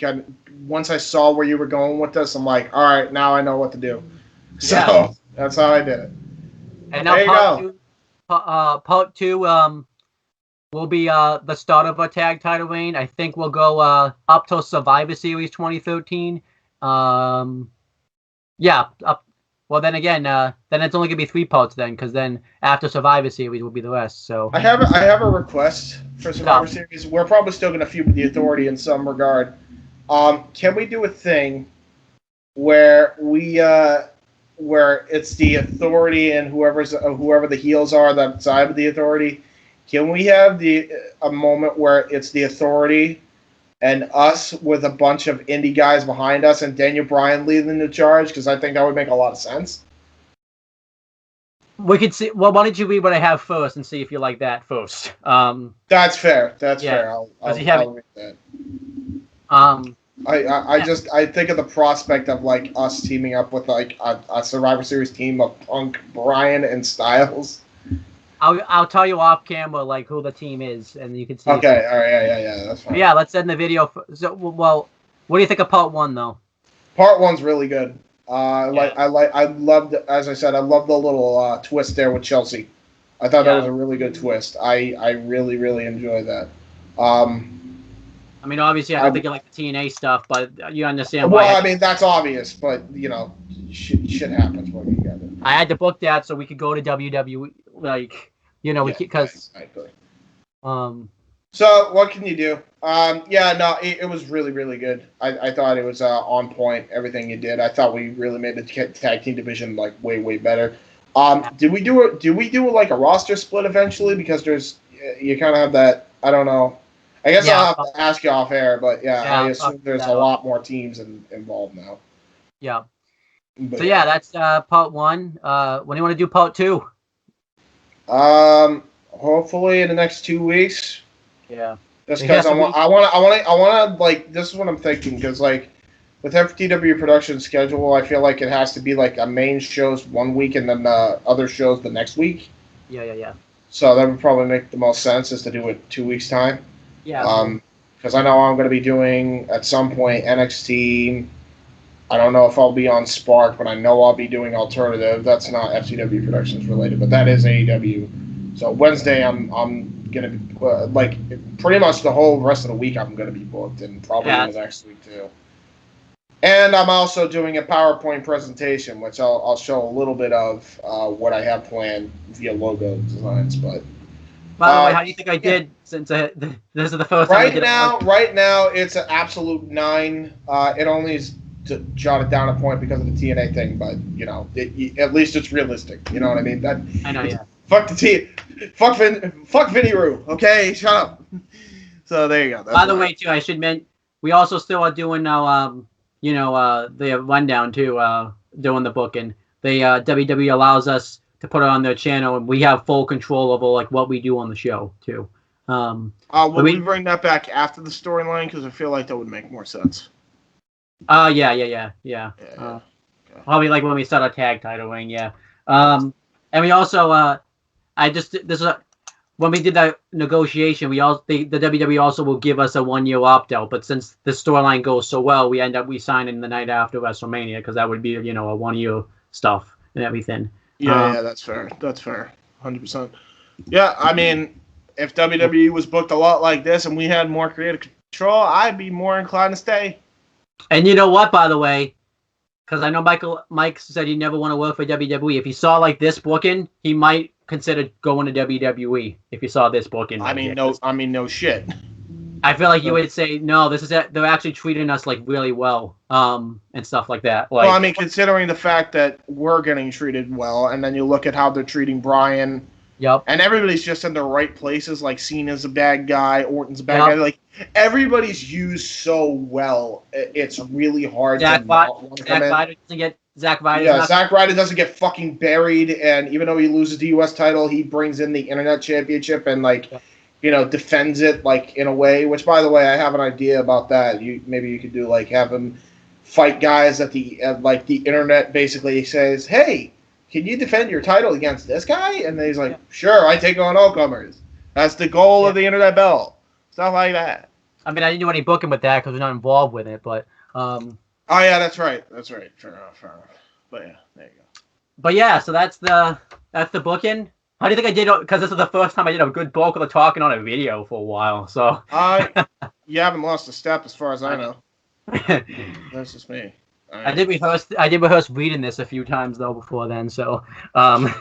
once I saw where you were going with this, I'm like, all right, now I know what to do. So that's how I did it. And now part two will be the start of a tag title reign. I think we'll go up till Survivor Series 2013. Well, then again, then it's only gonna be 3 parts then, because then after Survivor Series will be the rest. So I have a request for Survivor Series. We're probably still gonna feud with the Authority in some regard. Can we do a thing where where it's the Authority and whoever the heels are that side of the Authority? Can we have a moment where it's the Authority and us with a bunch of indie guys behind us and Daniel Bryan leading the charge? Because I think that would make a lot of sense. We could see. Well, why don't you read what I have first and see if you like that first? That's fair. Fair. I'll read that. I think of the prospect of like us teaming up with like a Survivor Series team of Punk, Bryan, and Styles. I'll tell you off camera like who the team is, and you can see. Okay, all right, yeah, that's fine. Yeah, let's end the video. What do you think of part 1 though? Part 1's really good. I loved, as I said, I loved the little twist there with Chelsea. I thought that was a really good twist. I really, really enjoyed that. I mean, obviously, I don't think you like the TNA stuff, but you understand why. Well, I mean, that's obvious, but shit happens when you get it. I had to book that so we could go to WWE, because. Exactly. So what can you do? It was really, really good. I thought it was on point. Everything you did, I thought we really made the tag team division like way, way better. Did we do like a roster split eventually? Because you kind of have that. I don't know. I guess I'll have to ask you off air, but I assume there's a lot more teams involved now. Yeah. But that's part 1. When do you want to do part 2? Hopefully in the next 2 weeks. Yeah. Just because I want to like, this is what I'm thinking, because like with FTW production schedule, I feel like it has to be like a main show's 1 week and then the other shows the next week. Yeah. So that would probably make the most sense, is to do it 2 weeks time. Yeah. Because I know I'm going to be doing at some point NXT. I don't know if I'll be on Spark, but I know I'll be doing Alternative. That's not FCW Productions related, but that is AEW. So Wednesday, I'm gonna be like pretty much the whole rest of the week. I'm gonna be booked, and probably the next week too. And I'm also doing a PowerPoint presentation, which I'll show a little bit of what I have planned via logo designs. But by the way, how do you think I did? Since this is the first time I did it. Right now, it's an absolute 9. It only is jotted down a point because of the TNA thing, but you know, at least it's realistic. You know what I mean? I know, yeah. Fuck the T. Fuck Vinny Roo. Okay, shut up. So there you go. By the way, too, I should mention we also still are doing now. The rundown too. Doing the booking. The WWE allows us to put it on their channel, and we have full control over like what we do on the show too. Will we bring that back after the storyline? Because I feel like that would make more sense. Yeah. Probably like when we start our tag titling, yeah. And we also, when we did that negotiation, the WWE also will give us a 1-year opt-out. But since the storyline goes so well, we sign in the night after WrestleMania, because that would be, a 1-year stuff and everything. Yeah, that's fair. That's fair. 100%. Yeah, I mean, if WWE was booked a lot like this and we had more creative control, I'd be more inclined to stay. And you know what, by the way, because I know Mike said he never want to work for WWE. If he saw like this booking, he might consider going to WWE. If he saw this booking, no shit. I feel like you would say no. This is it. They're actually treating us like really well, and stuff like that. Like, well, I mean, considering the fact that we're getting treated well, and then you look at how they're treating Brian. Yep. And everybody's just in the right places. Like Cena's a bad guy, Orton's a bad guy. Like everybody's used so well, it's really hard to not want to come in. Zack Ryder. Yeah, Zack Ryder doesn't get fucking buried, and even though he loses the U.S. title, he brings in the Internet Championship and defends it like in a way. Which, by the way, I have an idea about that. Maybe you could do like have him fight guys at the Internet basically says, hey, can you defend your title against this guy? And then he's like, sure, I take on all comers. That's the goal of the Internet Belt. Stuff like that. I mean, I didn't do any booking with that because we're not involved with it, but... Oh, yeah, that's right. Fair enough. But yeah, there you go. But yeah, so that's the booking. How do you think I did? Because this is the first time I did a good bulk of the talking on a video for a while, so... You haven't lost a step as far as I know. That's just me. I did rehearse reading this a few times though before then, so yeah,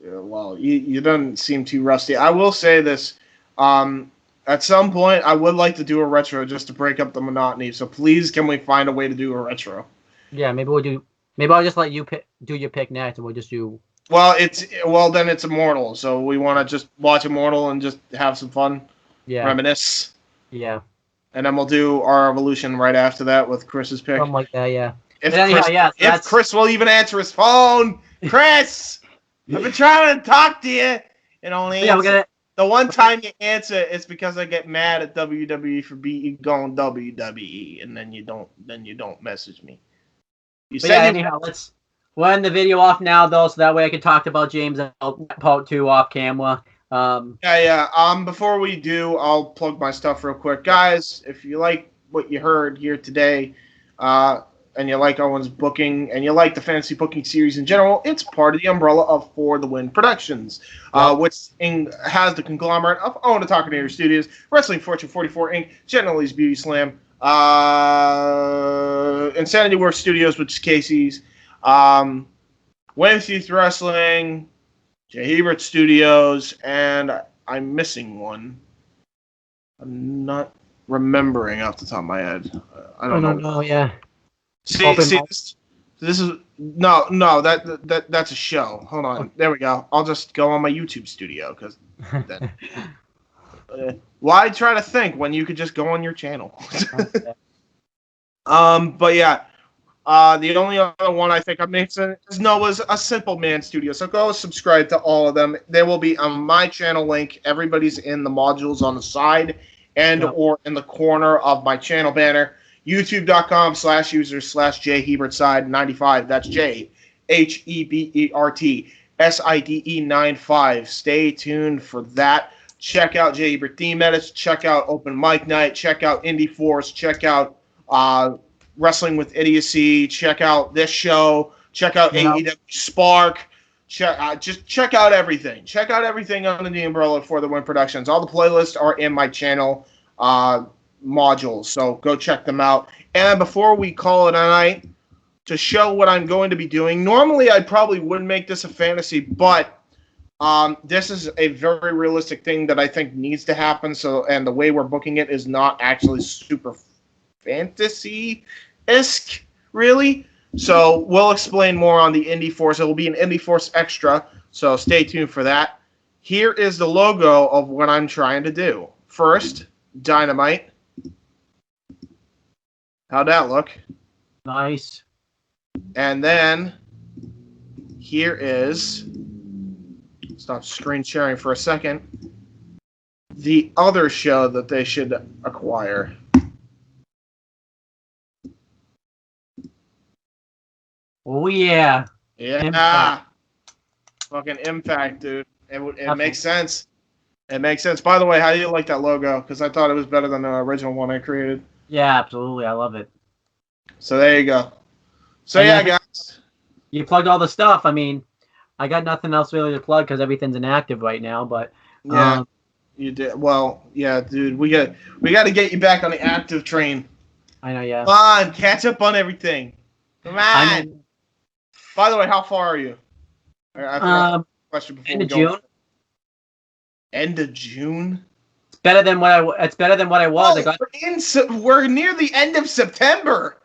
well, you don't seem too rusty. I will say this, at some point I would like to do a retro just to break up the monotony. So please, can we find a way to do a retro? Yeah, maybe I'll just let you do your pick next, and we'll just do. Well, then it's Immortal. So we want to just watch Immortal and just have some fun. Yeah. Reminisce. Yeah. And then we'll do our Evolution right after that with Chris's pick. Something like that, yeah. If Chris will even answer his phone, Chris, I've been trying to talk to you, and only the one time you answer is because I get mad at WWE for going WWE, and then you don't message me. We'll end the video off now though, so that way I can talk about James and part 2 off camera. Before we do, I'll plug my stuff real quick, guys. If you like what you heard here today, and you like Owen's booking, and you like the fantasy booking series in general, it's part of the umbrella of For the Win Productions, which has the conglomerate of Owen the Talkinator Studios, Wrestling Fortune 44 Inc., Gentlely's Beauty Slam, Insanity Works Studios, which is Casey's, Wednesday Youth Wrestling, Jay Hebert Studios, and I'm missing one. I'm not remembering off the top of my head. I don't know. Yeah. See, this is that's a show. Hold on, there we go. I'll just go on my YouTube studio because why try to think when you could just go on your channel? But yeah, the only other one I think I'm mixing is Noah's A Simple Man Studio. So go subscribe to all of them. They will be on my channel link. Everybody's in the modules on the side, and Yep. or in the corner of my channel banner, youtube.com/user/JHebertside95. That's JHebertSide95. Stay tuned for that. Check out J. Hebert Theme Edits. Check out Open Mic Night. Check out Indie Force. Check out Wrestling with Idiocy. Check out this show. Check out AEW Spark. Just check out everything. Check out everything under the umbrella For the Win Productions. All the playlists are in my channel modules, so go check them out. And before we call it a night, to show what I'm going to be doing, normally I probably wouldn't make this a fantasy, but this is a very realistic thing that I think needs to happen. So, and the way we're booking it is not actually super fantasy-esque, really. So we'll explain more on the Indie Force. It will be an Indie Force Extra, so stay tuned for that. Here is the logo of what I'm trying to do. First, Dynamite. How'd that look? Nice. And then here is, stop screen sharing for a second, the other show that they should acquire. Oh, yeah. Yeah. Impact. Fucking Impact, dude. It makes sense. It makes sense. By the way, how do you like that logo? Because I thought it was better than the original one I created. Yeah, absolutely. I love it. So there you go. So And yeah, then- guys. You plugged all the stuff. I mean, I got nothing else really to plug because everything's inactive right now. But Yeah, you did. Well, yeah, dude. We got to get you back on the active train. I know, yeah. Come on, catch up on everything. Come on. I mean, By the way, how far are you? I forgot the question before end we of go. June. End of June. It's better than what I. It's better than what I was. Oh, we're near the end of September.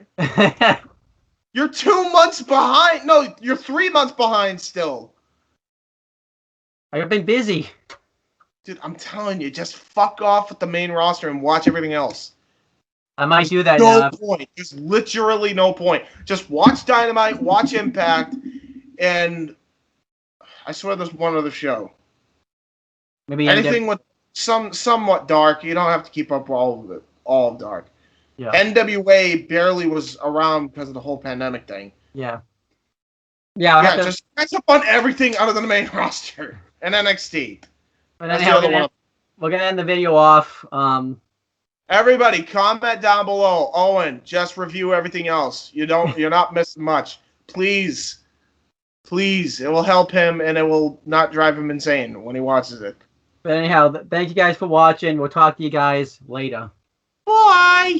You're 2 months behind. No, you're 3 months behind still. I've been busy. Dude, I'm telling you, just fuck off with the main roster and watch everything else. I might do that No now. point. There's literally no point. Just watch Dynamite, watch Impact, and I swear there's one other show. Maybe Anything with somewhat dark. You don't have to keep up with all of it. All of dark. Yeah. NWA barely was around because of the whole pandemic thing. Yeah. Yeah. Yeah, just catch up on everything other than the main roster and NXT. And That's anyhow, the other one. we're gonna end the video off. Everybody, comment down below. Owen, just review everything else. You're not missing much. Please, it will help him and it will not drive him insane when he watches it. But anyhow, thank you guys for watching. We'll talk to you guys later. Bye.